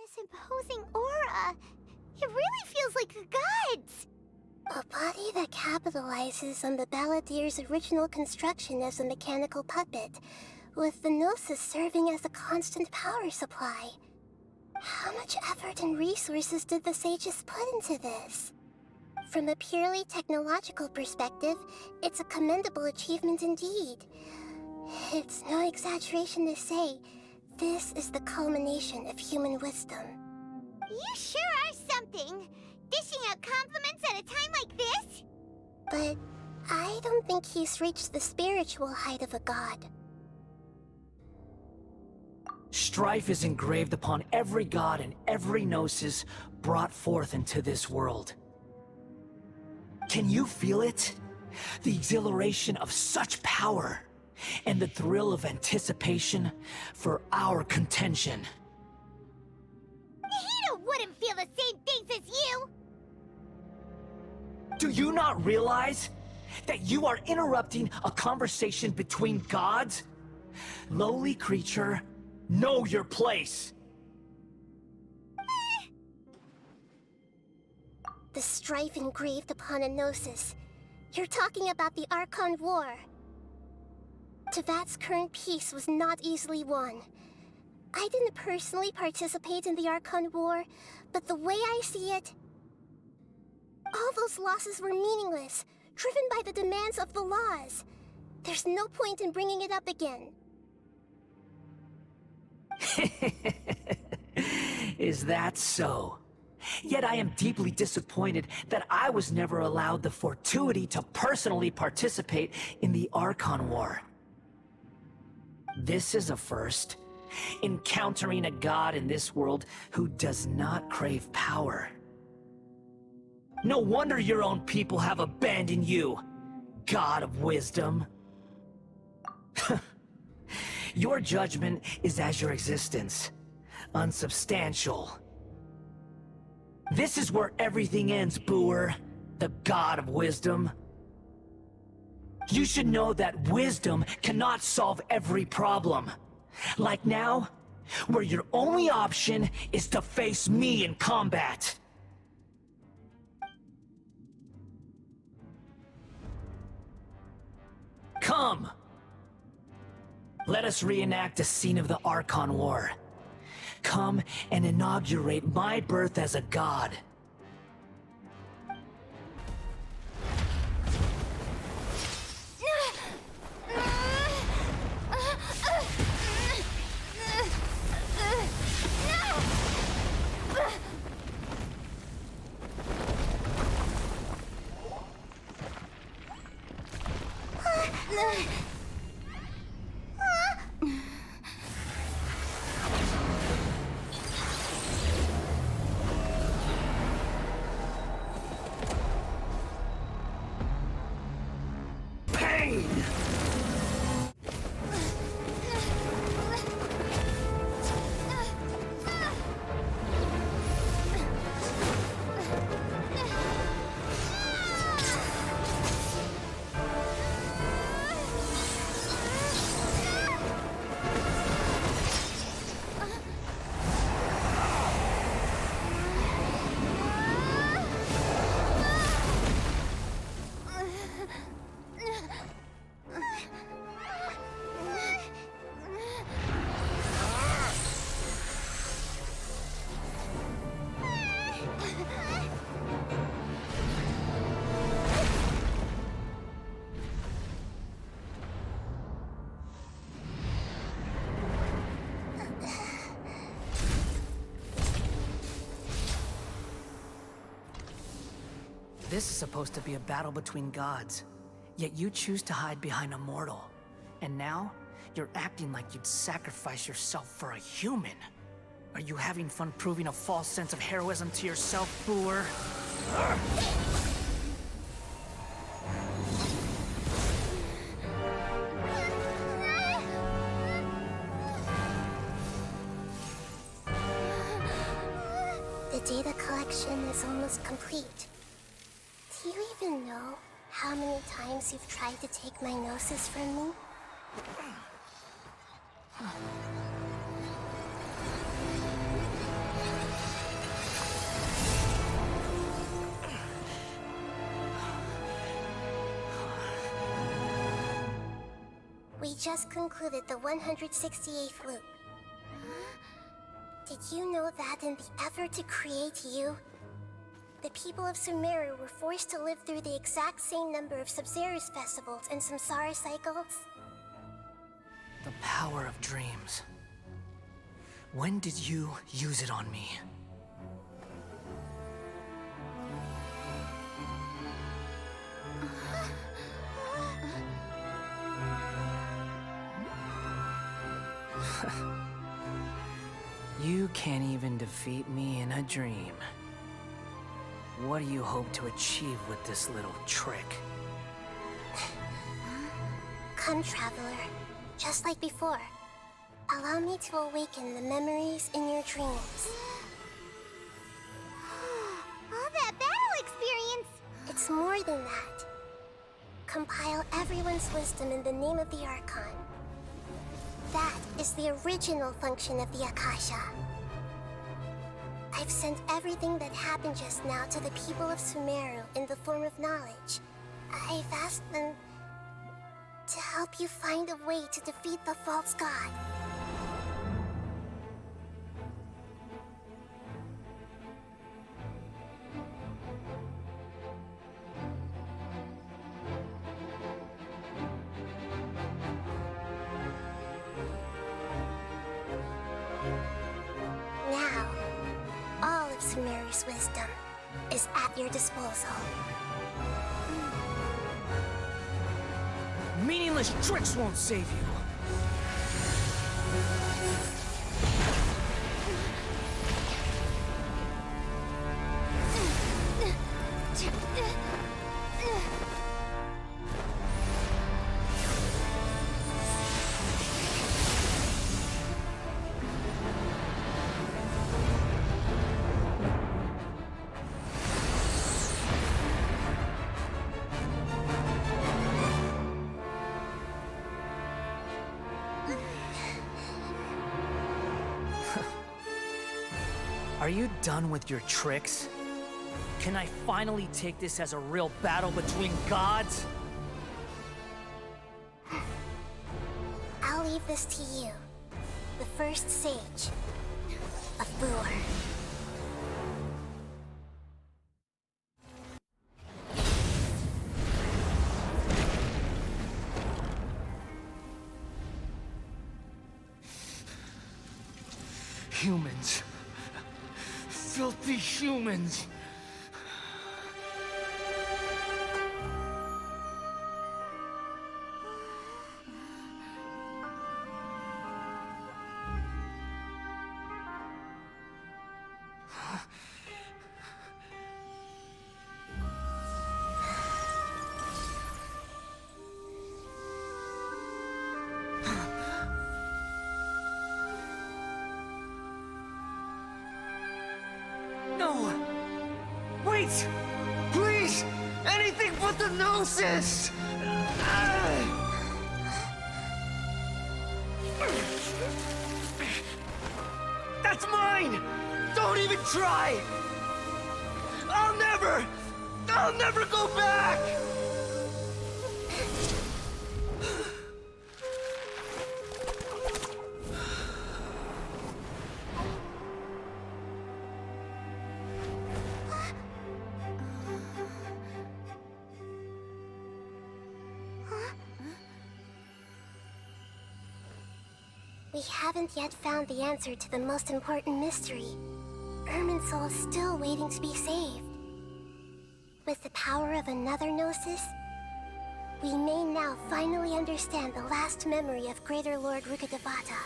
This imposing aura, it really feels like a god's. A body that capitalizes on the Balladeer's original construction as a mechanical puppet, with the Gnosis serving as a constant power supply. How much effort and resources did the sages put into this? From a purely technological perspective, it's a commendable achievement indeed. It's no exaggeration to say, this is the culmination of human wisdom. You sure are something! Dishing out compliments at a time like this? But I don't think he's reached the spiritual height of a god. Strife is engraved upon every god and every gnosis brought forth into this world. Can you feel it? The exhilaration of such power, and the thrill of anticipation for our contention. Nahida wouldn't feel the same things as you! Do you not realize that you are interrupting a conversation between gods? Lowly creature, know your place! The strife engraved upon a gnosis. You're talking about the Archon War. Tevat's current peace was not easily won. I didn't personally participate in the Archon War, but the way I see it, all those losses were meaningless, driven by the demands of the laws. There's no point in bringing it up again. Is that so? Yet I am deeply disappointed that I was never allowed the fortuity to personally participate in the Archon War. This is a first. Encountering a god in this world who does not crave power. No wonder your own people have abandoned you, god of wisdom. Your judgment is as your existence, unsubstantial. This is where everything ends, Booer. The god of wisdom. You should know that wisdom cannot solve every problem. Like now, where your only option is to face me in combat. Come! Let us reenact a scene of the Archon War. Come and inaugurate my birth as a god. This is supposed to be a battle between gods, yet you choose to hide behind a mortal. And now, you're acting like you'd sacrifice yourself for a human. Are you having fun proving a false sense of heroism to yourself, Booer? The data collection is almost complete. Do you even know how many times you've tried to take my gnosis from me? We just concluded the 168th loop. Did you know that in the effort to create you, the people of Sumeru were forced to live through the exact same number of Sub-Zerus festivals and Samsara cycles? The power of dreams. When did you use it on me? You can't even defeat me in a dream. What do you hope to achieve with this little trick? Come, Traveler. Just like before. Allow me to awaken the memories in your dreams. All that battle experience! It's more than that. Compile everyone's wisdom in the name of the Archon. That is the original function of the Akasha. I've sent everything that happened just now to the people of Sumeru in the form of knowledge. I've asked them to help you find a way to defeat the false god. Now, all of Sumeru's wisdom is at your disposal. Meaningless tricks won't save you. Are you done with your tricks? Can I finally take this as a real battle between gods? I'll leave this to you. The first sage of Boor. Humans. Filthy humans. No! Wait! Please! Anything but the Gnosis! That's mine! Don't even try! I'll never go back! We haven't yet found the answer to the most important mystery. Irminsul is still waiting to be saved. With the power of another Gnosis, we may now finally understand the last memory of Greater Lord Rukkhadevata.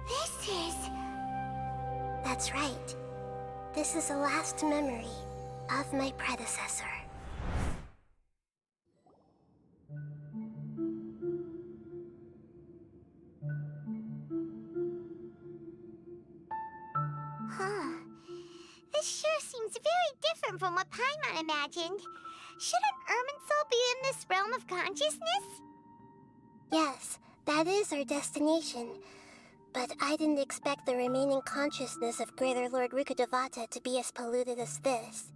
This is... That's right. This is the last memory of my predecessor. Huh. This sure seems very different from what Paimon imagined. Shouldn't Irminsul be in this realm of consciousness? Yes, that is our destination. But I didn't expect the remaining consciousness of Greater Lord Rukkhadevata to be as polluted as this.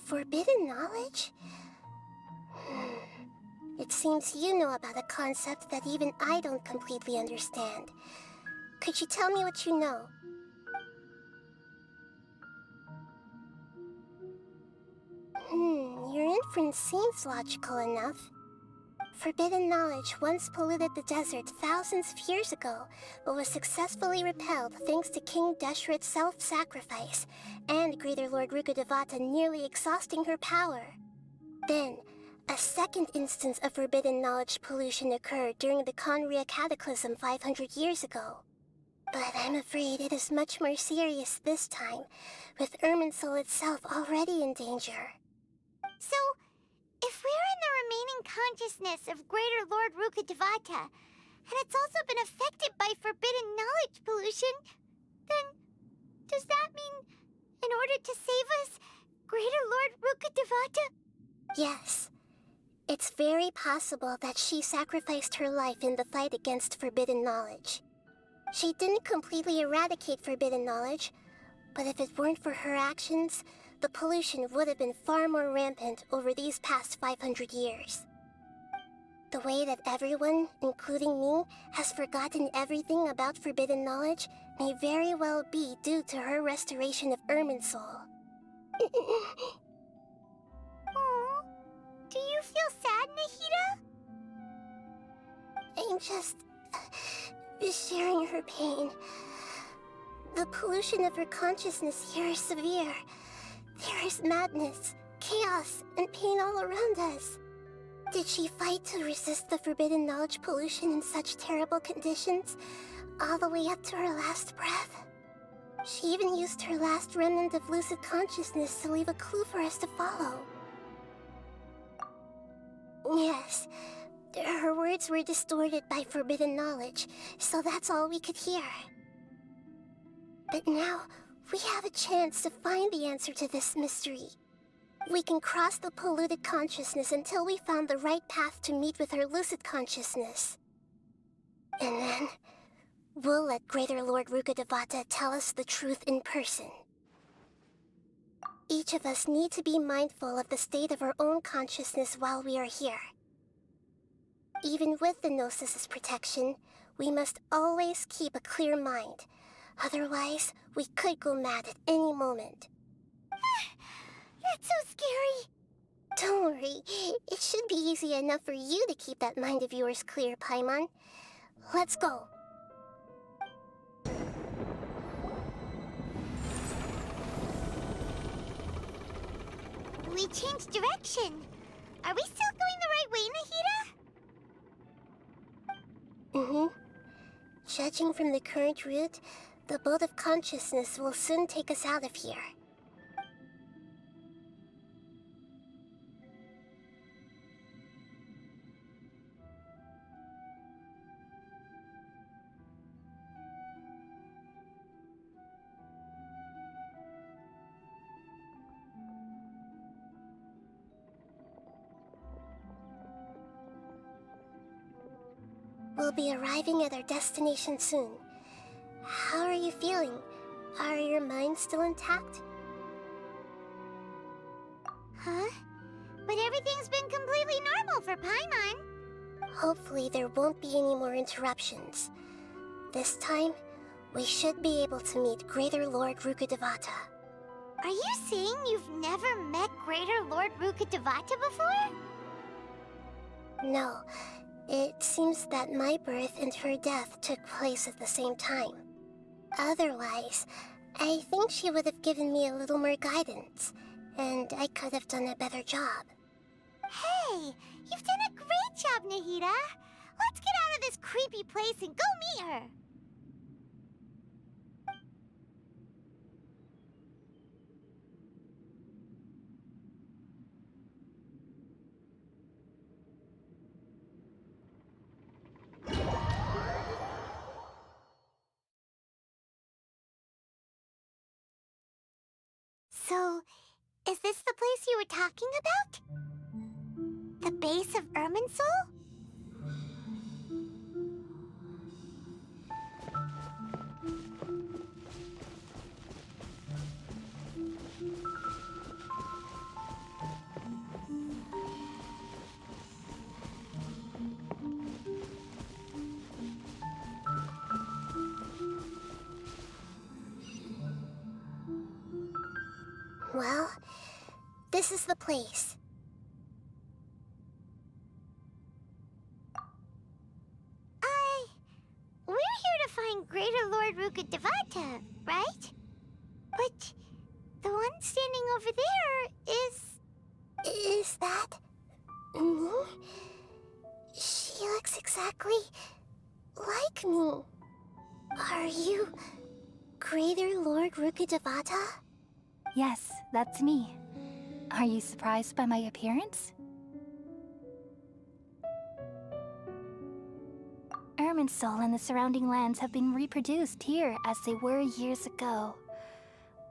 Forbidden knowledge? It seems you know about a concept that even I don't completely understand. Could you tell me what you know? Your inference seems logical enough. Forbidden knowledge once polluted the desert thousands of years ago, but was successfully repelled thanks to King Deshret's self-sacrifice, and Greater Lord Rukkhadevata nearly exhausting her power. Then, a second instance of forbidden knowledge pollution occurred during the Conria Cataclysm 500 years ago. But I'm afraid it is much more serious this time, with Irminsul itself already in danger. So, if we're in the remaining consciousness of Greater Lord Rukkhadevata, and it's also been affected by forbidden knowledge pollution, then does that mean, in order to save us, Greater Lord Rukkhadevata? Yes. It's very possible that she sacrificed her life in the fight against forbidden knowledge. She didn't completely eradicate forbidden knowledge, but if it weren't for her actions, the pollution would have been far more rampant over these past 500 years. The way that everyone, including me, has forgotten everything about forbidden knowledge may very well be due to her restoration of Irminsul. Aww. Do you feel sad, Nahida? I'm just sharing her pain. The pollution of her consciousness here is severe. There is madness, chaos, and pain all around us. Did she fight to resist the forbidden knowledge pollution in such terrible conditions, all the way up to her last breath? She even used her last remnant of lucid consciousness to leave a clue for us to follow. Yes, her words were distorted by forbidden knowledge, so that's all we could hear. But now, We have a chance to find the answer to this mystery. We can cross the polluted consciousness until we found the right path to meet with her lucid consciousness. And then, we'll let Greater Lord Rukkhadevata tell us the truth in person. Each of us need to be mindful of the state of our own consciousness while we are here. Even with the Gnosis' protection, we must always keep a clear mind. Otherwise, we could go mad at any moment. That's so scary. Don't worry. It should be easy enough for you to keep that mind of yours clear, Paimon. Let's go. We changed direction. Are we still going the right way, Nahida? Judging from the current route, the boat of consciousness will soon take us out of here. We'll be arriving at our destination soon. How are you feeling? Are your minds still intact? Huh? But everything's been completely normal for Paimon. Hopefully there won't be any more interruptions. This time, we should be able to meet Greater Lord Rukkhadevata. Are you saying you've never met Greater Lord Rukkhadevata before? No. It seems that my birth and her death took place at the same time. Otherwise, I think she would have given me a little more guidance, and I could have done a better job. Hey, you've done a great job, Nahida. Let's get out of this creepy place and go meet her. So, is this the place you were talking about? The base of Irminsul? Well, this is the place. We're here to find Greater Lord Rukkhadevata, right? But the one standing over there is... Is that... me? She looks exactly like me. Are you Greater Lord Rukkhadevata? Yes, that's me. Are you surprised by my appearance? Irminsul and the surrounding lands have been reproduced here as they were years ago.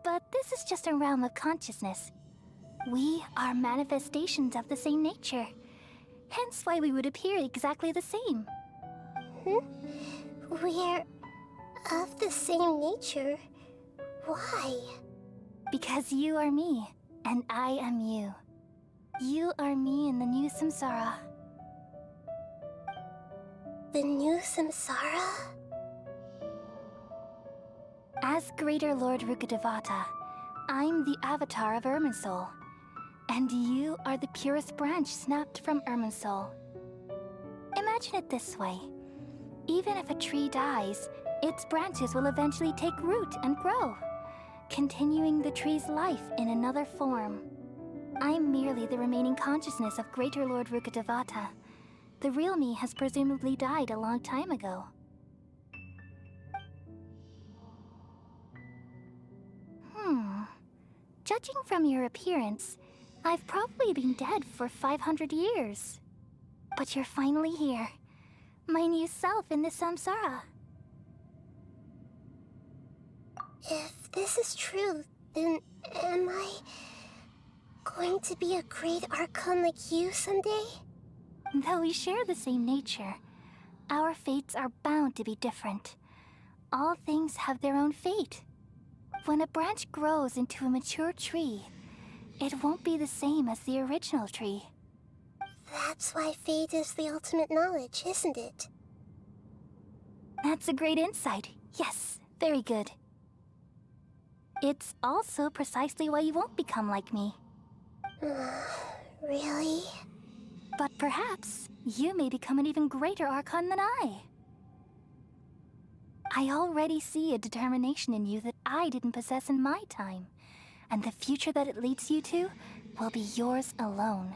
But this is just a realm of consciousness. We are manifestations of the same nature. Hence why we would appear exactly the same. We're of the same nature? Why? Because you are me, and I am you. You are me in the new samsara. The new samsara? As Greater Lord Rukkhadevata, I'm the avatar of Irminsul, and you are the purest branch snapped from Irminsul. Imagine it this way. Even if a tree dies, its branches will eventually take root and grow, continuing the tree's life in another form. I'm merely the remaining consciousness of Greater Lord Rukkhadevata. The real me has presumably died a long time ago. Judging from your appearance, I've probably been dead for 500 years. But you're finally here. My new self in the samsara. If this is true, then am I going to be a great Archon like you someday? Though we share the same nature, our fates are bound to be different. All things have their own fate. When a branch grows into a mature tree, it won't be the same as the original tree. That's why fate is the ultimate knowledge, isn't it? That's a great insight. Yes, very good. It's also precisely why you won't become like me. Really? But perhaps you may become an even greater Archon than I. I already see a determination in you that I didn't possess in my time, and the future that it leads you to will be yours alone.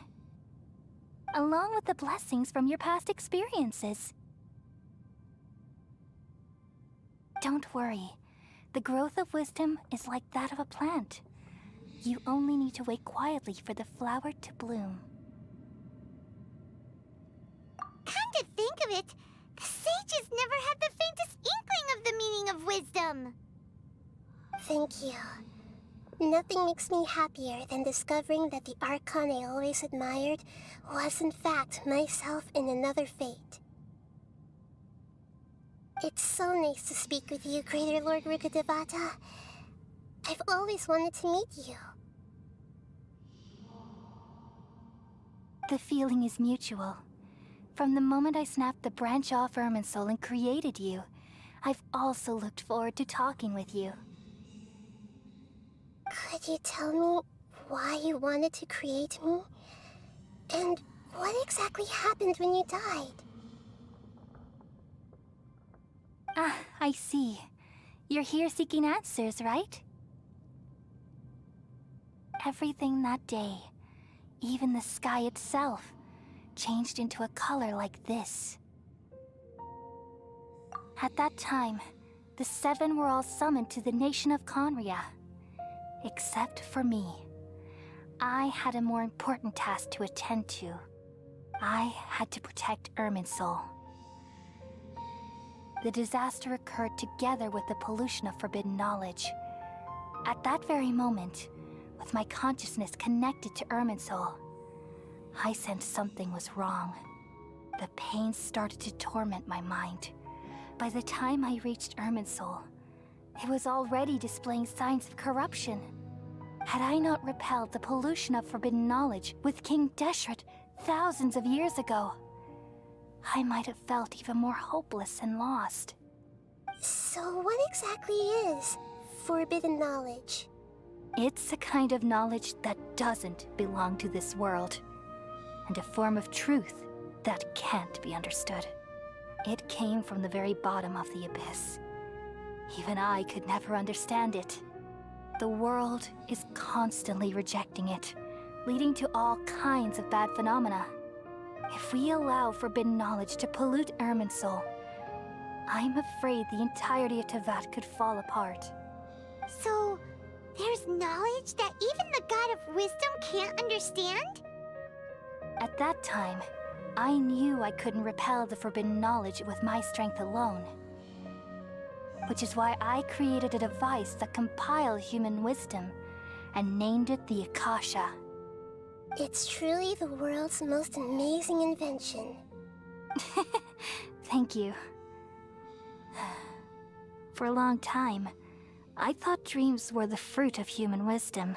Along with the blessings from your past experiences. Don't worry. The growth of wisdom is like that of a plant. You only need to wait quietly for the flower to bloom. Come to think of it, the sages never had the faintest inkling of the meaning of wisdom. Thank you. Nothing makes me happier than discovering that the Archon I always admired was in fact myself in another fate. It's so nice to speak with you, Greater Lord Rukkhadevata. I've always wanted to meet you. The feeling is mutual. From the moment I snapped the branch off Irminsul and created you, I've also looked forward to talking with you. Could you tell me why you wanted to create me? And what exactly happened when you died? Ah, I see. You're here seeking answers, right? Everything that day, even the sky itself, changed into a color like this. At that time, the seven were all summoned to the nation of Conria. Except for me. I had a more important task to attend to. I had to protect Irminsul. The disaster occurred together with the pollution of forbidden knowledge. At that very moment, with my consciousness connected to Irminsul, I sensed something was wrong. The pain started to torment my mind. By the time I reached Irminsul, it was already displaying signs of corruption. Had I not repelled the pollution of forbidden knowledge with King Deshret thousands of years ago, I might have felt even more hopeless and lost. So what exactly is forbidden knowledge? It's a kind of knowledge that doesn't belong to this world, and a form of truth that can't be understood. It came from the very bottom of the abyss. Even I could never understand it. The world is constantly rejecting it, leading to all kinds of bad phenomena. If we allow forbidden knowledge to pollute Irminsul, I'm afraid the entirety of Tevat could fall apart. So, there's knowledge that even the God of Wisdom can't understand? At that time, I knew I couldn't repel the forbidden knowledge with my strength alone. Which is why I created a device that compiled human wisdom and named it the Akasha. It's truly the world's most amazing invention. Thank you. For a long time, I thought dreams were the fruit of human wisdom.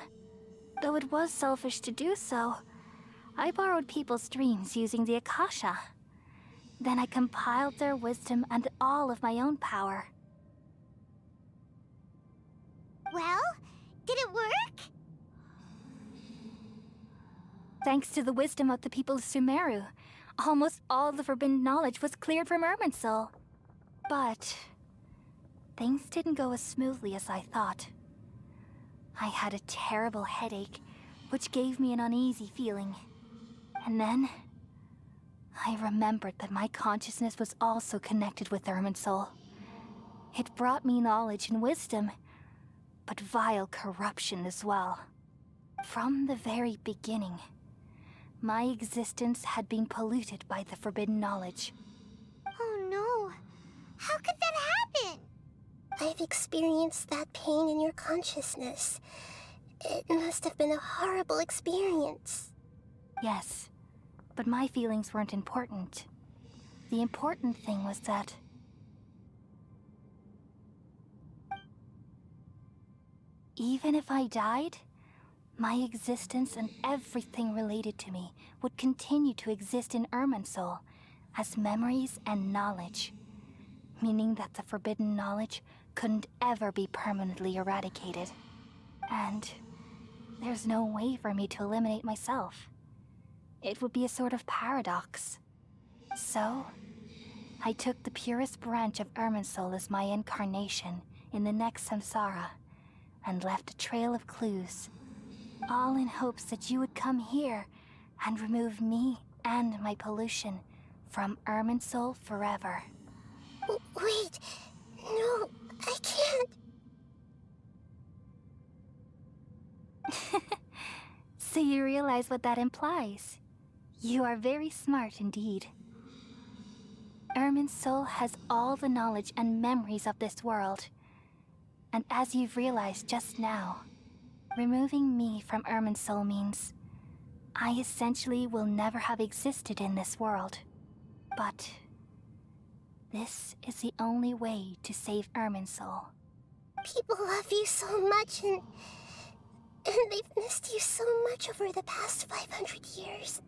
Though it was selfish to do so, I borrowed people's dreams using the Akasha. Then I compiled their wisdom and all of my own power. Well, did it work? Thanks to the wisdom of the people of Sumeru, almost all the forbidden knowledge was cleared from Irminsul. But things didn't go as smoothly as I thought. I had a terrible headache, which gave me an uneasy feeling. And then I remembered that my consciousness was also connected with Irminsul. It brought me knowledge and wisdom, but vile corruption as well. From the very beginning, my existence had been polluted by the forbidden knowledge. Oh no. How could that happen? I've experienced that pain in your consciousness. It must have been a horrible experience. Yes, but my feelings weren't important. The important thing was that... even if I died, my existence and everything related to me would continue to exist in Irminsul as memories and knowledge, meaning that the forbidden knowledge couldn't ever be permanently eradicated. And there's no way for me to eliminate myself. It would be a sort of paradox. So, I took the purest branch of Irminsul as my incarnation in the next samsara, and left a trail of clues, all in hopes that you would come here and remove me and my pollution from Irminsul forever. Wait, no, I can't. So you realize what that implies. You are very smart indeed. Irminsul has all the knowledge and memories of this world. And as you've realized just now, removing me from Irminsul means I essentially will never have existed in this world. But this is the only way to save Irminsul. People love you so much, and they've missed you so much over the past 500 years.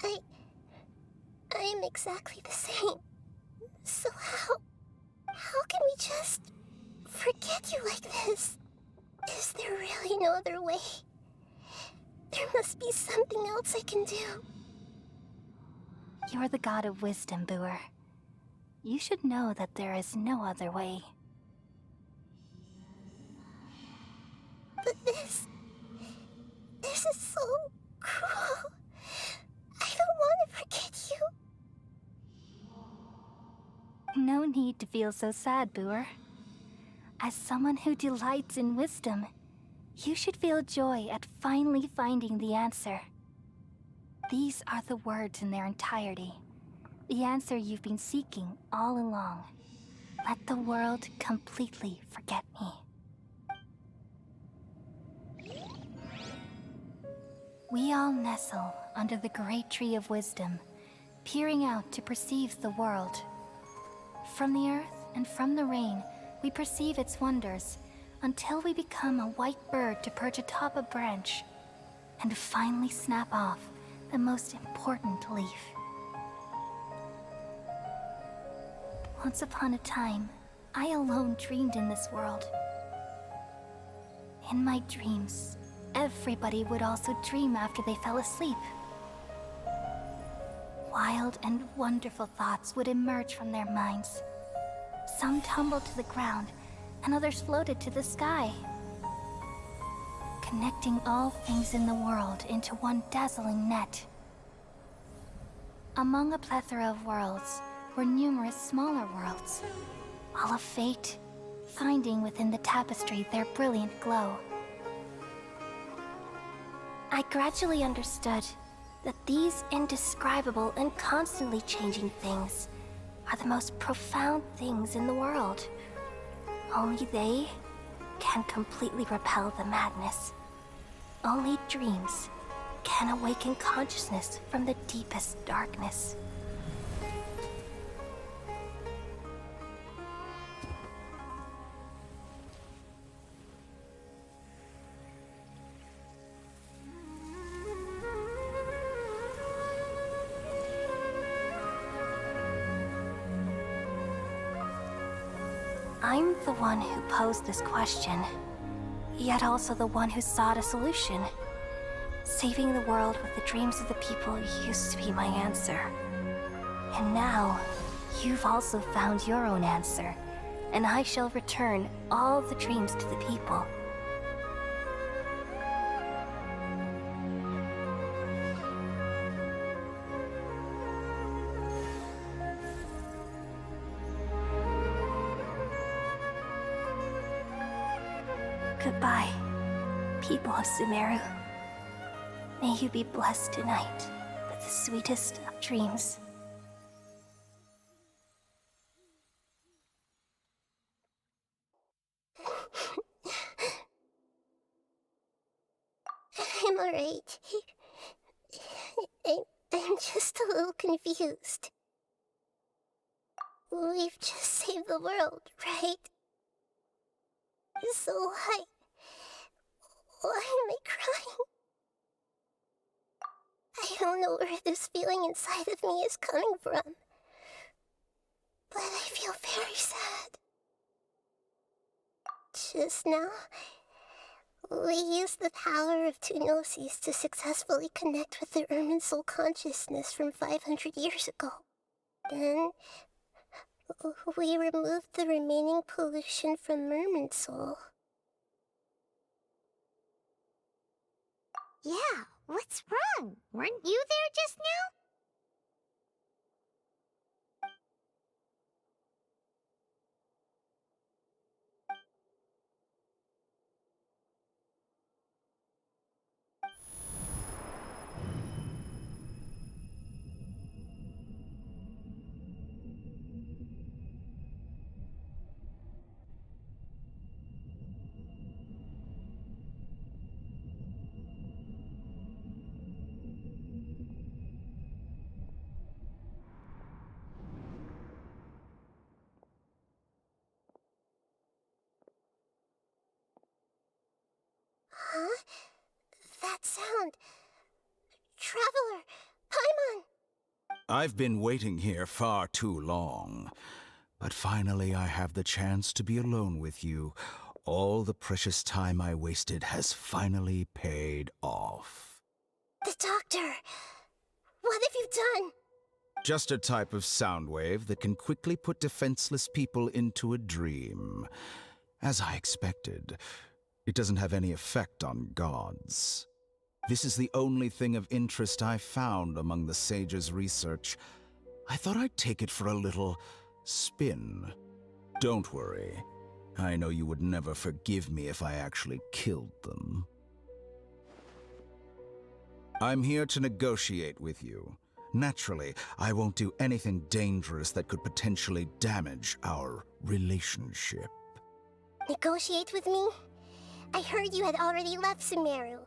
I am exactly the same. So how can we just forget you like this? Is there really no other way? There must be something else I can do. You're the god of wisdom, Boer. You should know that there is no other way. But this is so cruel. I don't want to forget you. No need to feel so sad, Boer. As someone who delights in wisdom, you should feel joy at finally finding the answer. These are the words in their entirety. The answer you've been seeking all along. Let the world completely forget me. We all nestle under the great tree of wisdom, peering out to perceive the world. From the earth and from the rain, we perceive its wonders, until we become a white bird to perch atop a branch, and finally snap off the most important leaf. Once upon a time, I alone dreamed in this world. In my dreams, everybody would also dream after they fell asleep. Wild and wonderful thoughts would emerge from their minds. Some tumbled to the ground, and others floated to the sky, connecting all things in the world into one dazzling net. Among a plethora of worlds were numerous smaller worlds, all of fate, finding within the tapestry their brilliant glow. I gradually understood that these indescribable and constantly changing things are the most profound things in the world. Only they can completely repel the madness. Only dreams can awaken consciousness from the deepest darkness. I'm the one who posed this question, yet also the one who sought a solution. Saving the world with the dreams of the people used to be my answer. And now, you've also found your own answer, and I shall return all the dreams to the people. Goodbye, people of Sumeru. May you be blessed tonight with the sweetest of dreams. all right. I'm just a little confused. We've just saved the world, right? So why am I crying? I don't know where this feeling inside of me is coming from, but I feel very sad. Just now, we used the power of two gnosis to successfully connect with the Ermin soul consciousness from 500 years ago. Then, we removed the remaining pollution from Merman soul. Yeah, what's wrong? Weren't you there just now? Huh? That sound. Traveler! Paimon! I've been waiting here far too long. But finally I have the chance to be alone with you. All the precious time I wasted has finally paid off. The doctor! What have you done? Just a type of sound wave that can quickly put defenseless people into a dream. As I expected, it doesn't have any effect on gods. This is the only thing of interest I found among the sage's research. I thought I'd take it for a little spin. Don't worry. I know you would never forgive me if I actually killed them. I'm here to negotiate with you. Naturally, I won't do anything dangerous that could potentially damage our relationship. Negotiate with me? I heard you had already left Sumeru.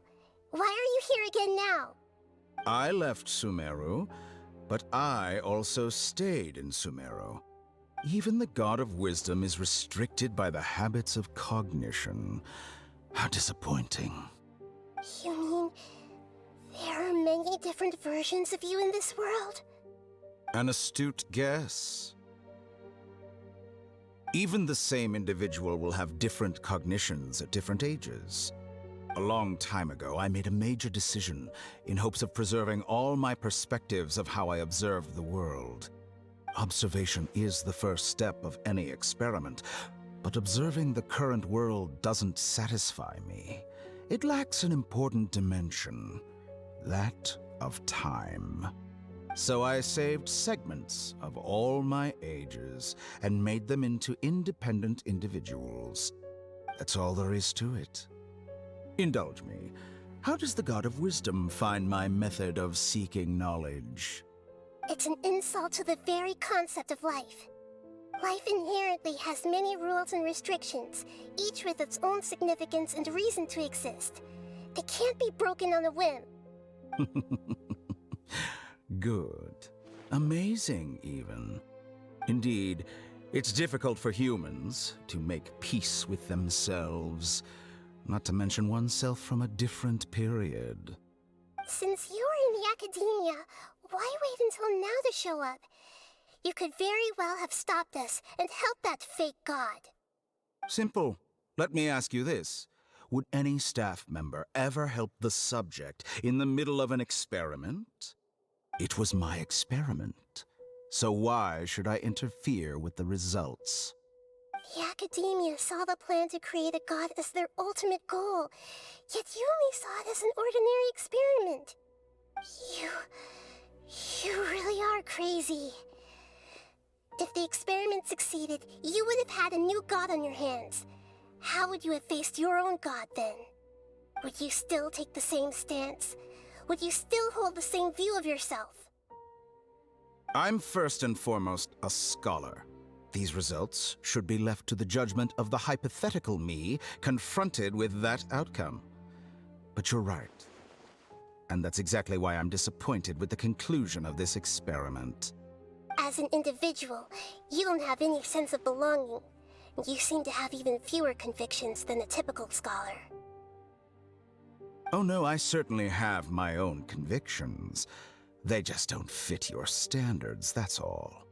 Why are you here again now? I left Sumeru, but I also stayed in Sumeru. Even the God of Wisdom is restricted by the habits of cognition. How disappointing. You mean there are many different versions of you in this world? An astute guess. Even the same individual will have different cognitions at different ages. A long time ago, I made a major decision in hopes of preserving all my perspectives of how I observed the world. Observation is the first step of any experiment, but observing the current world doesn't satisfy me. It lacks an important dimension, that of time. So I saved segments of all my ages and made them into independent individuals. That's all there is to it. Indulge me. How does the God of Wisdom find my method of seeking knowledge? It's an insult to the very concept of life. Life inherently has many rules and restrictions, each with its own significance and reason to exist. They can't be broken on a whim. Good. Amazing, even. Indeed, it's difficult for humans to make peace with themselves, not to mention oneself from a different period. Since you were in the academia, why wait until now to show up? You could very well have stopped us and helped that fake god. Simple. Let me ask you this. Would any staff member ever help the subject in the middle of an experiment? It was my experiment. So why should I interfere with the results? The academia saw the plan to create a god as their ultimate goal, yet you only saw it as an ordinary experiment. You really are crazy. If the experiment succeeded, you would have had a new god on your hands. How would you have faced your own god then? Would you still take the same stance? Would you still hold the same view of yourself? I'm first and foremost a scholar. These results should be left to the judgment of the hypothetical me confronted with that outcome. But you're right. And that's exactly why I'm disappointed with the conclusion of this experiment. As an individual, you don't have any sense of belonging. You seem to have even fewer convictions than a typical scholar. Oh no, I certainly have my own convictions. They just don't fit your standards, that's all.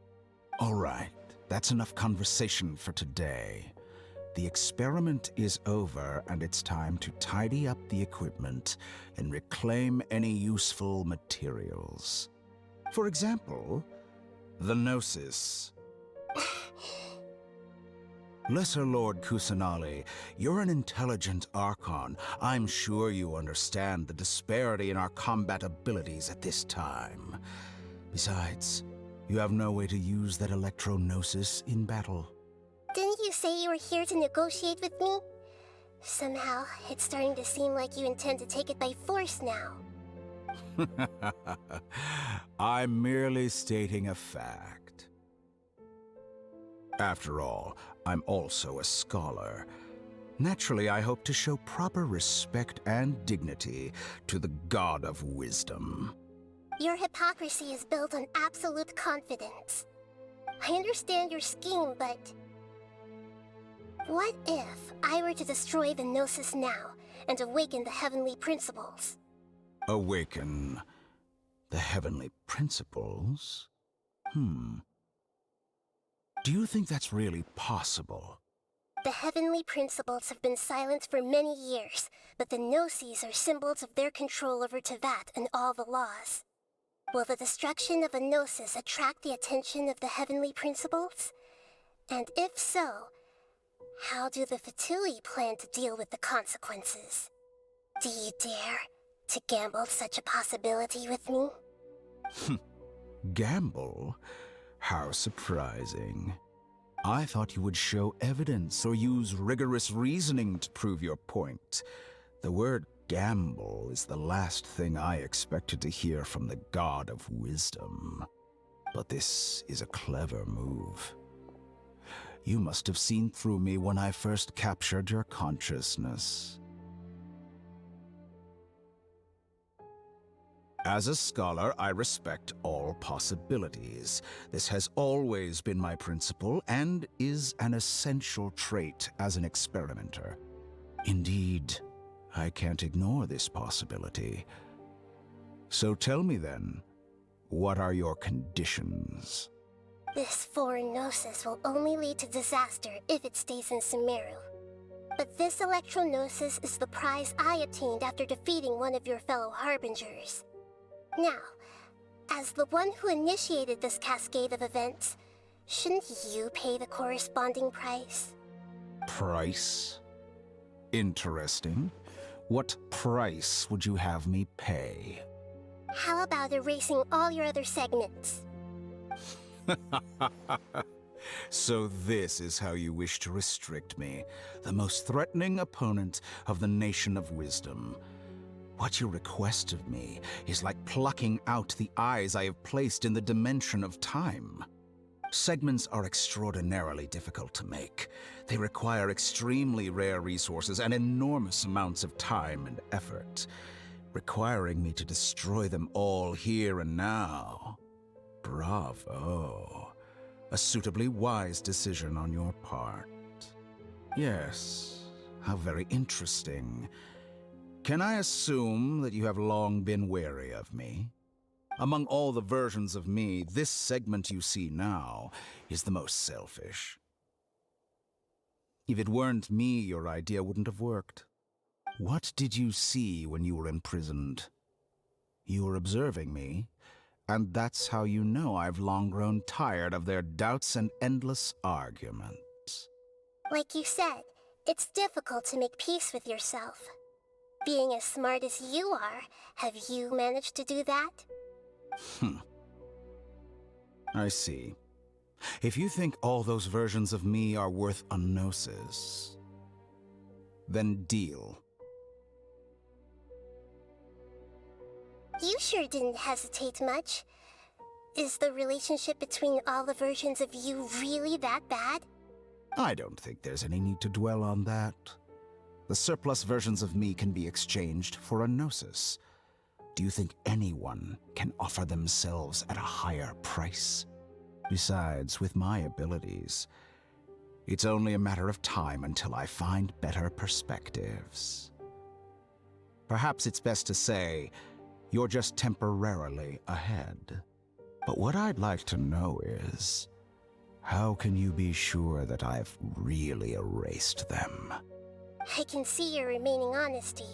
All right, that's enough conversation for today. The experiment is over, and it's time to tidy up the equipment and reclaim any useful materials. For example, the Gnosis. Lesser Lord Kusanali, you're an intelligent Archon. I'm sure you understand the disparity in our combat abilities at this time. Besides, you have no way to use that Electro-Gnosis in battle. Didn't you say you were here to negotiate with me? Somehow, it's starting to seem like you intend to take it by force now. I'm merely stating a fact. After all, I'm also a scholar. Naturally, I hope to show proper respect and dignity to the God of Wisdom. Your hypocrisy is built on absolute confidence. I understand your scheme, but... what if I were to destroy the Gnosis now and awaken the heavenly principles? Awaken the heavenly principles? Do you think that's really possible? The heavenly principles have been silent for many years, but the Gnosis are symbols of their control over Tevat and all the laws. Will the destruction of a Gnosis attract the attention of the heavenly principles? And if so, how do the Fatui plan to deal with the consequences? Do you dare to gamble such a possibility with me? Gamble? How surprising. I thought you would show evidence or use rigorous reasoning to prove your point. The word gamble is the last thing I expected to hear from the God of Wisdom. But this is a clever move. You must have seen through me when I first captured your consciousness. As a scholar, I respect all possibilities. This has always been my principle and is an essential trait as an experimenter. Indeed, I can't ignore this possibility. So tell me then, what are your conditions? This foreign Gnosis will only lead to disaster if it stays in Sumeru. But this Electro-Gnosis is the prize I obtained after defeating one of your fellow Harbingers. Now, as the one who initiated this cascade of events, shouldn't you pay the corresponding price? Price? Interesting. What price would you have me pay? How about erasing all your other segments? So this is how you wish to restrict me, the most threatening opponent of the Nation of Wisdom. What you request of me is like plucking out the eyes I have placed in the dimension of time. Segments are extraordinarily difficult to make. They require extremely rare resources and enormous amounts of time and effort, requiring me to destroy them all here and now. Bravo. A suitably wise decision on your part. Yes, how very interesting. Can I assume that you have long been wary of me? Among all the versions of me, this segment you see now is the most selfish. If it weren't me, your idea wouldn't have worked. What did you see when you were imprisoned? You were observing me, and that's how you know I've long grown tired of their doubts and endless arguments. Like you said, it's difficult to make peace with yourself. Being as smart as you are, have you managed to do that? I see. If you think all those versions of me are worth a Gnosis, then deal. You sure didn't hesitate much. Is the relationship between all the versions of you really that bad? I don't think there's any need to dwell on that. The surplus versions of me can be exchanged for a Gnosis. Do you think anyone can offer themselves at a higher price? Besides, with my abilities, it's only a matter of time until I find better perspectives. Perhaps it's best to say, you're just temporarily ahead. But what I'd like to know is, how can you be sure that I've really erased them? I can see your remaining honesty.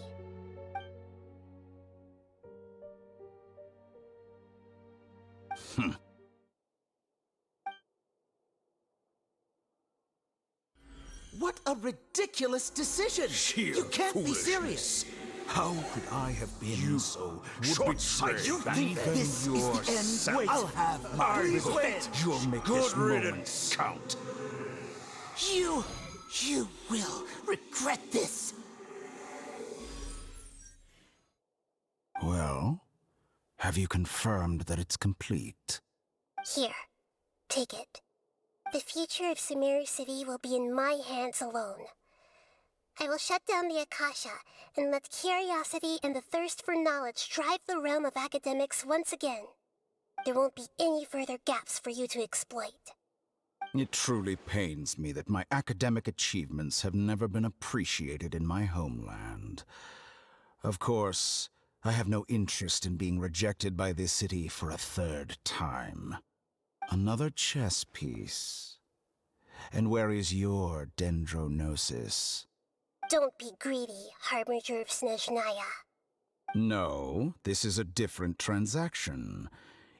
What a ridiculous decision! Sheer You can't be foolishness. serious! How could I have been so short-sighted? You think this is the end? Wait, I'll have my revenge! You'll make this moment count. You will regret this! Well, have you confirmed that it's complete? Here, take it. The future of Sumeru City will be in my hands alone. I will shut down the Akasha and let curiosity and the thirst for knowledge drive the realm of academics once again. There won't be any further gaps for you to exploit. It truly pains me that my academic achievements have never been appreciated in my homeland. Of course, I have no interest in being rejected by this city for a third time. Another chess piece. And where is your dendronosis? Don't be greedy, Harbinger of Snezhnaya. No, this is a different transaction.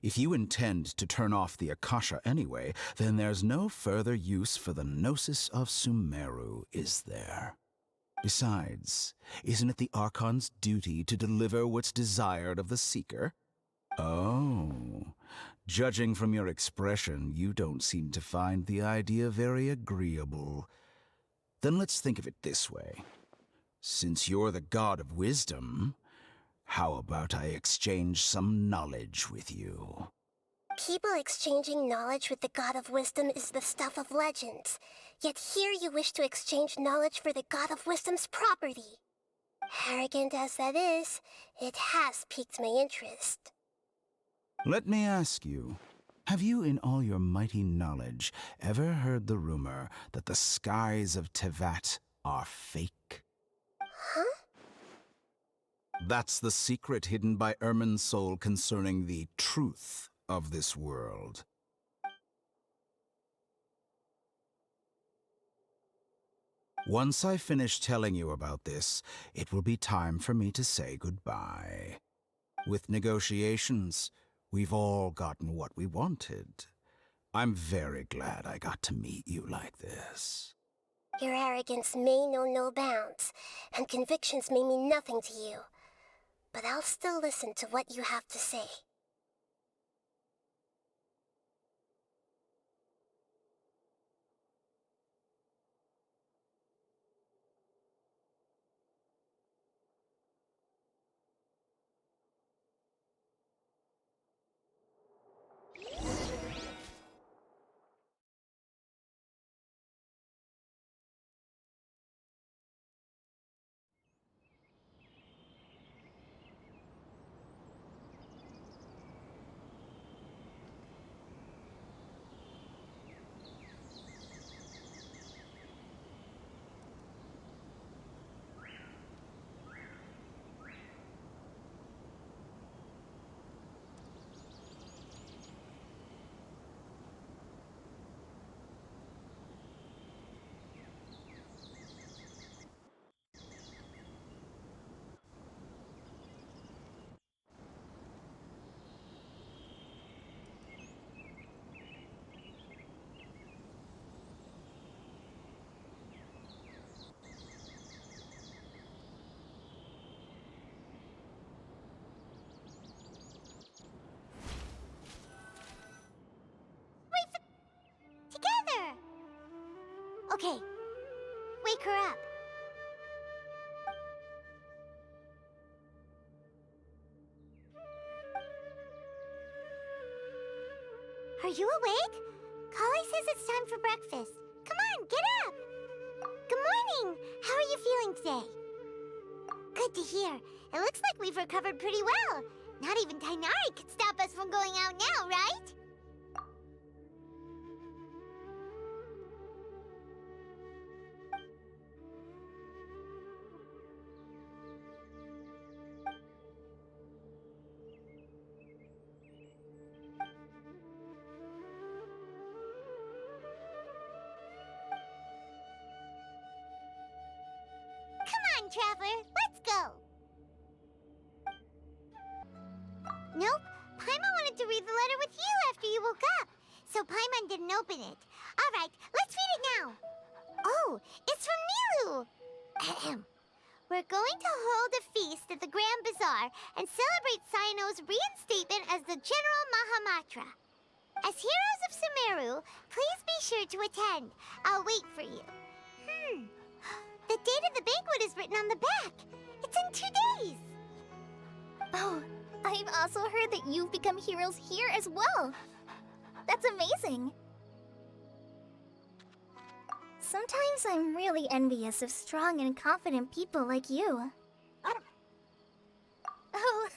If you intend to turn off the Akasha anyway, then there's no further use for the Gnosis of Sumeru, is there? Besides, isn't it the Archon's duty to deliver what's desired of the Seeker? Oh, judging from your expression, you don't seem to find the idea very agreeable. Then let's think of it this way. Since you're the god of wisdom, how about I exchange some knowledge with you? People exchanging knowledge with the God of Wisdom is the stuff of legends. Yet here you wish to exchange knowledge for the God of Wisdom's property. Arrogant as that is, it has piqued my interest. Let me ask you, have you in all your mighty knowledge ever heard the rumor that the skies of Tevat are fake? Huh? That's the secret hidden by Irminsul concerning the truth of this world. Once I finish telling you about this, it will be time for me to say goodbye. With negotiations, we've all gotten what we wanted. I'm very glad I got to meet you like this. Your arrogance may know no bounds, and convictions may mean nothing to you. But I'll still listen to what you have to say. Together! Okay, wake her up. Are you awake? Kali says it's time for breakfast. Come on, get up! Good morning! How are you feeling today? Good to hear. It looks like we've recovered pretty well. Not even Tainari could stop us from going out now, right? Come on, Traveler, let's go. Nope, Paimon wanted to read the letter with you after you woke up, so Paimon didn't open it. All right, let's read it now. Oh, it's from Nilu. Ahem. We're going to hold a feast at the Grand Bazaar and celebrate Cyno's reinstatement as the General Mahamatra. As heroes of Sumeru, please be sure to attend. I'll wait for you. The date of the banquet is written on the back. It's in 2 days. Oh, I've also heard that you've become heroes here as well. That's amazing. Sometimes I'm really envious of strong and confident people like you. Oh,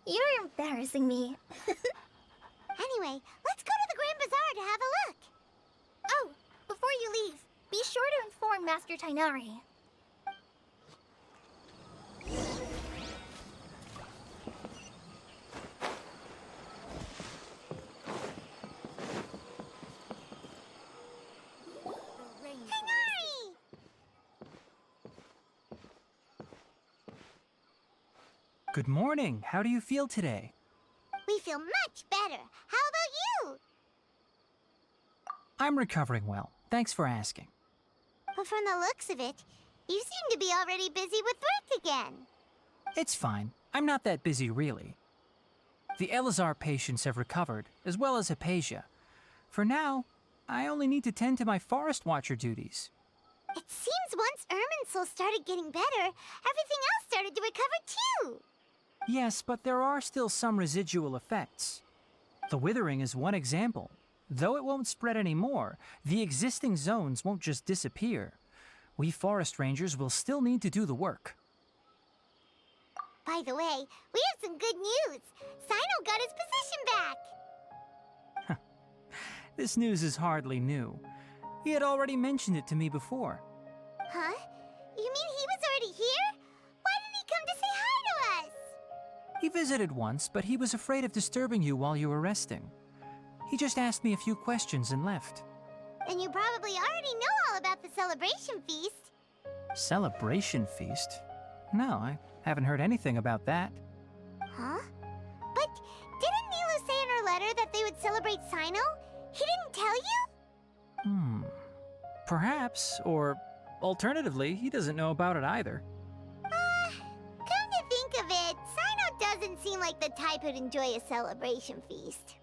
you're embarrassing me. Anyway, let's go to the Grand Bazaar to have a look. Oh, before you leave, be sure to inform Master Tainari. Tainari! Good morning. How do you feel today? We feel much better. How about you? I'm recovering well. Thanks for asking. But from the looks of it, you seem to be already busy with work again. It's fine. I'm not that busy, really. The Elazar patients have recovered, as well as Hypatia. For now, I only need to tend to my Forest Watcher duties. It seems once Irminsul started getting better, everything else started to recover too. Yes, but there are still some residual effects. The withering is one example. Though it won't spread anymore, the existing zones won't just disappear. We forest rangers will still need to do the work. By the way, we have some good news. Cyno got his position back. This news is hardly new. He had already mentioned it to me before. Huh? You mean he was already here? Why didn't he come to say hi to us? He visited once, but he was afraid of disturbing you while you were resting. He just asked me a few questions and left. Then you probably already know all about the celebration feast. Celebration feast? No, I haven't heard anything about that. Huh? But didn't Nilu say in her letter that they would celebrate Cyno? He didn't tell you? Perhaps, or alternatively, he doesn't know about it either. Come to think of it, Cyno doesn't seem like the type who'd enjoy a celebration feast.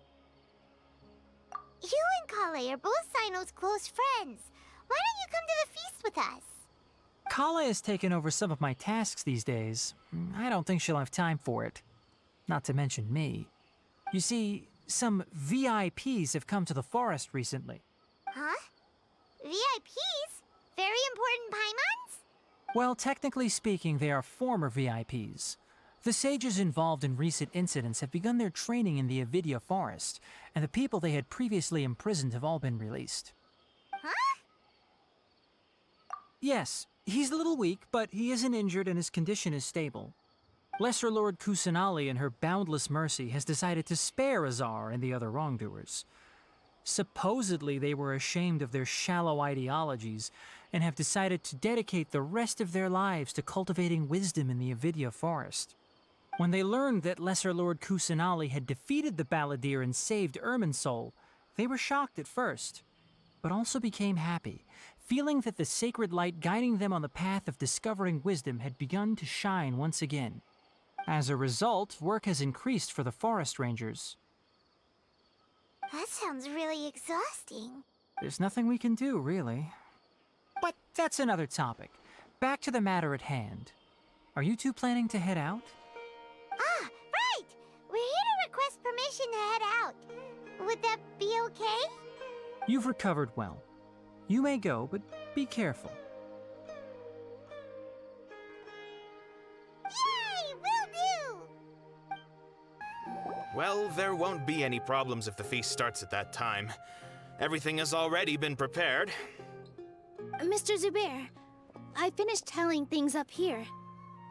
You and Kale are both Cyno's close friends. Why don't you come to the feast with us? Kala has taken over some of my tasks these days. I don't think she'll have time for it. Not to mention me. You see, some VIPs have come to the forest recently. Huh? VIPs? Very important Paimons? Well, technically speaking, they are former VIPs. The sages involved in recent incidents have begun their training in the Avidya forest, and the people they had previously imprisoned have all been released. Huh? Yes, he's a little weak, but he isn't injured and his condition is stable. Lesser Lord Kusanali, in her boundless mercy, has decided to spare Azar and the other wrongdoers. Supposedly, they were ashamed of their shallow ideologies and have decided to dedicate the rest of their lives to cultivating wisdom in the Avidya forest. When they learned that Lesser Lord Kusanali had defeated the Balladeer and saved Irminsul, they were shocked at first, but also became happy, feeling that the sacred light guiding them on the path of discovering wisdom had begun to shine once again. As a result, work has increased for the forest rangers. That sounds really exhausting. There's nothing we can do, really. But that's another topic. Back to the matter at hand. Are you two planning to head out? Ah, right! We're here to request permission to head out. Would that be okay? You've recovered well. You may go, but be careful. Well, there won't be any problems if the feast starts at that time. Everything has already been prepared. Mr. Zubair, I finished tallying things up here.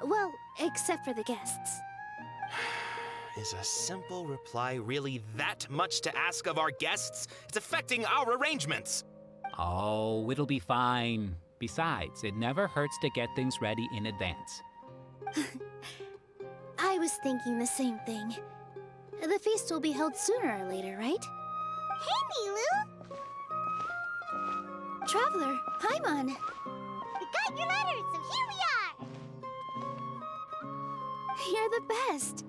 Well, except for the guests. Is a simple reply really that much to ask of our guests? It's affecting our arrangements. Oh, it'll be fine. Besides, it never hurts to get things ready in advance. I was thinking the same thing. The feast will be held sooner or later, right? Hey, Nilu! Traveler, Paimon! We got your letters, so here we are! You're the best!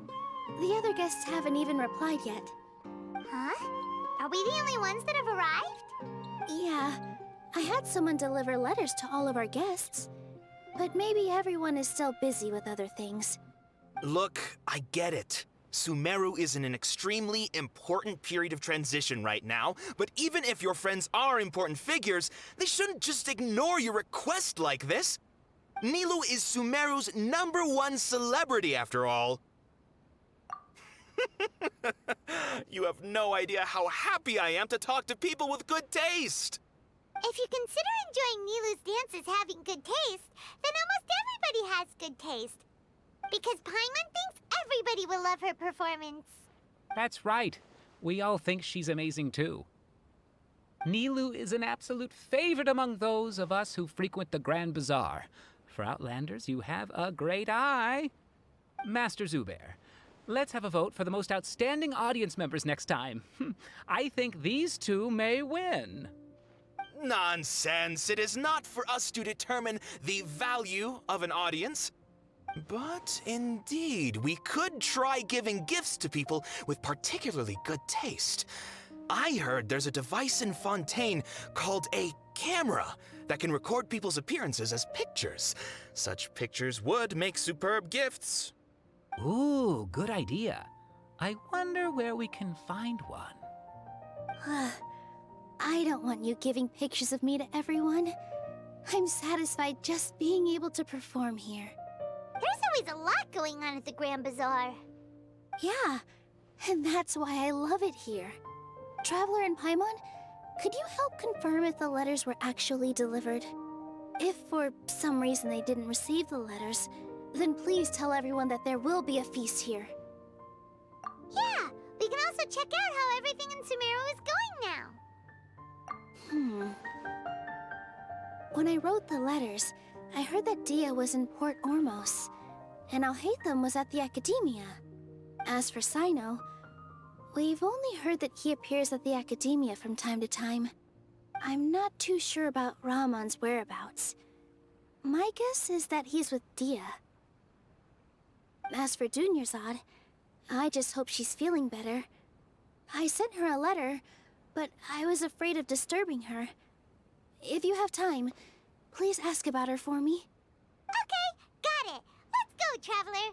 The other guests haven't even replied yet. Huh? Are we the only ones that have arrived? Yeah, I had someone deliver letters to all of our guests. But maybe everyone is still busy with other things. Look, I get it. Sumeru is in an extremely important period of transition right now, but even if your friends are important figures, they shouldn't just ignore your request like this. Nilu is Sumeru's #1 celebrity, after all. You have no idea how happy I am to talk to people with good taste. If you consider enjoying Nilu's dances having good taste, then almost everybody has good taste. Because Paimon thinks everybody will love her performance. That's right. We all think she's amazing too. Nilu is an absolute favorite among those of us who frequent the Grand Bazaar. For Outlanders, you have a great eye. Master Zubair, let's have a vote for the most outstanding audience members next time. I think these two may win. Nonsense. It is not for us to determine the value of an audience. But indeed, we could try giving gifts to people with particularly good taste. I heard there's a device in Fontaine called a camera that can record people's appearances as pictures. Such pictures would make superb gifts. Ooh, good idea. I wonder where we can find one. I don't want you giving pictures of me to everyone. I'm satisfied just being able to perform here. There's always a lot going on at the Grand Bazaar. Yeah, and that's why I love it here. Traveler and Paimon, could you help confirm if the letters were actually delivered? If for some reason they didn't receive the letters, then please tell everyone that there will be a feast here. Yeah, we can also check out how everything in Sumeru is going now. When I wrote the letters, I heard that Dia was in Port Ormos, and Alhaitham was at the Academia. As for Sino, we've only heard that he appears at the Academia from time to time. I'm not too sure about Rahman's whereabouts. My guess is that he's with Dia. As for Dunyarzad, I just hope she's feeling better. I sent her a letter, but I was afraid of disturbing her. If you have time, please ask about her for me. Okay, got it. Let's go, Traveler.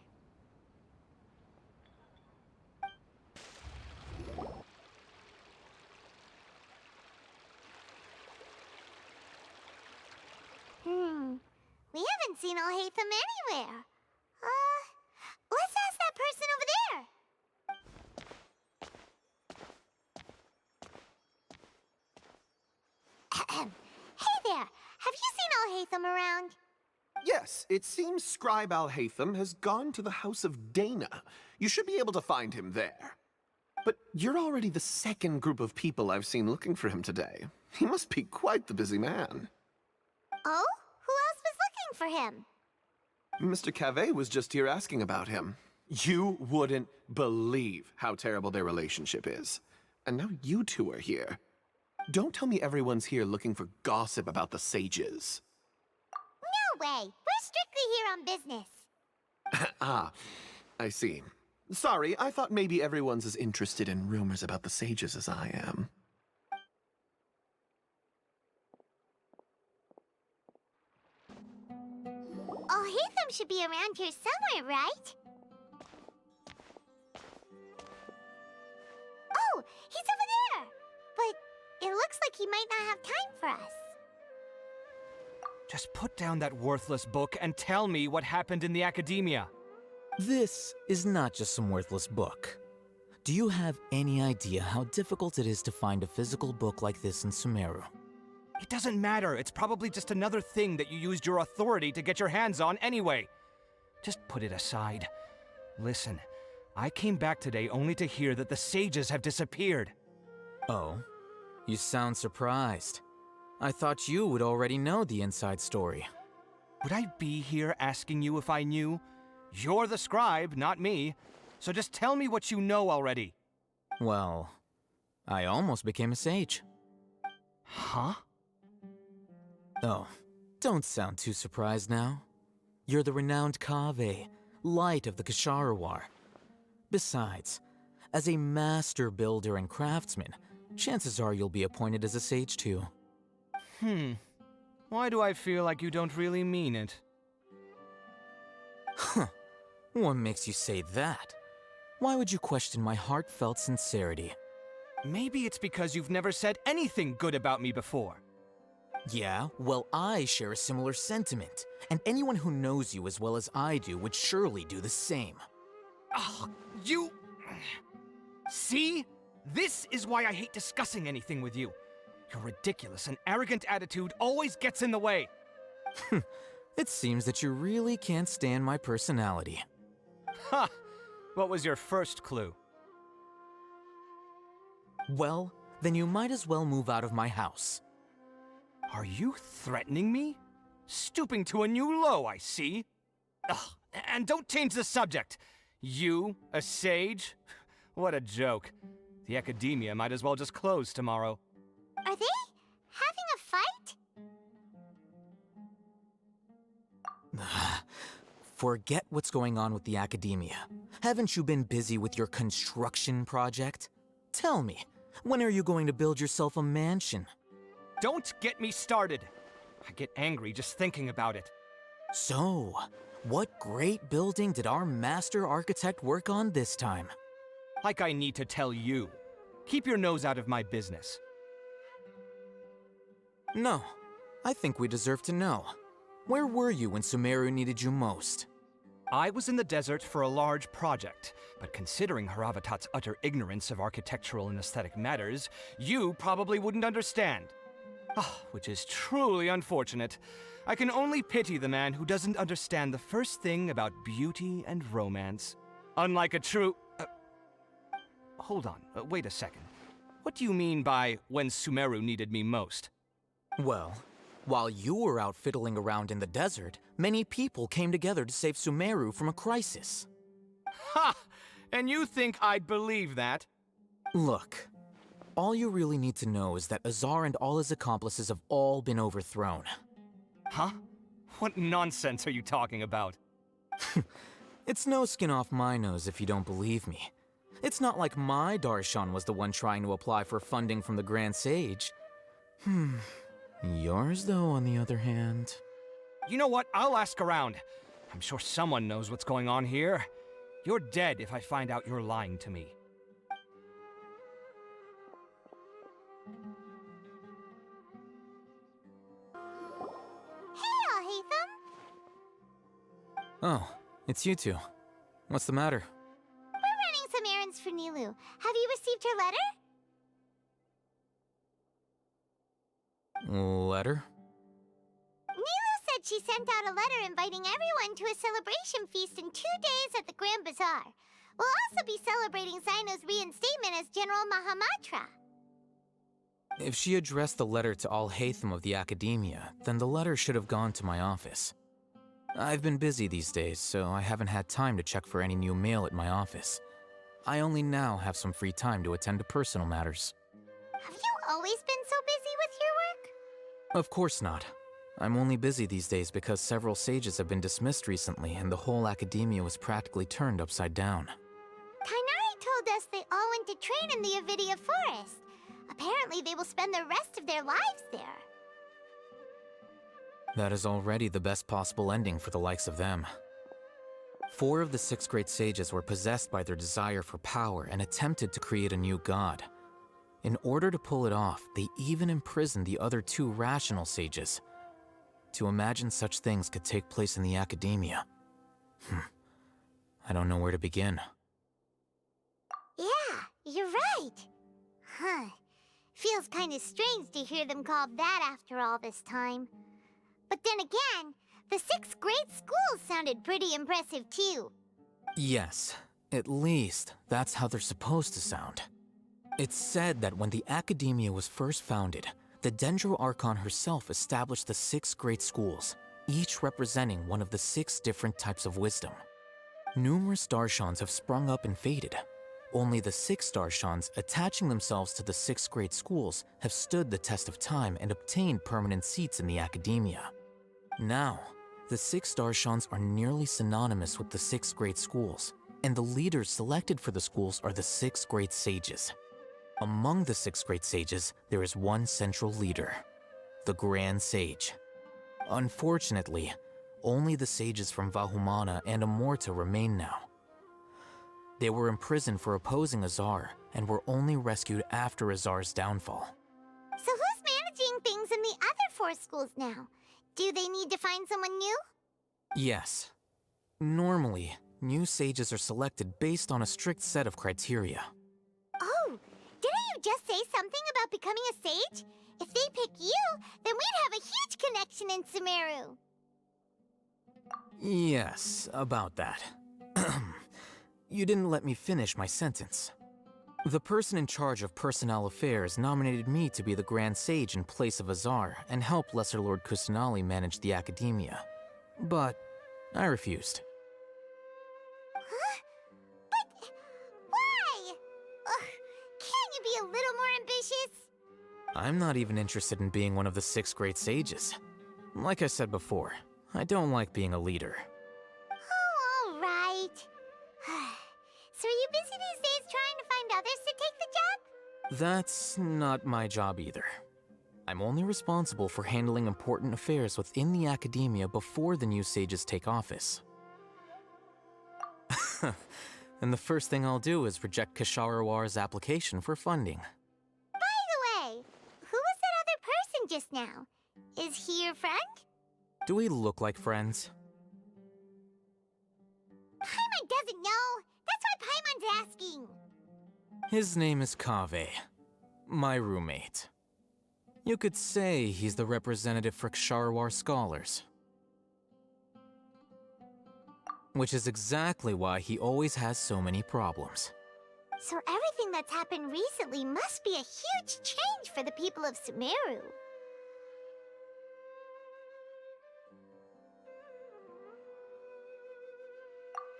We haven't seen Alhaitham anywhere. Let's ask that person over there. Hey there, have you seen Alhaitham around? Yes, it seems Scribe Alhaitham has gone to the House of Dana. You should be able to find him there. But you're already the second group of people I've seen looking for him today. He must be quite the busy man. Oh? Who else was looking for him? Mr. Cave was just here asking about him. You wouldn't believe how terrible their relationship is. And now you two are here. Don't tell me everyone's here looking for gossip about the sages. No way! We're strictly here on business. Ah, I see. Sorry, I thought maybe everyone's as interested in rumors about the sages as I am. Alhaitham should be around here somewhere, right? Oh, he's over there! But it looks like he might not have time for us. Just put down that worthless book and tell me what happened in the Academia. This is not just some worthless book. Do you have any idea how difficult it is to find a physical book like this in Sumeru? It doesn't matter. It's probably just another thing that you used your authority to get your hands on anyway. Just put it aside. Listen, I came back today only to hear that the sages have disappeared. Oh? You sound surprised. I thought you would already know the inside story. Would I be here asking you if I knew? You're the scribe, not me. So just tell me what you know already. Well, I almost became a sage. Huh? Oh, don't sound too surprised now. You're the renowned Kaveh, light of the Ksharawar. Besides, as a master builder and craftsman, chances are you'll be appointed as a sage too. Why do I feel like you don't really mean it? Huh. What makes you say that? Why would you question my heartfelt sincerity? Maybe it's because you've never said anything good about me before. Yeah, well, I share a similar sentiment, and anyone who knows you as well as I do would surely do the same. Oh, you... See? This is why I hate discussing anything with you. Your ridiculous and arrogant attitude always gets in the way. It seems that you really can't stand my personality. Ha! What was your first clue? Well, then you might as well move out of my house. Are you threatening me? Stooping to a new low, I see. Ugh, and don't change the subject. You, a sage? What a joke. The academia might as well just close tomorrow. Are they having a fight? Forget what's going on with the academia. Haven't you been busy with your construction project? Tell me, when are you going to build yourself a mansion? Don't get me started. I get angry just thinking about it. So, what great building did our master architect work on this time? Like I need to tell you. Keep your nose out of my business. No, I think we deserve to know. Where were you when Sumeru needed you most? I was in the desert for a large project, but considering Haravatat's utter ignorance of architectural and aesthetic matters, you probably wouldn't understand. Which is truly unfortunate. I can only pity the man who doesn't understand the first thing about beauty and romance. Unlike a true... Hold on, wait a second. What do you mean by when Sumeru needed me most? Well, while you were out fiddling around in the desert, many people came together to save Sumeru from a crisis. Ha! And you think I'd believe that? Look, all you really need to know is that Azar and all his accomplices have all been overthrown. Huh? What nonsense are you talking about? It's no skin off my nose if you don't believe me. It's not like my Darshan was the one trying to apply for funding from the Grand Sage. Yours, though, on the other hand... You know what? I'll ask around. I'm sure someone knows what's going on here. You're dead if I find out you're lying to me. Hey, Alhaitham! Oh, it's you two. What's the matter? We're running some errands for Nilu. Have you received her letter? Letter? Nilu said she sent out a letter inviting everyone to a celebration feast in 2 days at the Grand Bazaar. We'll also be celebrating Sino's reinstatement as General Mahamatra. If she addressed the letter to Alhaitham of the Academia, then the letter should have gone to my office. I've been busy these days, so I haven't had time to check for any new mail at my office. I only now have some free time to attend to personal matters. Have you always been so busy with your work? Of course not. I'm only busy these days because several sages have been dismissed recently and the whole academia was practically turned upside down. Kainari told us they all went to train in the Avidia Forest. Apparently they will spend the rest of their lives there. That is already the best possible ending for the likes of them. 4 of the 6 great sages were possessed by their desire for power and attempted to create a new god. In order to pull it off, they even imprisoned the other 2 rational sages. To imagine such things could take place in the academia. I don't know where to begin. Yeah, You're right. Huh. Feels kind of strange to hear them called that after all this time. But then again, the 6th grade schools sounded pretty impressive too. Yes, at least that's how they're supposed to sound. It's said that when the Academia was first founded, the Dendro Archon herself established the 6 great schools, each representing one of the 6 different types of wisdom. Numerous Darshans have sprung up and faded. Only the 6 Darshans attaching themselves to the 6 great schools have stood the test of time and obtained permanent seats in the Academia. Now, the 6 Darshans are nearly synonymous with the 6 great schools, and the leaders selected for the schools are the 6 great sages. Among the 6 great sages, there is one central leader, the Grand Sage. Unfortunately, only the sages from Vahumana and Amorta remain now. They were imprisoned for opposing Azar and were only rescued after Azar's downfall. So who's managing things in the other 4 schools now? Do they need to find someone new? Yes. Normally, new sages are selected based on a strict set of criteria. Oh, didn't you just say something about becoming a sage? If they pick you, then we'd have a huge connection in Sumeru. Yes, about that. You didn't let me finish my sentence. The person in charge of personnel affairs nominated me to be the Grand Sage in place of Azar and help Lesser Lord Kusanali manage the Academia. But I refused. Huh? But why? Ugh, can't you be a little more ambitious? I'm not even interested in being one of the 6 great sages. Like I said before, I don't like being a leader. Oh, all right. So are you busy these days trying to find others to take the job? That's not my job either. I'm only responsible for handling important affairs within the Academia before the new sages take office. And the first thing I'll do is reject Kasharawar's application for funding. By the way, who was that other person just now? Is he your friend? Do we look like friends? Paimon doesn't know. That's why Paimon's asking. His name is Kaveh, my roommate. You could say he's the representative for Ksharawar scholars. Which is exactly why he always has so many problems. So everything that's happened recently must be a huge change for the people of Sumeru.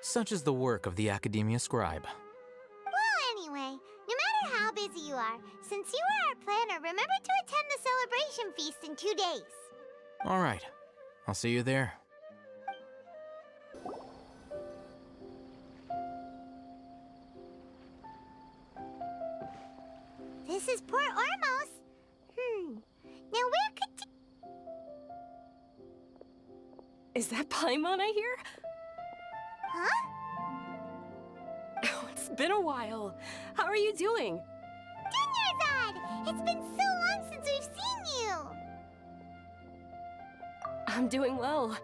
Such is the work of the Academia Scribe. Well, anyway, no matter how busy you are, since you are our planner, remember to attend the celebration feast in 2 days. All right, I'll see you there. This is Port Ormos. Now where could... Is that Paimon I hear? Huh? Oh, it's been a while. How are you doing? Dunyarzad! It's been so long since we've seen you! I'm doing well.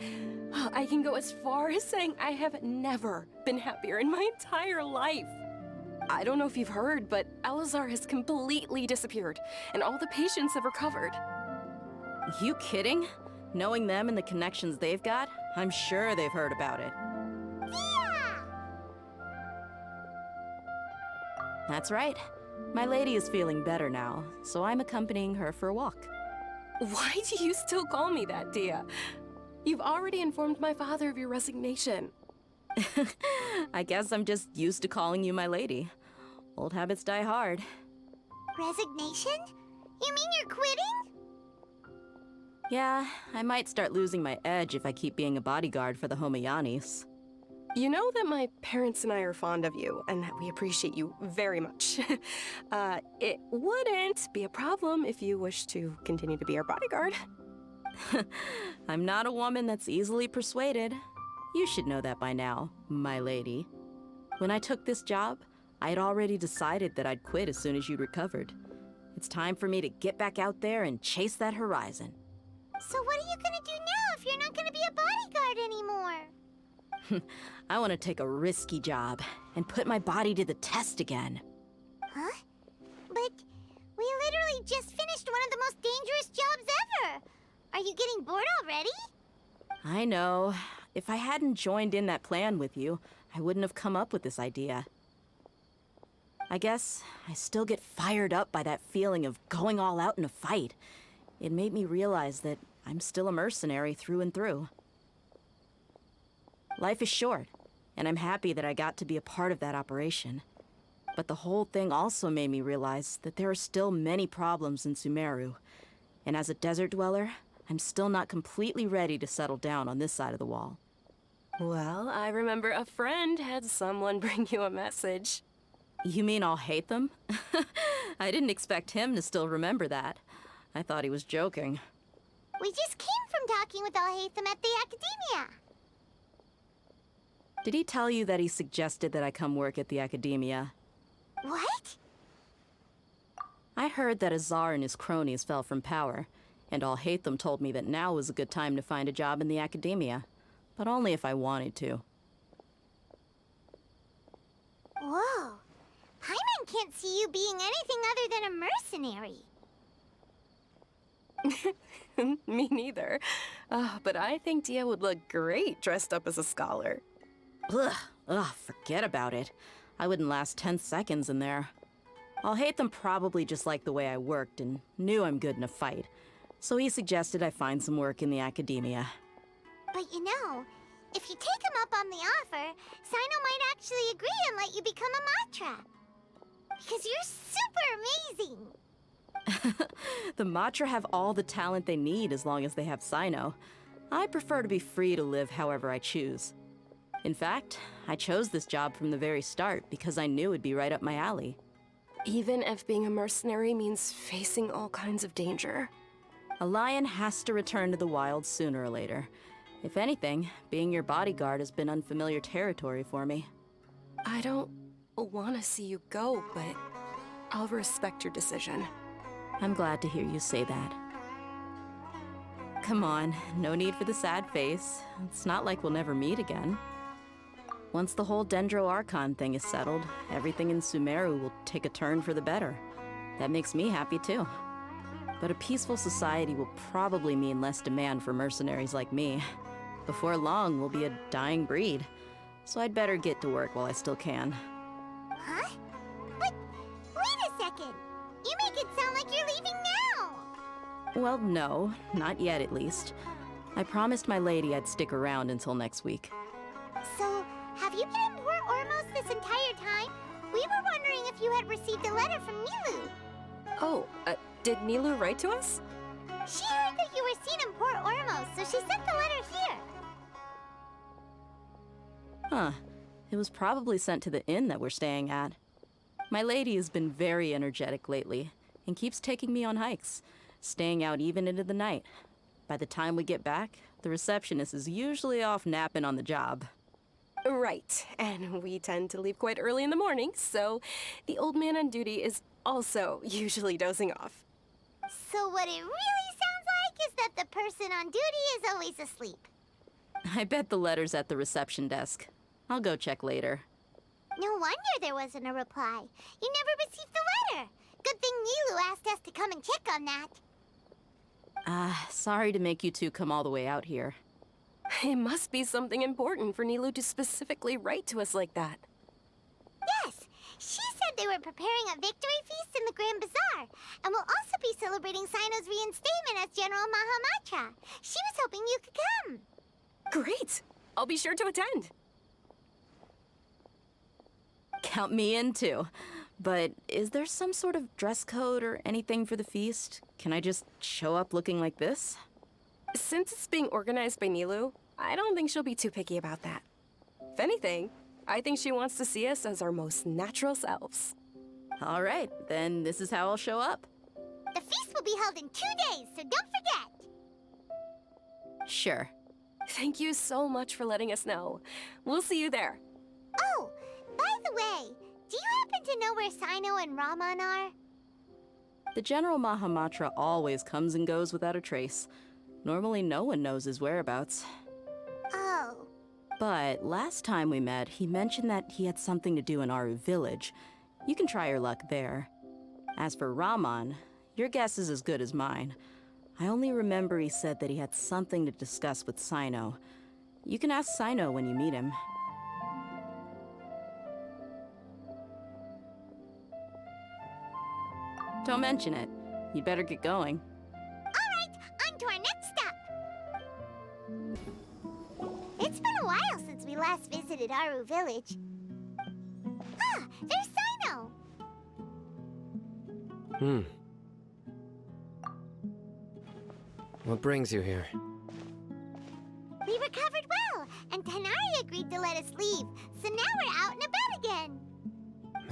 I can go as far as saying I have never been happier in my entire life. I don't know if you've heard, but Elazar has completely disappeared, and all the patients have recovered. You kidding? Knowing them and the connections they've got, I'm sure they've heard about it. That's right. My lady is feeling better now, so I'm accompanying her for a walk. Why do you still call me that, Dia? You've already informed my father of your resignation. I guess I'm just used to calling you my lady. Old habits die hard. Resignation? You mean you're quitting? Yeah, I might start losing my edge if I keep being a bodyguard for the Homayanis. You know that my parents and I are fond of you, and that we appreciate you very much. It wouldn't be a problem if you wish to continue to be our bodyguard. I'm not a woman that's easily persuaded. You should know that by now, my lady. When I took this job, I had already decided that I'd quit as soon as you'd recovered. It's time for me to get back out there and chase that horizon. So what are you gonna do now if you're not gonna be a bodyguard anymore? I want to take a risky job and put my body to the test again. Huh? literally just finished one of the most dangerous jobs ever. Are you getting bored already? I know. If I hadn't joined in that plan with you, I wouldn't have come up with this idea. I guess I still get fired up by that feeling of going all out in a fight. It made me realize that I'm still a mercenary through and through. Life is short, and I'm happy that I got to be a part of that operation. But the whole thing also made me realize that there are still many problems in Sumeru. And as a desert dweller, I'm still not completely ready to settle down on this side of the wall. Well, I remember a friend had someone bring you a message. You mean I'll hate them? I didn't expect him to still remember that. I thought he was joking. We just came from talking with Alhaitham at the Academia. Did he tell you that he suggested that I come work at the Academia? What? I heard that Azar and his cronies fell from power, and Alhaitham told me that now was a good time to find a job in the Academia, but only if I wanted to. Whoa. Paimon can't see you being anything other than a mercenary. Me neither. But I think Dia would look great dressed up as a scholar. Ugh, forget about it. I wouldn't last 10 seconds in there. Alhaitham probably just liked the way I worked and knew I'm good in a fight, so he suggested I find some work in the Academia. But you know, if you take him up on the offer, Sino might actually agree and let you become a Matra. Because you're super amazing! The Matra have all the talent they need as long as they have Sino. I prefer to be free to live however I choose. In fact, I chose this job from the very start because I knew it'd be right up my alley. Even if being a mercenary means facing all kinds of danger. A lion has to return to the wild sooner or later. If anything, being your bodyguard has been unfamiliar territory for me. I don't want to see you go, but I'll respect your decision. I'm glad to hear you say that. Come on, no need for the sad face. It's not like we'll never meet again. Once the whole Dendro Archon thing is settled, everything in Sumeru will take a turn for the better. That makes me happy too. But a peaceful society will probably mean less demand for mercenaries like me. Before long, we'll be a dying breed. So I'd better get to work while I still can. Huh? But wait a second! You make it sound like you're leaving now! Well, no, not yet at least. I promised my lady I'd stick around until next week. So, have you been in Port Ormos this entire time? We were wondering if you had received a letter from Nilu. Oh, did Nilu write to us? She heard that you were seen in Port Ormos, so she sent the letter here. Huh. It was probably sent to the inn that we're staying at. My lady has been very energetic lately, and keeps taking me on hikes, staying out even into the night. By the time we get back, the receptionist is usually off napping on the job. Right, and we tend to leave quite early in the morning, so the old man on duty is also usually dozing off. So what it really sounds like is that the person on duty is always asleep. I bet the letter's at the reception desk. I'll go check later. No wonder there wasn't a reply. You never received the letter. Good thing Nilu asked us to come and check on that. Sorry to make you two come all the way out here. It must be something important for Nilu to specifically write to us like that. Yes, she said they were preparing a victory feast in the Grand Bazaar, and will also be celebrating Sino's reinstatement as General Mahamatra. She was hoping you could come. Great! I'll be sure to attend. Count me in too. But is there some sort of dress code or anything for the feast? Can I just show up looking like this? Since it's being organized by Nilu, I don't think she'll be too picky about that. If anything, I think she wants to see us as our most natural selves. All right, then this is how I'll show up. The feast will be held in 2 days, so don't forget. Sure. Thank you so much for letting us know. We'll see you there. Oh, by the way, do you happen to know where Sino and Raman are? The General Mahamatra always comes and goes without a trace. Normally no one knows his whereabouts. Oh. But last time we met, he mentioned that he had something to do in Aru village. You can try your luck there. As for Raman, Your guess is as good as mine. I only remember he said that he had something to discuss with Sino. You can ask Sino when you meet him. Don't mention it. You'd better get going. Alright, on to our next stop. It's been a while since we last visited Aru Village. Ah, there's Sino! What brings you here? We recovered well, and Tanari agreed to let us leave, so now we're out and about again.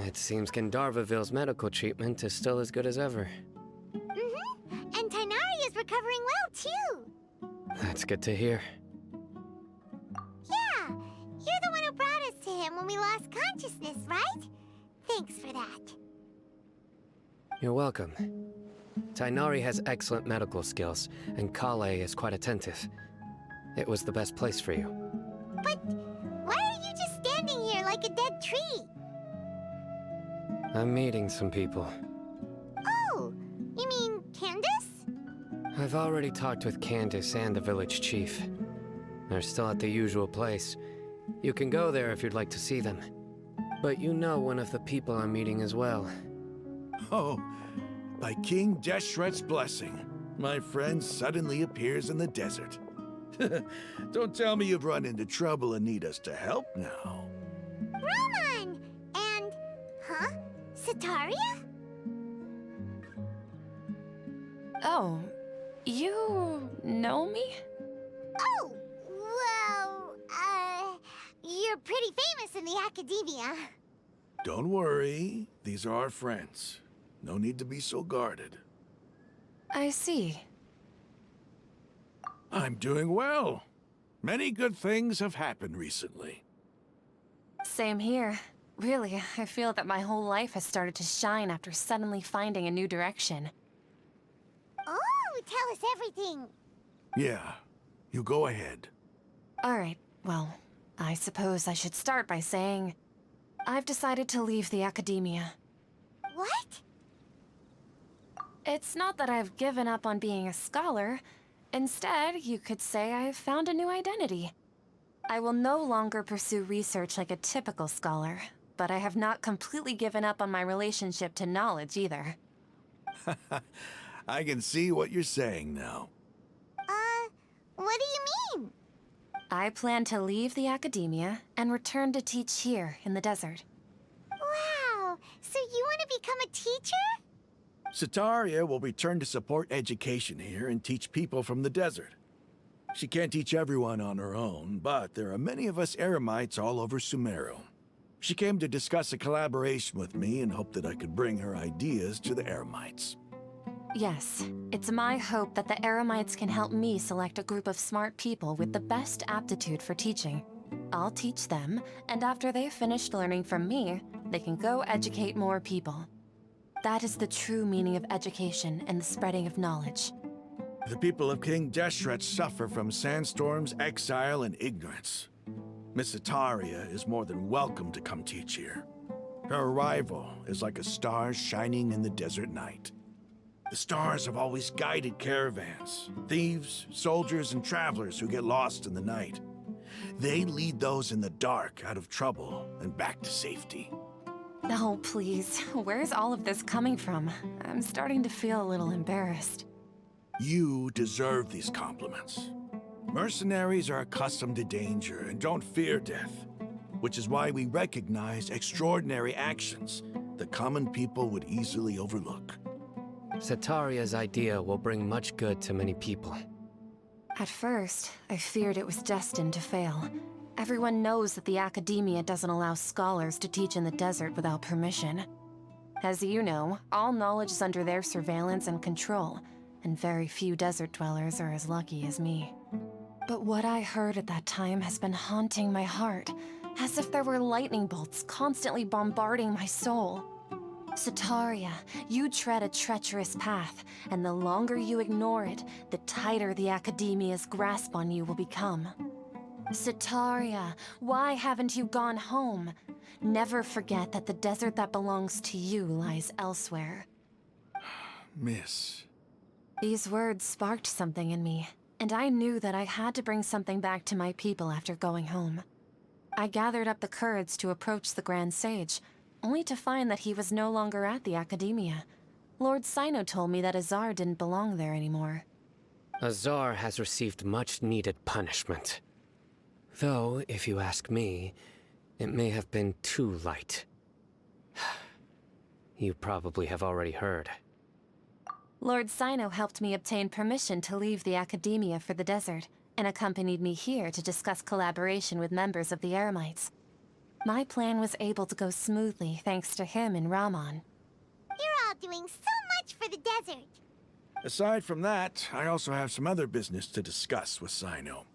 It seems Gandharvaville's medical treatment is still as good as ever. Mm-hmm, and Tanari is recovering well, too. That's good to hear. Yeah, you're the one who brought us to him when we lost consciousness, right? Thanks for that. You're welcome. Tainari has excellent medical skills, and Kale is quite attentive. It was the best place for you. But why are you just standing here like a dead tree? I'm meeting some people. Oh, you mean Candace? I've already talked with Candace and the village chief. They're still at the usual place. You can go there if you'd like to see them. But you know one of the people I'm meeting as well. Oh, by King Deshret's blessing, my friend suddenly appears in the desert. Don't tell me you've run into trouble and need us to help now. Roman! And... huh? Sataria? Oh, you know me? Oh, well, you're pretty famous in the academia. Don't worry, these are our friends. No need to be so guarded. I see. I'm doing well. Many good things have happened recently. Same here. Really, I feel that my whole life has started to shine after suddenly finding a new direction. Oh, tell us everything. Yeah, you go ahead. Alright, well, I suppose I should start by saying I've decided to leave the academia. What? It's not that I've given up on being a scholar. Instead, you could say I've found a new identity. I will no longer pursue research like a typical scholar, but I have not completely given up on my relationship to knowledge either. I can see what you're saying now. What do you mean? I plan to leave the academia and return to teach here in the desert. Wow, so you want to become a teacher? Sataria will return to support education here and teach people from the desert. She can't teach everyone on her own, but there are many of us Eremites all over Sumeru. She came to discuss a collaboration with me and hoped that I could bring her ideas to the Eremites. Yes, it's my hope that the Eremites can help me select a group of smart people with the best aptitude for teaching. I'll teach them, and after they've finished learning from me, they can go educate more people. That is the true meaning of education and the spreading of knowledge. The people of King Deshret suffer from sandstorms, exile, and ignorance. Miss Ataria is more than welcome to come teach here. Her arrival is like a star shining in the desert night. The stars have always guided caravans, thieves, soldiers, and travelers who get lost in the night. They lead those in the dark out of trouble and back to safety. Oh, please. Where's all of this coming from? I'm starting to feel a little embarrassed. You deserve these compliments. Mercenaries are accustomed to danger and don't fear death, which is why we recognize extraordinary actions that common people would easily overlook. Sataria's idea will bring much good to many people. At first, I feared it was destined to fail. Everyone knows that the academia doesn't allow scholars to teach in the desert without permission. As you know, all knowledge is under their surveillance and control, and very few desert dwellers are as lucky as me. But what I heard at that time has been haunting my heart, as if there were lightning bolts constantly bombarding my soul. Sataria, you tread a treacherous path, and the longer you ignore it, the tighter the academia's grasp on you will become. Sataria, why haven't you gone home? Never forget that the desert that belongs to you lies elsewhere. Miss. These words sparked something in me, and I knew that I had to bring something back to my people after going home. I gathered up the courage to approach the Grand Sage, only to find that he was no longer at the Academia. Lord Sino told me that Azar didn't belong there anymore. Azar has received much-needed punishment. Though, if you ask me, it may have been too light. You probably have already heard. Lord Sino helped me obtain permission to leave the Academia for the desert, and accompanied me here to discuss collaboration with members of the Eremites. My plan was able to go smoothly thanks to him and Rahman. You're all doing so much for the desert. Aside from that, I also have some other business to discuss with Sino.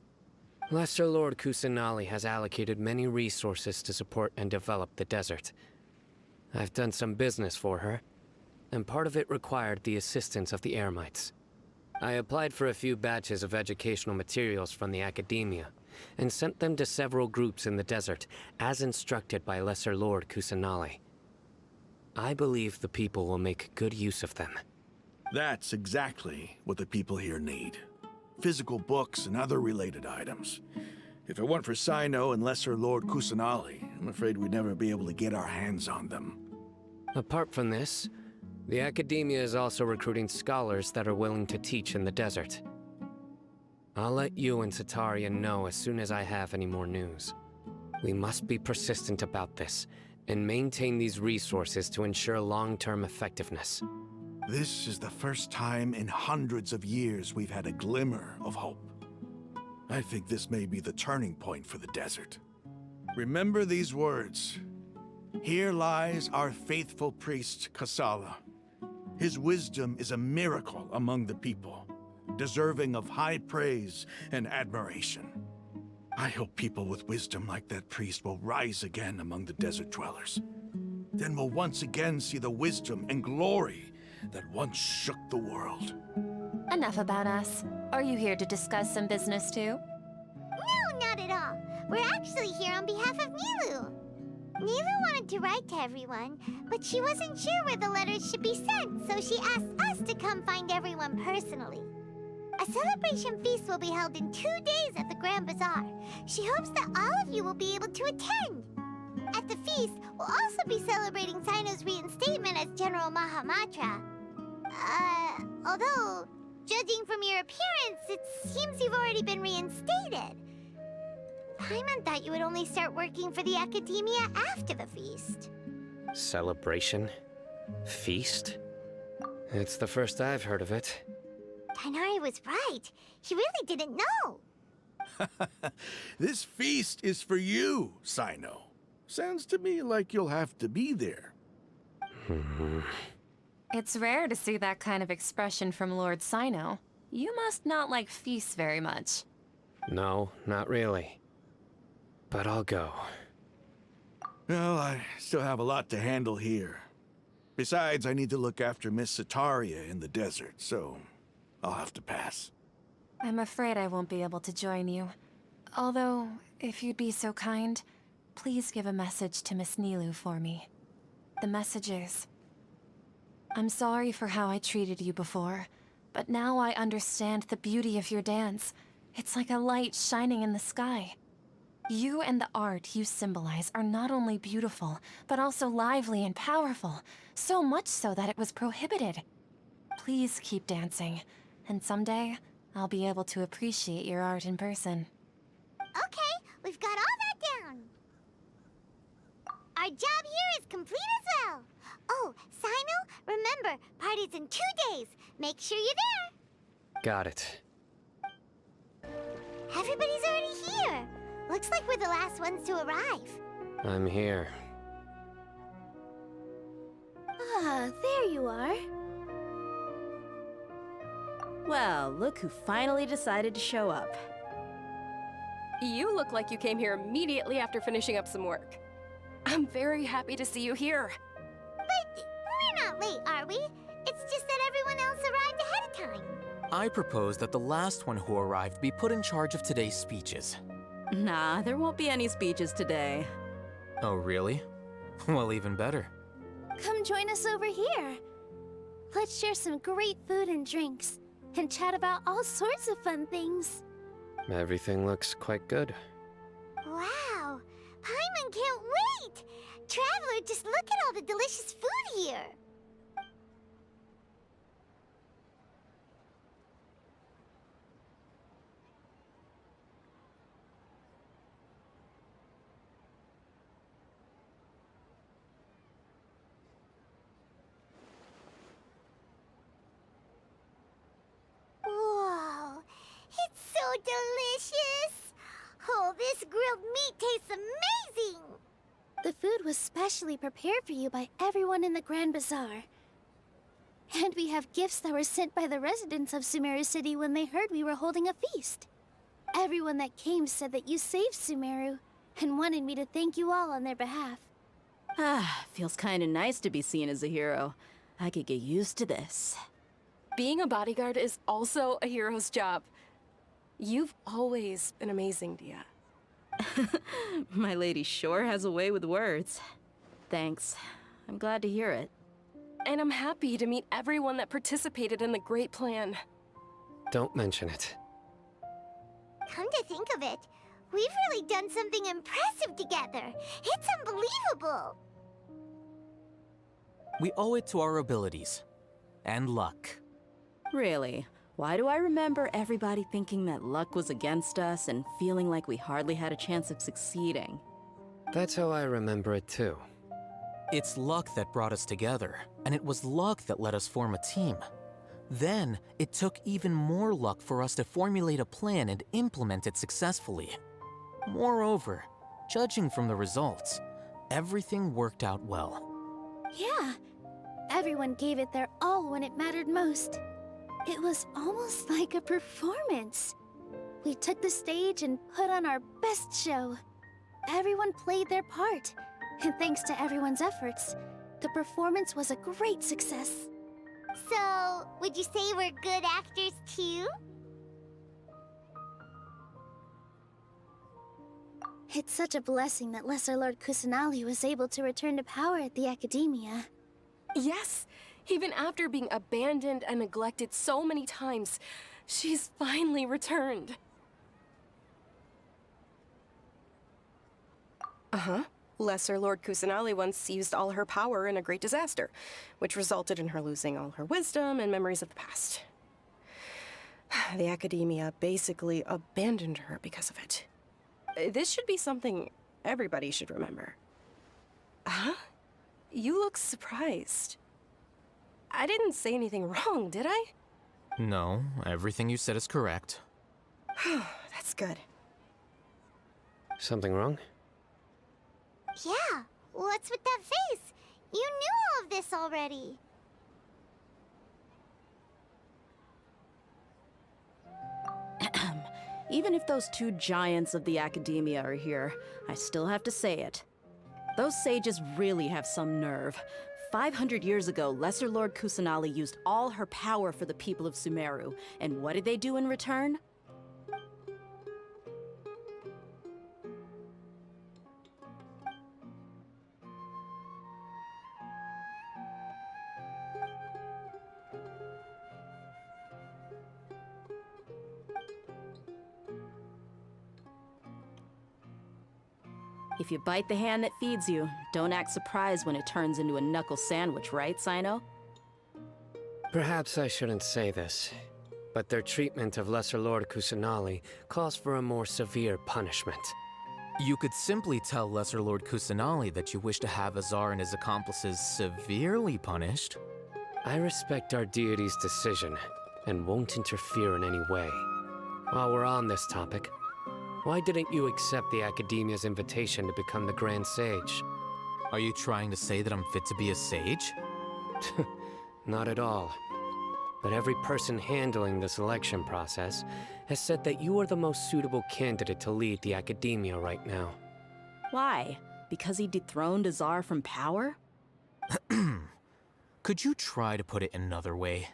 Lesser Lord Kusanali has allocated many resources to support and develop the desert. I've done some business for her, and part of it required the assistance of the Eremites. I applied for a few batches of educational materials from the Academia, and sent them to several groups in the desert, as instructed by Lesser Lord Kusanali. I believe the people will make good use of them. That's exactly what the people here need. Physical books and other related items. If it weren't for Sino and Lesser Lord Kusanali, I'm afraid we'd never be able to get our hands on them. Apart from this, the Academia is also recruiting scholars that are willing to teach in the desert. I'll let you and Satarian know as soon as I have any more news. We must be persistent about this, and maintain these resources to ensure long-term effectiveness. This is the first time in hundreds of years we've had a glimmer of hope. I think this may be the turning point for the desert. Remember these words. Here lies our faithful priest, Kasala. His wisdom is a miracle among the people, deserving of high praise and admiration. I hope people with wisdom like that priest will rise again among the desert dwellers. Then we'll once again see the wisdom and glory that once shook the world. Enough about us. Are you here to discuss some business too? No, not at all. We're actually here on behalf of Nilu. Nilu wanted to write to everyone, but she wasn't sure where the letters should be sent, so she asked us to come find everyone personally. A celebration feast will be held in 2 days at the Grand Bazaar. She hopes that all of you will be able to attend. At the feast, we'll also be celebrating Sino's reinstatement as General Mahamatra. Although, judging from your appearance, it seems you've already been reinstated. Paimon thought you would only start working for the Academia after the feast. Celebration? Feast? It's the first I've heard of it. Tighnari was right. He really didn't know. This feast is for you, Sino. Sounds to me like you'll have to be there. It's rare to see that kind of expression from Lord Sino. You must not like feasts very much. No, not really. But I'll go. Well, I still have a lot to handle here. Besides, I need to look after Miss Sataria in the desert, so I'll have to pass. I'm afraid I won't be able to join you. Although, if you'd be so kind, please give a message to Miss Nilu for me. The message is, I'm sorry for how I treated you before, but now I understand the beauty of your dance. It's like a light shining in the sky. You and the art you symbolize are not only beautiful, but also lively and powerful, so much so that it was prohibited. Please keep dancing, and someday, I'll be able to appreciate your art in person. Okay, we've got all that down. Our job here is complete as well. Oh, Sino, remember, party's in 2 days. Make sure you're there. Got it. Everybody's already here. Looks like we're the last ones to arrive. I'm here. Ah, there you are. Well, look who finally decided to show up. You look like you came here immediately after finishing up some work. I'm very happy to see you here. But we're not late, are we? It's just that everyone else arrived ahead of time. I propose that the last one who arrived be put in charge of today's speeches. Nah, there won't be any speeches today. Oh, really? Well, even better. Come join us over here. Let's share some great food and drinks, and chat about all sorts of fun things. Everything looks quite good. Wow! Paimon can't wait! Traveler, just look at all the delicious food here! Whoa! It's so delicious! Oh, this grilled meat tastes amazing! The food was specially prepared for you by everyone in the Grand Bazaar. And we have gifts that were sent by the residents of Sumeru City when they heard we were holding a feast. Everyone that came said that you saved Sumeru, and wanted me to thank you all on their behalf. Ah, feels kinda nice to be seen as a hero. I could get used to this. Being a bodyguard is also a hero's job. You've always been amazing, Dia. My lady sure has a way with words. Thanks. I'm glad to hear it. And I'm happy to meet everyone that participated in the great plan. Don't mention it. Come to think of it, we've really done something impressive together. It's unbelievable! We owe it to our abilities. And luck. Really? Why do I remember everybody thinking that luck was against us and feeling like we hardly had a chance of succeeding? That's how I remember it too. It's luck that brought us together, and it was luck that let us form a team. Then, it took even more luck for us to formulate a plan and implement it successfully. Moreover, judging from the results, everything worked out well. Yeah, everyone gave it their all when it mattered most. It was almost like a performance. We took the stage and put on our best show. Everyone played their part, and thanks to everyone's efforts, the performance was a great success. So, would you say we're good actors too? It's such a blessing that Lesser Lord Kusanali was able to return to power at the Academia. Yes! Even after being abandoned and neglected so many times, she's finally returned. Uh-huh. Lesser Lord Kusanali once used all her power in a great disaster, which resulted in her losing all her wisdom and memories of the past. The Academia basically abandoned her because of it. This should be something everybody should remember. Huh? You look surprised. I didn't say anything wrong, did I? No, everything you said is correct. That's good. Something wrong? Yeah, what's with that face? You knew all of this already. Even if those two giants of the Academia are here, I still have to say it. Those sages really have some nerve. 500 years ago, Lesser Lord Kusanali used all her power for the people of Sumeru, and what did they do in return? If you bite the hand that feeds you, don't act surprised when it turns into a knuckle sandwich, right, Sino? Perhaps I shouldn't say this, but their treatment of Lesser Lord Kusanali calls for a more severe punishment. You could simply tell Lesser Lord Kusanali that you wish to have Azar and his accomplices severely punished. I respect our deity's decision, and won't interfere in any way. While we're on this topic, why didn't you accept the Academia's invitation to become the Grand Sage? Are you trying to say that I'm fit to be a sage? Not at all. But every person handling the selection process has said that you are the most suitable candidate to lead the Academia right now. Why? Because he dethroned Azar from power? Could you try to put it another way?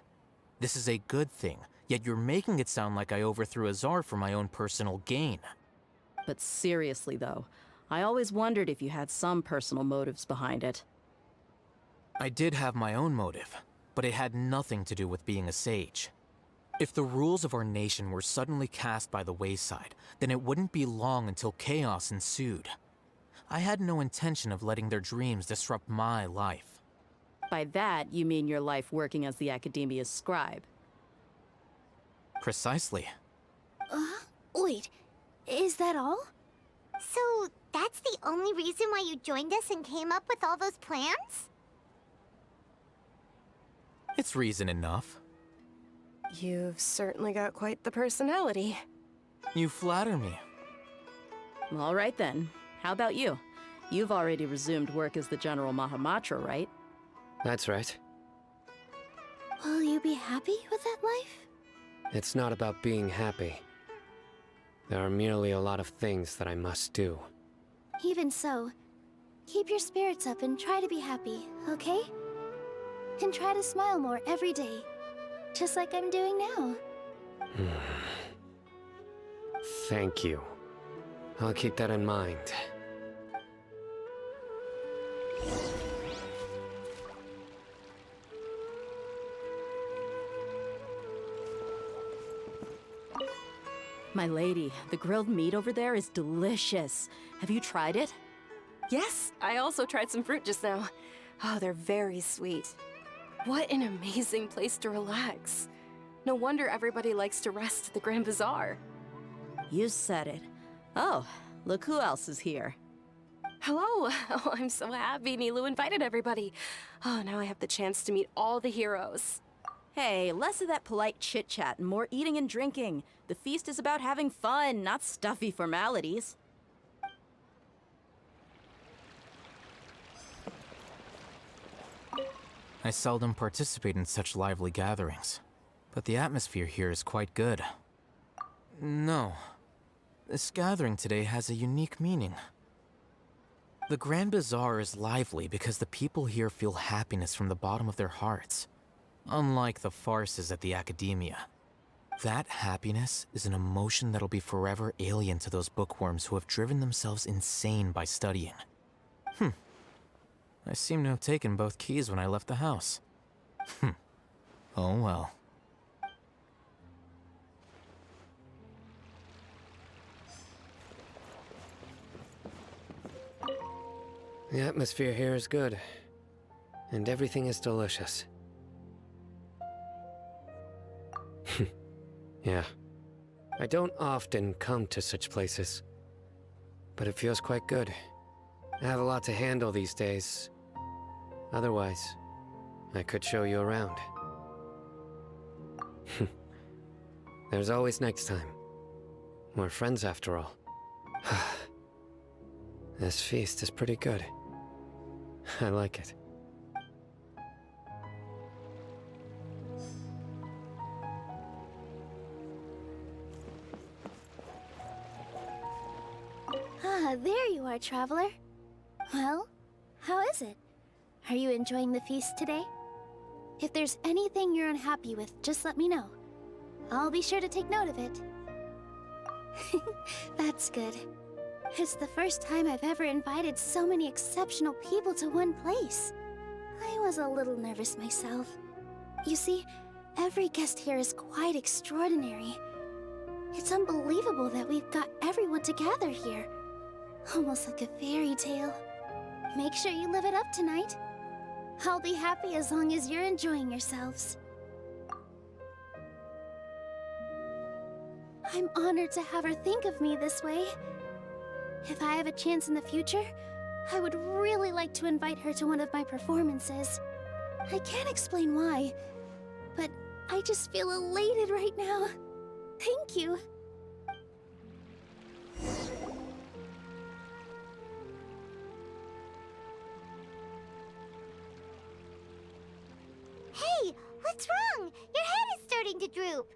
This is a good thing, yet you're making it sound like I overthrew Azar for my own personal gain. But seriously, though, I always wondered if you had some personal motives behind it. I did have my own motive, but it had nothing to do with being a sage. If the rules of our nation were suddenly cast by the wayside, then it wouldn't be long until chaos ensued. I had no intention of letting their dreams disrupt my life. By that, you mean your life working as the Academia's scribe. Precisely. Wait, is that all? So, that's the only reason why you joined us and came up with all those plans? It's reason enough. You've certainly got quite the personality. You flatter me. All right then. How about you? You've already resumed work as the General Mahamatra, right? That's right. Will you be happy with that life? It's not about being happy. There are merely a lot of things that I must do. Even so, keep your spirits up and try to be happy, okay? And try to smile more every day, just like I'm doing now. Thank you. I'll keep that in mind. My lady, the grilled meat over there is delicious. Have you tried it? Yes, I also tried some fruit just now. Oh, they're very sweet. What an amazing place to relax. No wonder everybody likes to rest at the Grand Bazaar. You said it. Oh, look who else is here. Hello! Oh, I'm so happy Nilu invited everybody. Oh, now I have the chance to meet all the heroes. Hey, less of that polite chit-chat and more eating and drinking. The feast is about having fun, not stuffy formalities. I seldom participate in such lively gatherings, but the atmosphere here is quite good. No, this gathering today has a unique meaning. The Grand Bazaar is lively because the people here feel happiness from the bottom of their hearts, unlike the farces at the Academia. That happiness is an emotion that'll be forever alien to those bookworms who have driven themselves insane by studying. I seem to have taken both keys when I left the house. Oh well. The atmosphere here is good, and everything is delicious. Yeah. I don't often come to such places, but it feels quite good. I have a lot to handle these days. Otherwise, I could show you around. There's always next time. We're friends after all. This feast is pretty good. I like it. Ah, there you are, traveler. Well, how is it? Are you enjoying the feast today? If there's anything you're unhappy with, just let me know. I'll be sure to take note of it. That's good. It's the first time I've ever invited so many exceptional people to one place. I was a little nervous myself. You see, every guest here is quite extraordinary. It's unbelievable that we've got everyone together here. Almost like a fairy tale. Make sure you live it up tonight. I'll be happy as long as you're enjoying yourselves. I'm honored to have her think of me this way. If I have a chance in the future, I would really like to invite her to one of my performances. I can't explain why, but I just feel elated right now. Thank you. Hey, what's wrong? Your head is starting to droop.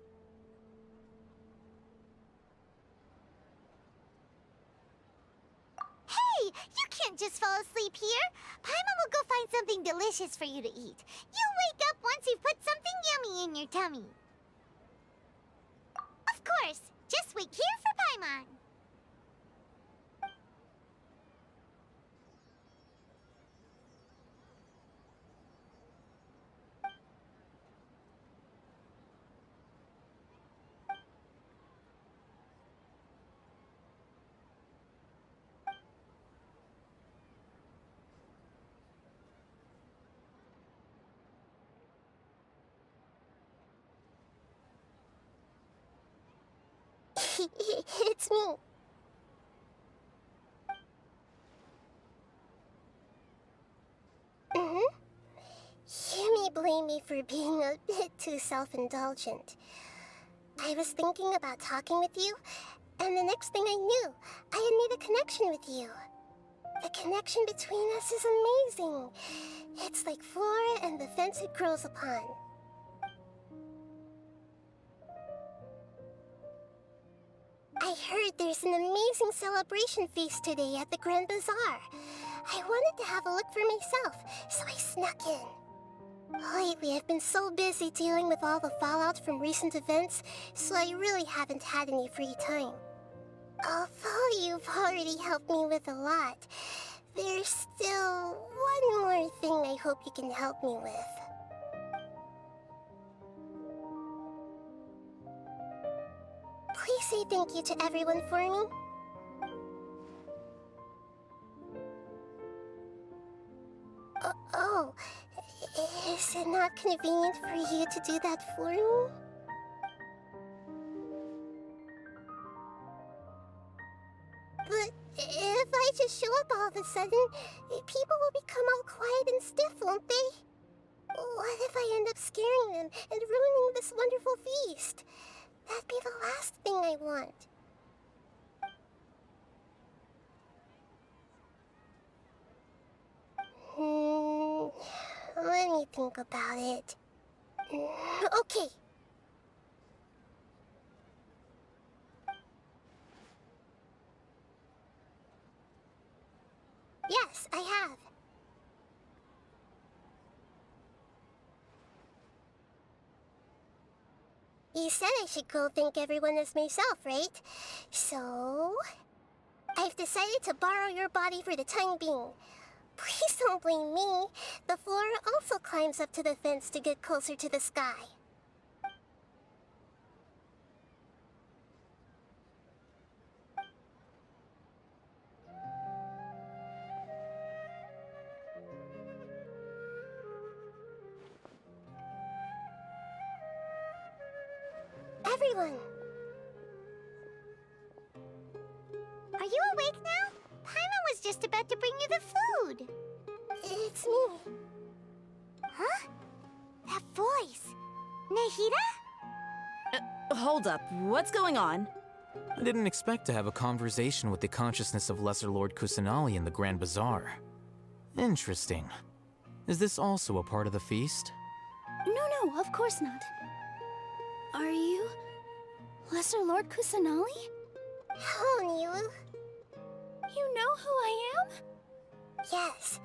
Hey, you can't just fall asleep here. Paimon will go find something delicious for you to eat. You'll wake up once you've put something yummy in your tummy. Of course, just wait here for Paimon. It's me. You may blame me for being a bit too self-indulgent. I was thinking about talking with you, and the next thing I knew, I had made a connection with you. The connection between us is amazing. It's like flora and the fence it grows upon. I heard there's an amazing celebration feast today at the Grand Bazaar. I wanted to have a look for myself, so I snuck in. Lately, I've been so busy dealing with all the fallout from recent events, so I really haven't had any free time. Although you've already helped me with a lot, there's still one more thing I hope you can help me with. Please say thank you to everyone for me. Oh, is it not convenient for you to do that for me? But if I just show up all of a sudden, people will become all quiet and stiff, won't they? What if I end up scaring them and ruining this wonderful feast? That'd be the last thing I want. Let me think about it. Okay. Yes, I have. You said I should go thank everyone as myself, right? So... I've decided to borrow your body for the time being. Please don't blame me. The flora also climbs up to the fence to get closer to the sky. Everyone! Are you awake now? Paimon was just about to bring you the food. It's me. Huh? That voice. Nahida? Hold up, what's going on? I didn't expect to have a conversation with the consciousness of Lesser Lord Kusanali in the Grand Bazaar. Interesting. Is this also a part of the feast? No, of course not. Are you... Lesser Lord Kusanali? Hello, Nilu. You know who I am? Yes,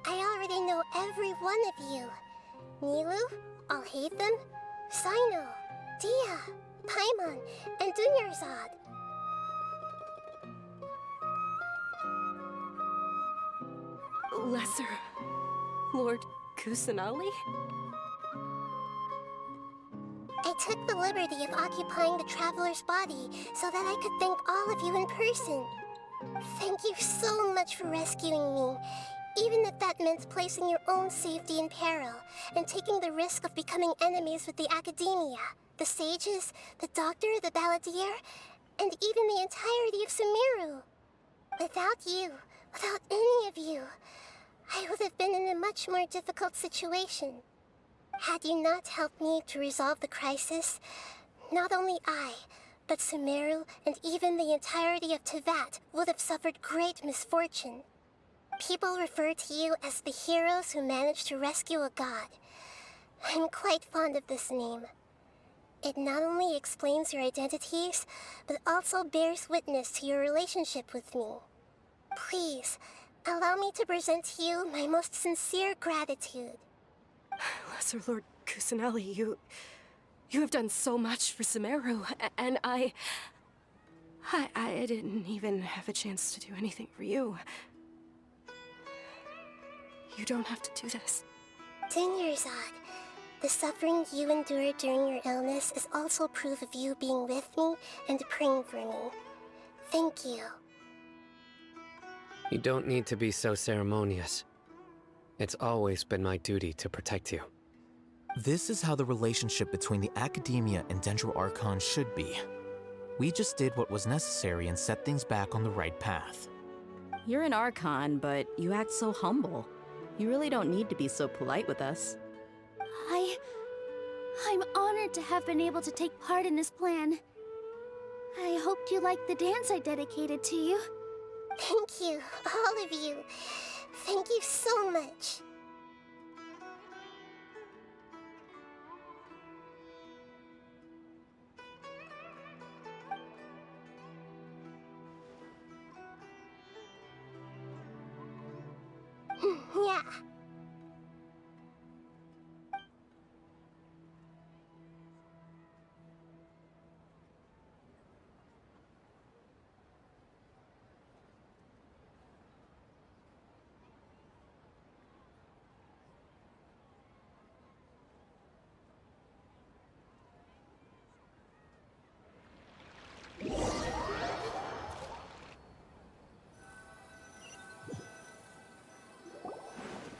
I already know every one of you. Nilu, Alhaitham, Sino, Dia, Paimon, and Dunyarzad. Lesser Lord Kusanali? I took the liberty of occupying the traveler's body so that I could thank all of you in person. Thank you so much for rescuing me, even if that meant placing your own safety in peril and taking the risk of becoming enemies with the Academia, the sages, the doctor, the balladeer, and even the entirety of Sumeru. Without you, without any of you, I would have been in a much more difficult situation. Had you not helped me to resolve the crisis, not only I, but Sumeru and even the entirety of Tevat would have suffered great misfortune. People refer to you as the heroes who managed to rescue a god. I'm quite fond of this name. It not only explains your identities, but also bears witness to your relationship with me. Please, allow me to present to you my most sincere gratitude. Lesser Lord Kusanali, you have done so much for Sumeru, and I didn't even have a chance to do anything for you. You don't have to do this. Dunyarzad, the suffering you endured during your illness is also proof of you being with me and praying for me. Thank you. You don't need to be so ceremonious. It's always been my duty to protect you. This is how the relationship between the Academia and Dendro Archon should be. We just did what was necessary and set things back on the right path. You're an Archon, but you act so humble. You really don't need to be so polite with us. I'm honored to have been able to take part in this plan. I hoped you liked the dance I dedicated to you. Thank you, all of you. Thank you so much. Yeah.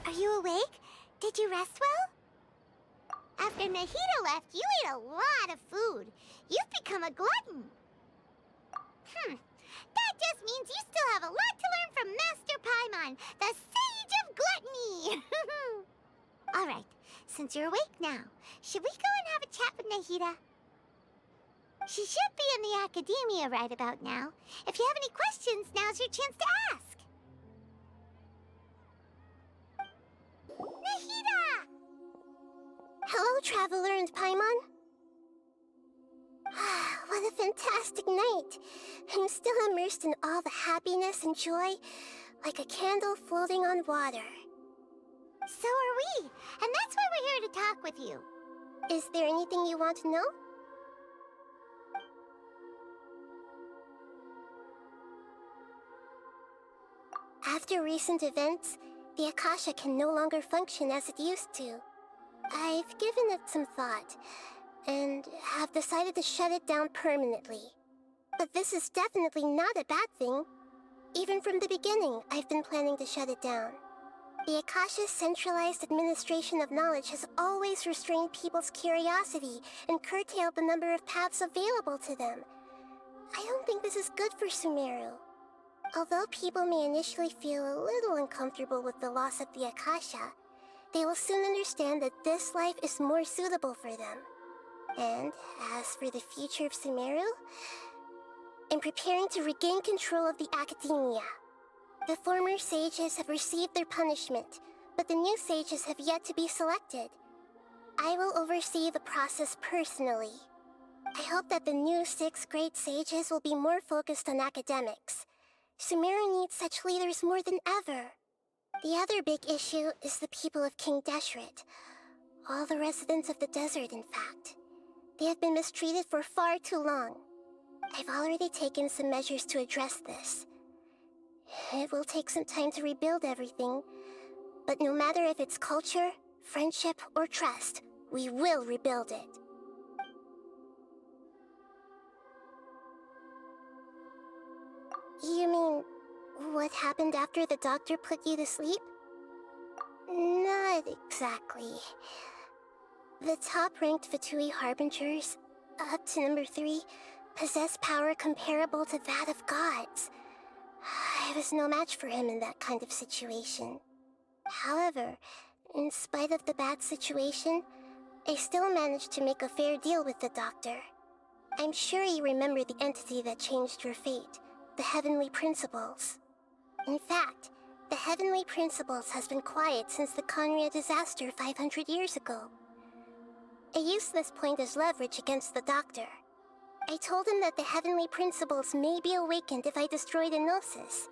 Are you awake? Did you rest well? After Nahida left, you ate a lot of food. You've become a glutton. That just means you still have a lot to learn from Master Paimon, the Sage of Gluttony! Alright, since you're awake now, should we go and have a chat with Nahida? She should be in the academia right about now. If you have any questions, now's your chance to ask. Nahida! Hello, Traveler and Paimon. What a fantastic night. I'm still immersed in all the happiness and joy, like a candle floating on water. So are we, and that's why we're here to talk with you. Is there anything you want to know? After recent events, the Akasha can no longer function as it used to. I've given it some thought, and have decided to shut it down permanently. But this is definitely not a bad thing. Even from the beginning, I've been planning to shut it down. The Akasha's centralized administration of knowledge has always restrained people's curiosity and curtailed the number of paths available to them. I don't think this is good for Sumeru. Although people may initially feel a little uncomfortable with the loss of the Akasha, they will soon understand that this life is more suitable for them. And as for the future of Sumeru, I'm preparing to regain control of the academia. The former sages have received their punishment, but the new sages have yet to be selected. I will oversee the process personally. I hope that the new 6 great sages will be more focused on academics. Sumeru needs such leaders more than ever. The other big issue is the people of King Deshret. All the residents of the desert, in fact. They have been mistreated for far too long. I've already taken some measures to address this. It will take some time to rebuild everything, but no matter if it's culture, friendship, or trust, we will rebuild it. You mean, what happened after the doctor put you to sleep? Not exactly. The top-ranked Fatui Harbingers, up to number 3, possess power comparable to that of gods. I was no match for him in that kind of situation. However, in spite of the bad situation, I still managed to make a fair deal with the doctor. I'm sure you remember the entity that changed your fate, the Heavenly Principles. In fact, the Heavenly Principles has been quiet since the Conria disaster 500 years ago. I used this point as leverage against the doctor. I told him that the Heavenly Principles may be awakened if I destroyed Enosis.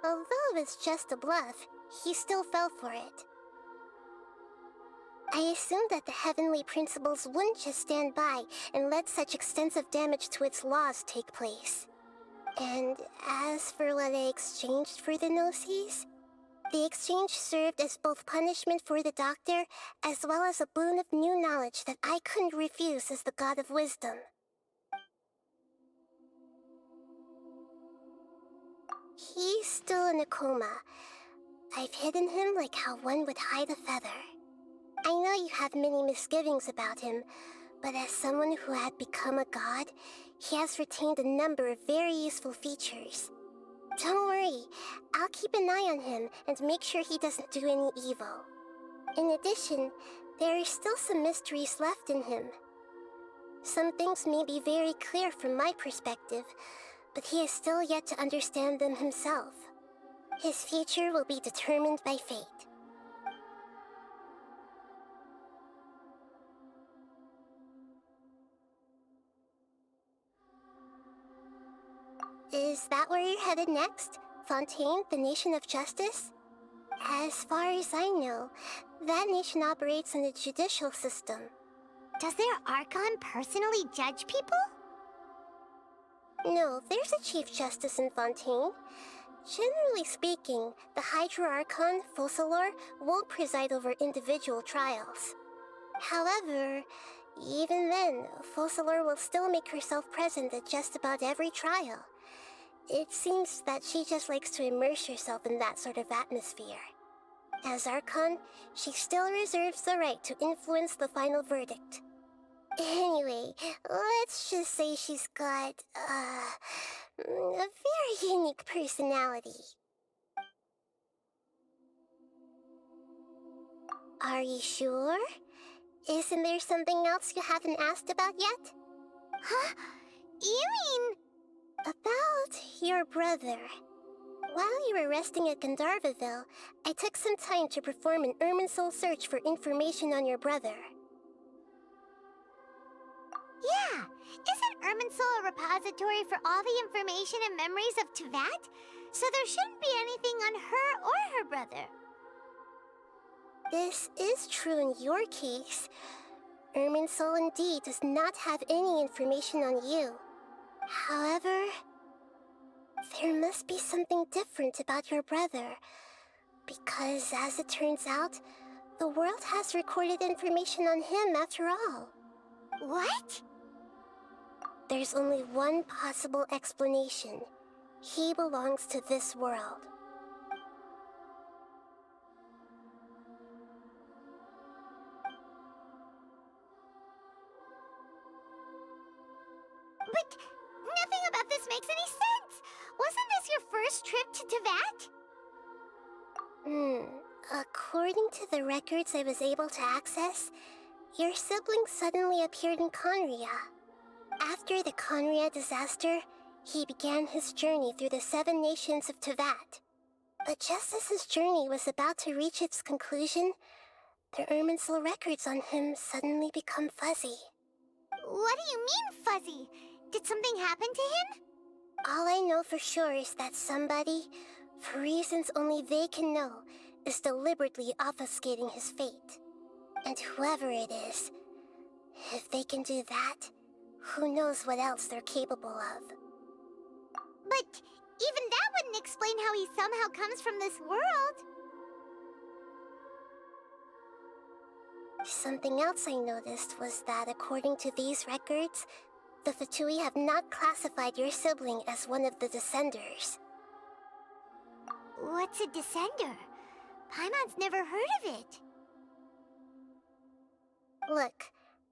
Although it's just a bluff, he still fell for it. I assumed that the Heavenly Principles wouldn't just stand by and let such extensive damage to its laws take place. And as for what I exchanged for the Gnosis, the exchange served as both punishment for the doctor, as well as a boon of new knowledge that I couldn't refuse as the God of Wisdom. He's still in a coma. I've hidden him like how one would hide a feather. I know you have many misgivings about him, But as someone who had become a god, he has retained a number of very useful features. Don't worry, I'll keep an eye on him and make sure he doesn't do any evil. In addition, there are still some mysteries left in him. Some things may be very clear from my perspective, but he is still yet to understand them himself. His future will be determined by fate. Is that where you're headed next? Fontaine, the Nation of Justice? As far as I know, that nation operates in a judicial system. Does their Archon personally judge people? No, there's a Chief Justice in Fontaine. Generally speaking, the Hydra Archon, Focalor, won't preside over individual trials. However, even then, Focalor will still make herself present at just about every trial. It seems that she just likes to immerse herself in that sort of atmosphere. As Archon, she still reserves the right to influence the final verdict. Anyway, let's just say she's got, a very unique personality. Are you sure? Isn't there something else you haven't asked about yet? Huh? You mean... About your brother. While you were resting at Gandharvaville, I took some time to perform an Irminsul search for information on your brother. Yeah! Isn't Irminsul a repository for all the information and memories of Teyvat? So there shouldn't be anything on her or her brother. This is true in your case. Irminsul indeed does not have any information on you. However, there must be something different about your brother. Because, as it turns out, the world has recorded information on him after all. What? There's only one possible explanation. He belongs to this world. But nothing about this makes any sense! Wasn't this your first trip to Teyvat? According to the records I was able to access, your sibling suddenly appeared in Conria. After the Conria disaster, he began his journey through the 7 nations of Teyvat. But just as his journey was about to reach its conclusion, the Irminsul records on him suddenly become fuzzy. What do you mean, fuzzy? Did something happen to him? All I know for sure is that somebody, for reasons only they can know, is deliberately obfuscating his fate. And whoever it is, if they can do that, who knows what else they're capable of. But even that wouldn't explain how he somehow comes from this world. Something else I noticed was that according to these records, the Fatui have not classified your sibling as one of the Descenders. What's a Descender? Paimon's never heard of it. Look,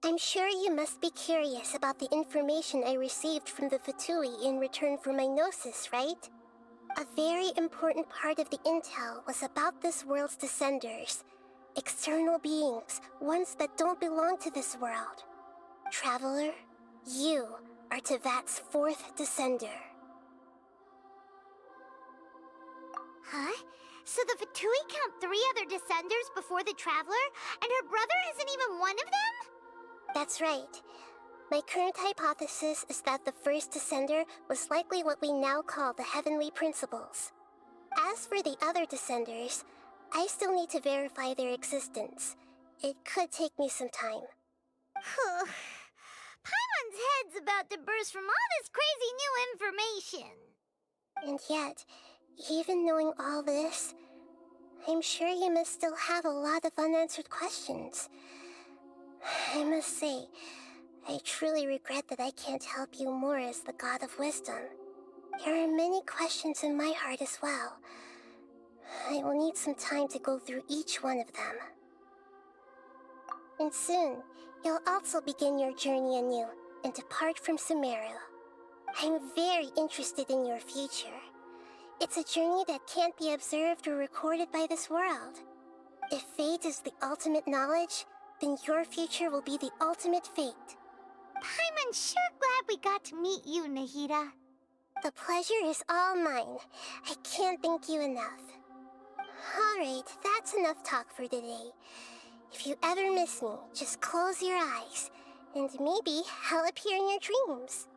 I'm sure you must be curious about the information I received from the Fatui in return for my gnosis, right? A very important part of the intel was about this world's Descenders. External beings, ones that don't belong to this world. Traveler, you are Teyvat's 4th Descender. Huh? So the Fatui count 3 other Descenders before the Traveler, and her brother isn't even one of them? That's right. My current hypothesis is that the first Descender was likely what we now call the Heavenly Principles. As for the other Descenders, I still need to verify their existence. It could take me some time. Paimon's head's about to burst from all this crazy new information. And yet, even knowing all this, I'm sure you must still have a lot of unanswered questions. I must say, I truly regret that I can't help you more as the God of Wisdom. There are many questions in my heart as well. I will need some time to go through each one of them. And soon, You'll also begin your journey anew and depart from Sumeru. I'm very interested in your future. It's a journey that can't be observed or recorded by this world. If fate is the ultimate knowledge, then your future will be the ultimate fate. Paimon's sure glad we got to meet you, Nahida. The pleasure is all mine. I can't thank you enough. Alright, that's enough talk for today. If you ever miss me, just close your eyes, and maybe I'll appear in your dreams.